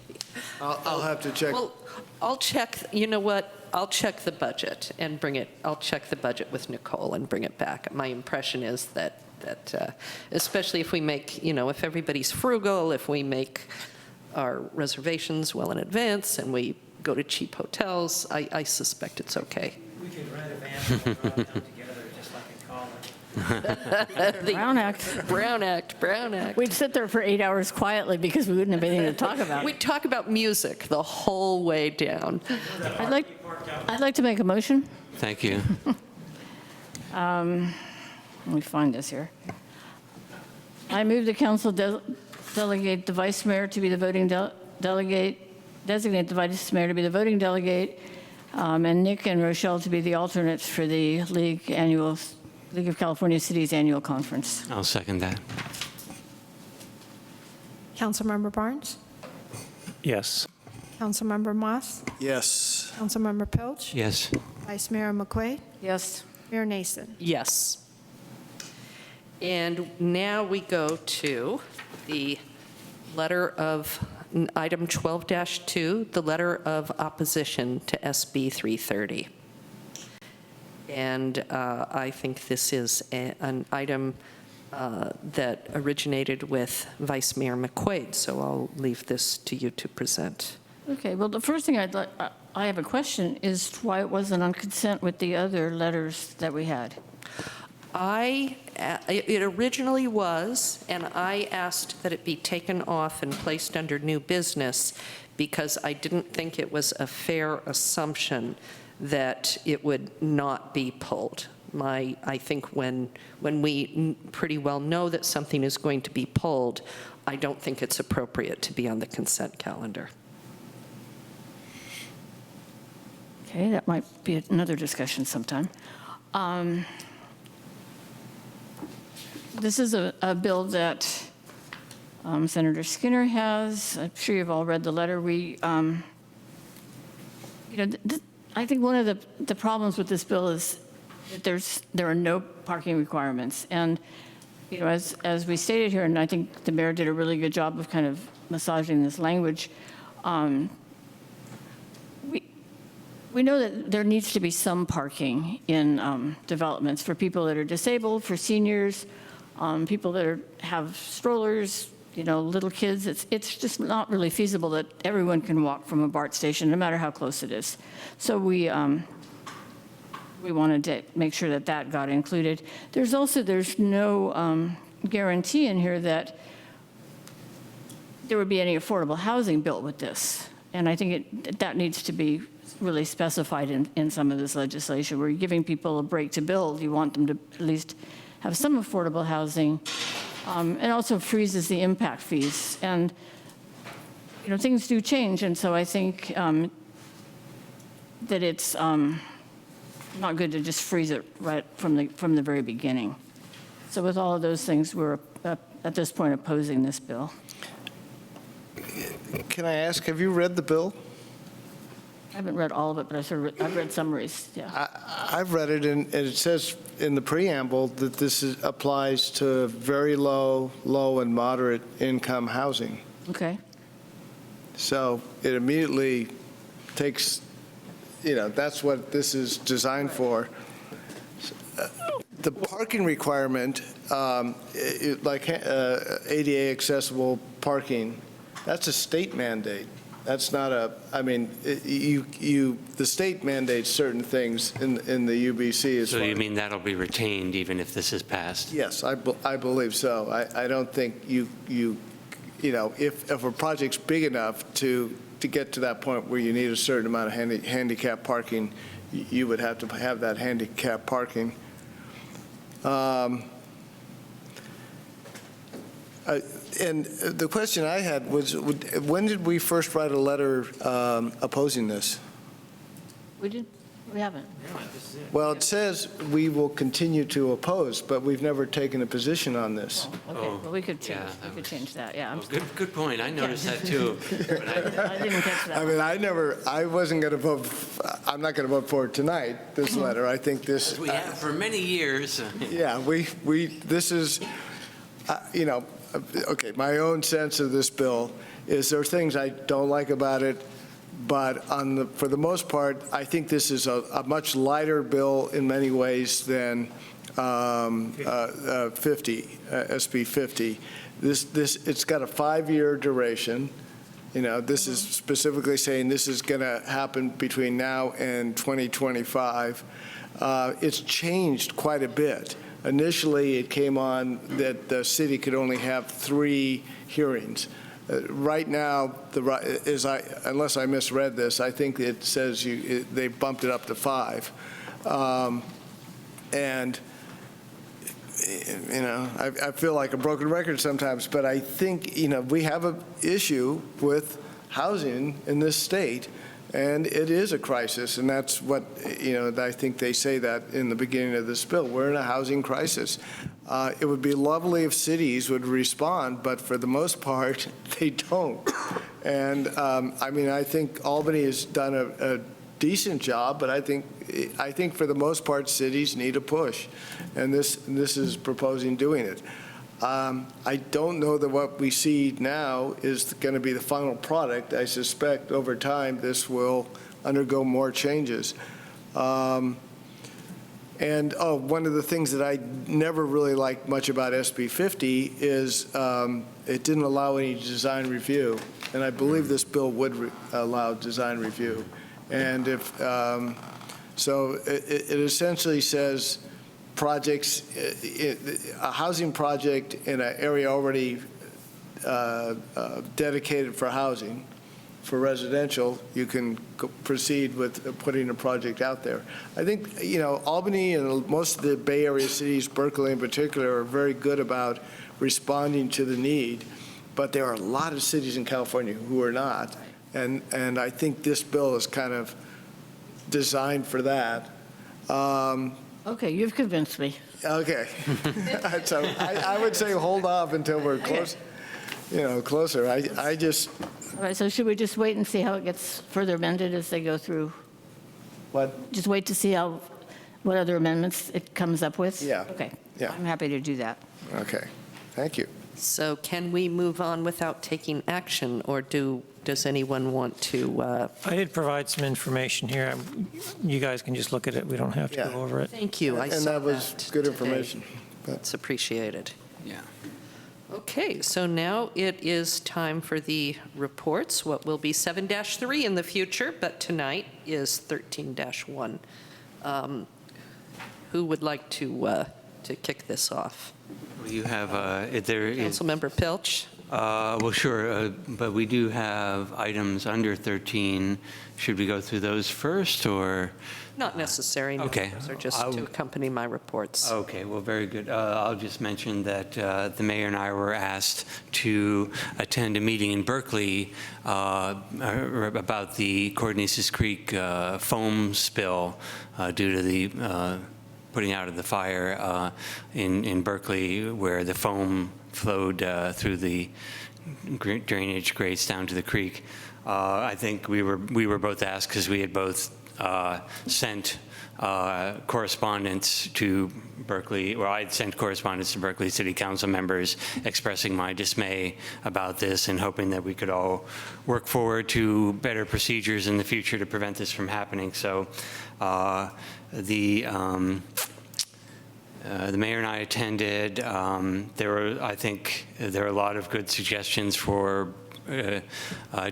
I'll have to check. Well, I'll check, you know what? I'll check the budget and bring it, I'll check the budget with Nicole and bring it back. My impression is that especially if we make, if everybody's frugal, if we make our reservations well in advance and we go to cheap hotels, I suspect it's okay. We could rent a van and drive down together, just like in college. Brown Act. Brown Act. We'd sit there for 8 hours quietly because we wouldn't have anything to talk about. We'd talk about music the whole way down. I'd like to make a motion. Thank you. Let me find this here. I move the council delegate the vice mayor to be the voting delegate, designate the vice mayor to be the voting delegate, and Nick and Rochelle to be the alternates for the League of California Cities Annual Conference. I'll second that. Councilmember Barnes? Yes. Councilmember Moss? Yes. Councilmember Pilch? Yes. Vice Mayor McQuaid? Yes. Mayor Nason? Yes. And now we go to the letter of, item 12-2, the letter of opposition to SB 330. And I think this is an item that originated with Vice Mayor McQuaid, so I'll leave this to you to present. Okay, well, the first thing I have a question is why it wasn't on consent with the other letters that we had. It originally was, and I asked that it be taken off and placed under new business because I didn't think it was a fair assumption that it would not be pulled. I think when we pretty well know that something is going to be pulled, I don't think it's appropriate to be on the consent calendar. Okay, that might be another discussion sometime. This is a bill that Senator Skinner has. I'm sure you've all read the letter. I think one of the problems with this bill is that there are no parking requirements. And, as we stated here, and I think the mayor did a really good job of kind of massaging this language, we know that there needs to be some parking in developments for people that are disabled, for seniors, people that have strollers, little kids. It's just not really feasible that everyone can walk from a BART station, no matter how close it is. So we wanted to make sure that got included. There's no guarantee in here that there would be any affordable housing built with this. And I think that needs to be really specified in some of this legislation. Where you're giving people a break to build, you want them to at least have some affordable housing. And also freezes the impact fees. And, things do change. And so I think that it's not good to just freeze it right from the very beginning. So with all of those things, we're at this point opposing this bill. Can I ask, have you read the bill? I haven't read all of it, but I've read summaries, yeah. I've read it, and it says in the preamble that this applies to very low, and moderate income housing. Okay. So it immediately takes, that's what this is designed for. The parking requirement, like ADA accessible parking, that's a state mandate. That's not the state mandates certain things in the UBC. So you mean that'll be retained even if this is passed? Yes, I believe so. I don't think if a project's big enough to get to that point where you need a certain amount of handicap parking, you would have to have that handicap parking. And the question I had was, when did we first write a letter opposing this? We did? We haven't. Well, it says we will continue to oppose, but we've never taken a position on this. Oh, okay, well, we could change that, yeah. Good point. I noticed that too. But I didn't catch that. I wasn't going to vote, I'm not going to vote for it tonight, this letter. I think this. We have for many years. Yeah, this is, okay, my own sense of this bill is there are things I don't like about it, but for the most part, I think this is a much lighter bill in many ways than SB 50. It's got a 5-year duration. This is specifically saying this is going to happen between now and 2025. It's changed quite a bit. Initially, it came on that the city could only have 3 hearings. Right now, unless I misread this, I think it says they bumped it up to 5. And I feel like a broken record sometimes, but I think we have an issue with housing in this state, and it is a crisis, and that's what I think they say that in the beginning of this bill. We're in a housing crisis. It would be lovely if cities would respond, but for the most part, they don't. And I think Albany has done a decent job, but I think for the most part, cities need a push, and this is proposing doing it. I don't know that what we see now is going to be the final product. I suspect over time this will undergo more changes. One of the things that I never really liked much about SB 50 is it didn't allow any design review, and I believe this bill would allow design review. And if so, it essentially says projects, a housing project in an area already dedicated for housing, for residential, you can proceed with putting a project out there. I think, Albany and most of the Bay Area cities, Berkeley in particular, are very good about responding to the need, but there are a lot of cities in California who are not, and I think this bill is kind of designed for that. Okay, you've convinced me. Okay. So I would say hold off until we're close, closer. I just... All right, so should we just wait and see how it gets further amended as they go through? What? Just wait to see what other amendments it comes up with? Yeah. Okay. Yeah. I'm happy to do that. Okay. Thank you. So can we move on without taking action, or does anyone want to? I did provide some information here. You guys can just look at it. We don't have to go over it. Thank you. I And saw that was good today. information. That's appreciated. Yeah. Okay, so now it is time for the reports, what will be 7-3 in the future, but tonight is 13-1. Who would like to kick this off? You have, there is... Councilmember Pilch? Well, sure, but we do have items under 13. Should we go through those first, or? Not necessary. No. Okay. Those are just to accompany my reports. Okay, well, very good. I'll just mention that the mayor and I were asked to attend a meeting in Berkeley about the Cordnesis Creek foam spill due to the putting out of the fire in Berkeley, where the foam flowed through the drainage grates down to the creek. I think we were both asked because we had both sent correspondence to Berkeley, or I'd sent correspondence to Berkeley City Council members expressing my dismay about this and hoping that we could all work forward to better procedures in the future to prevent this from happening. So the mayor and I attended. I think there were a lot of good suggestions for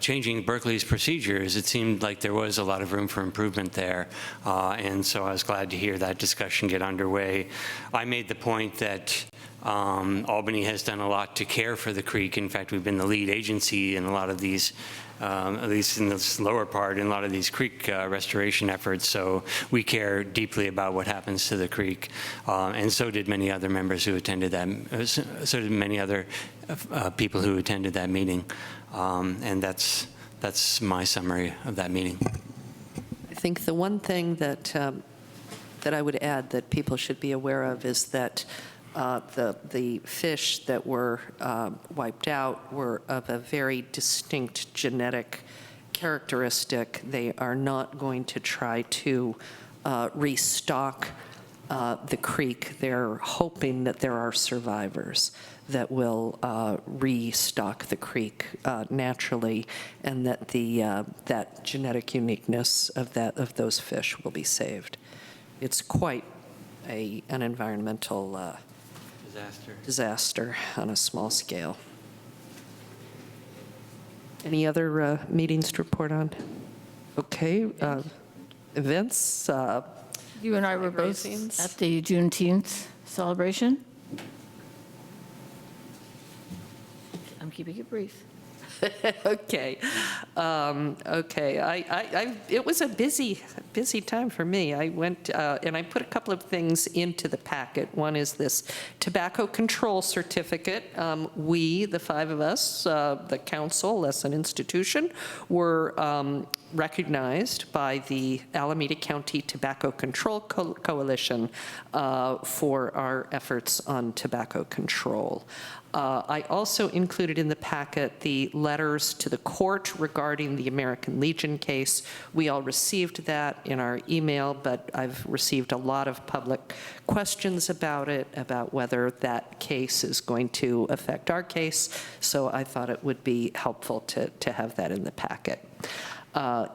changing Berkeley's procedures. It seemed like there was a lot of room for improvement there, and so I was glad to hear that discussion get underway. I made the point that Albany has done a lot to care for the creek. In fact, we've been the lead agency in a lot of these, at least in this lower part, in a lot of these creek restoration efforts. So we care deeply about what happens to the creek, and so did many other members who attended that. So did many other people who attended that meeting, and that's my summary of that meeting. I think the one thing that I would add that people should be aware of is that the fish that were wiped out were of a very distinct genetic characteristic. They are not going to try to restock the creek. They're hoping that there are survivors that will restock the creek naturally, and that that genetic uniqueness of those fish will be saved. It's quite an environmental disaster on a small scale. Any other meetings to report on? Okay, events. You and I were both at the Juneteenth celebration. I'm keeping it brief. Okay. Okay. It was a busy time for me. I went and I put a couple of things into the packet. One is this tobacco control certificate. We, the five of us, the council as an institution, were recognized by the Alameda County Tobacco Control Coalition for our efforts on tobacco control. I also included in the packet the letters to the court regarding regarding the American Legion case. We all received that in our email, but I've received a lot of public questions about it, about whether that case is going to affect our case. So I thought it would be helpful to have that in the packet.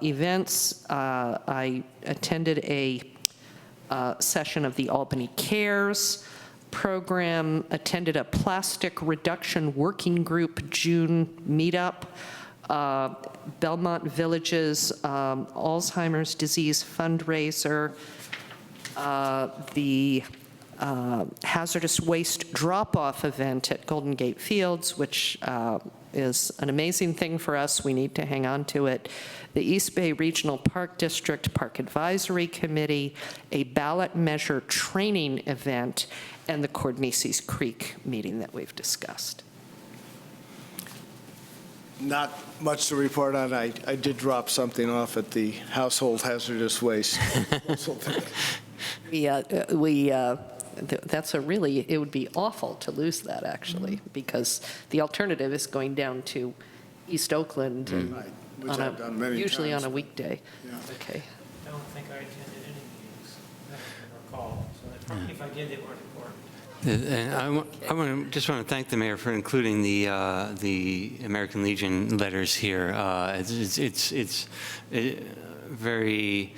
Events, I attended a session of the Albany Cares program, attended a plastic reduction working group June meetup, Belmont Village's Alzheimer's disease fundraiser, the hazardous waste drop-off event at Golden Gate Fields, which is an amazing thing for us. We need to hang on to it. The East Bay Regional Park District Park Advisory Committee, a ballot measure training event, and the Cordmeses Creek meeting that we've discussed. Not much to report on. I did drop something off at the household hazardous waste. That's a really, it would be awful to lose that, actually, because the alternative is going down to East Oakland and which I've done many usually times. on a weekday. Yeah. Okay. I don't think I attended any meetings, I don't recall, so if I did, they weren't important. And I just want to thank the mayor for including the American Legion letters here. It's very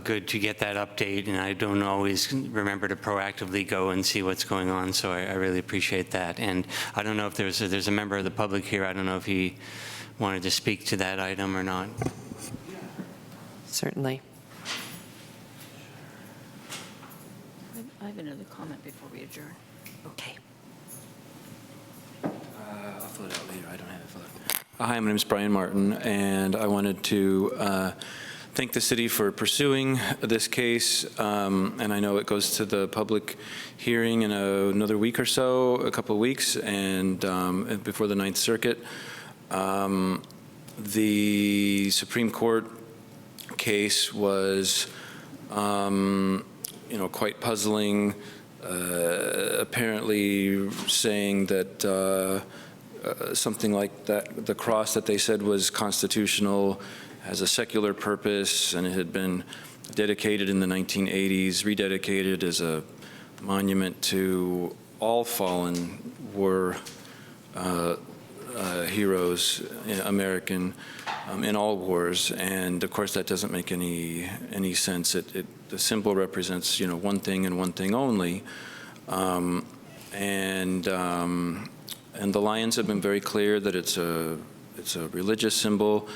good to get that update, and I don't always remember to proactively go and see what's going on, so I really appreciate that. And I don't know if there's a member of the public here. I don't know if he wanted to speak to that item or not. Certainly. I have another comment before we adjourn. Okay. I'll fill it out later. I don't have it filled out. Hi, my name is Brian Martin, and I wanted to thank the city for pursuing this case. And I know it goes to the public hearing in another week or so, a couple of weeks, and before the Ninth Circuit. The Supreme Court case was, quite puzzling. Apparently saying that something like that, the cross that they said was constitutional, has a secular purpose, and it had been dedicated in the 1980s, rededicated as a monument to all fallen war heroes, American, in all wars. And of course, that doesn't make any sense. The symbol represents, one thing and one thing only. And the Lions have been very clear that it's a religious symbol.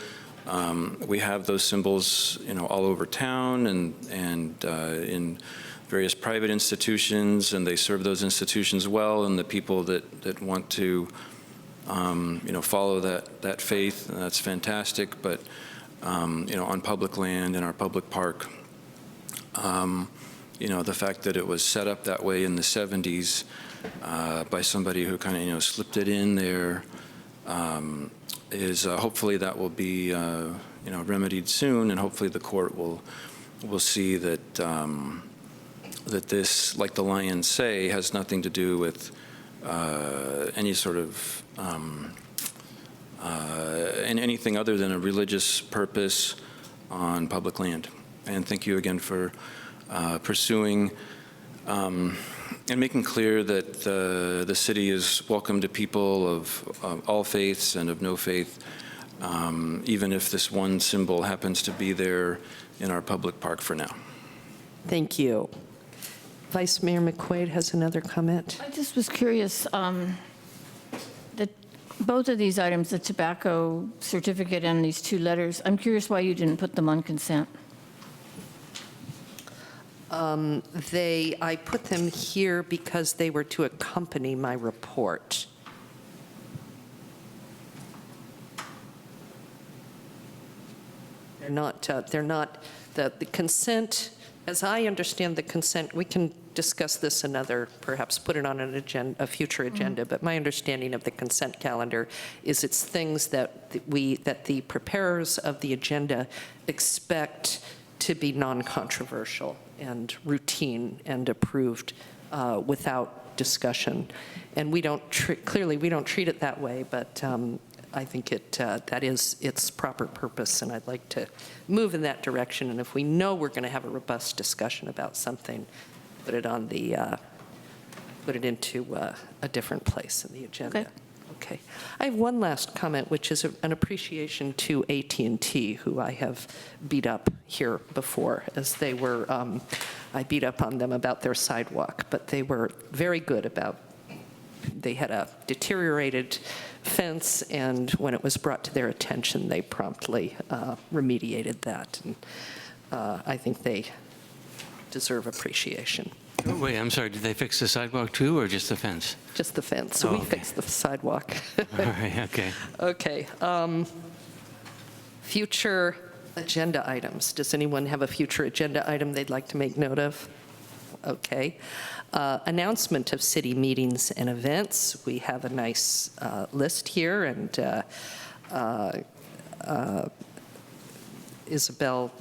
We have those symbols, all over town and in various private institutions, and they serve those institutions well, and the people that want to, follow that faith, and that's fantastic. But, on public land, in our public park, the fact that it was set up that way in the 70s by somebody who kind of, slipped it in there, is hopefully that will be remedied soon, and hopefully the court will see that that this, like the Lions say, has nothing to do with any sort of and anything other than a religious purpose on public land. And thank you again for pursuing and making clear that the city is welcome to people of all faiths and of no faith, even if this one symbol happens to be there in our public park for now. Thank you. Vice Mayor McQuaid has another comment. I just was curious, that both of these items, the tobacco certificate and these two letters, I'm curious why you didn't put them on consent. I put them here because they were to accompany my report. They're not, the consent, as I understand the consent, we can discuss this another, perhaps put it on an agenda, a future agenda, but my understanding of the consent calendar is it's things that the preparers of the agenda expect to be non-controversial and routine and approved without discussion. And we don't, clearly we don't treat it that way, but I think that is its proper purpose, and I'd like to move in that direction. And if we know we're going to have a robust discussion about something, put it into a different place in the agenda. Okay. I have one last comment, which is an appreciation to AT&T, who I have beat up here before, as they were, I beat up on them about their sidewalk, but they were very good about, they had a deteriorated fence, and when it was brought to their attention, they promptly remediated that. And I think they deserve appreciation. Oh, wait, I'm sorry, did they fix the sidewalk too, or just the fence? Just the fence. So we fixed the sidewalk. All right, okay. Okay. Future agenda items. Does anyone have a future agenda item they'd like to make note of? Okay. Announcement of city meetings and events. We have a nice list here, and Isabel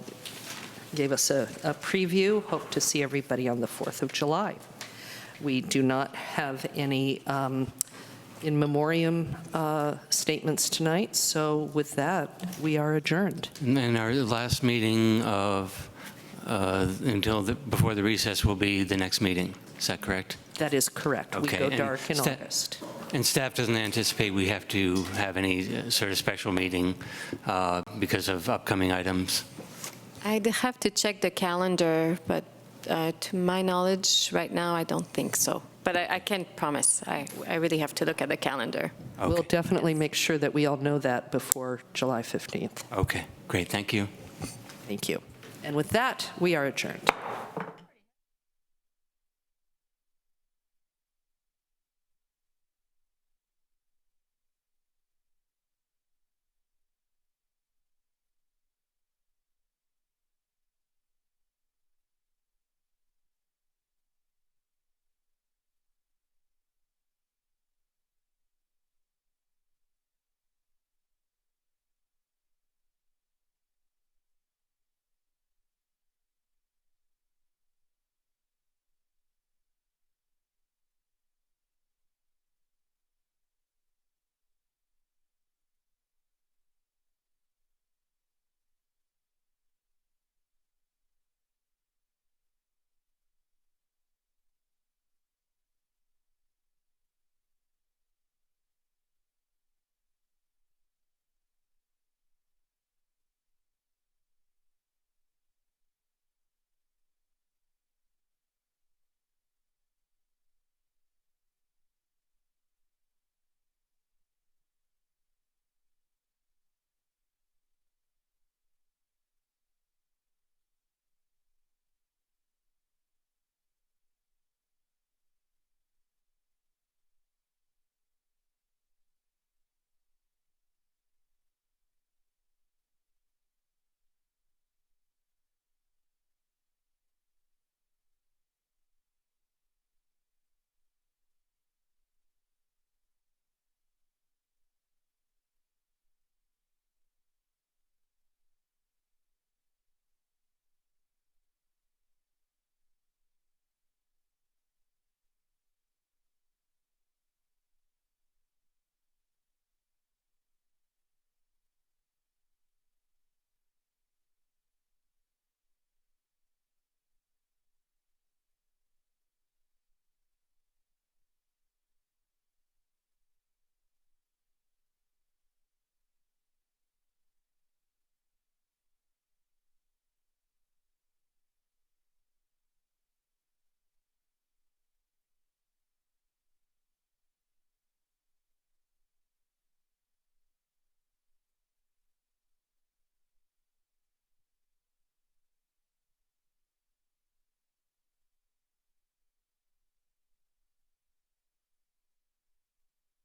gave us a preview. Hope to see everybody on the 4th of July. We do not have any in memoriam statements tonight, so with that, we are adjourned. And our last meeting before the recess will be the next meeting. Is that correct? That is correct. Okay. We go dark in August. And staff doesn't anticipate we have to have any sort of special meeting because of upcoming items? I'd have to check the calendar, but to my knowledge, right now, I don't think so. But I can't promise. I really have to look at the calendar. Okay. We'll definitely make sure that we all know that before July 15th. Okay, great. Thank you. Thank you. And with that, we are adjourned.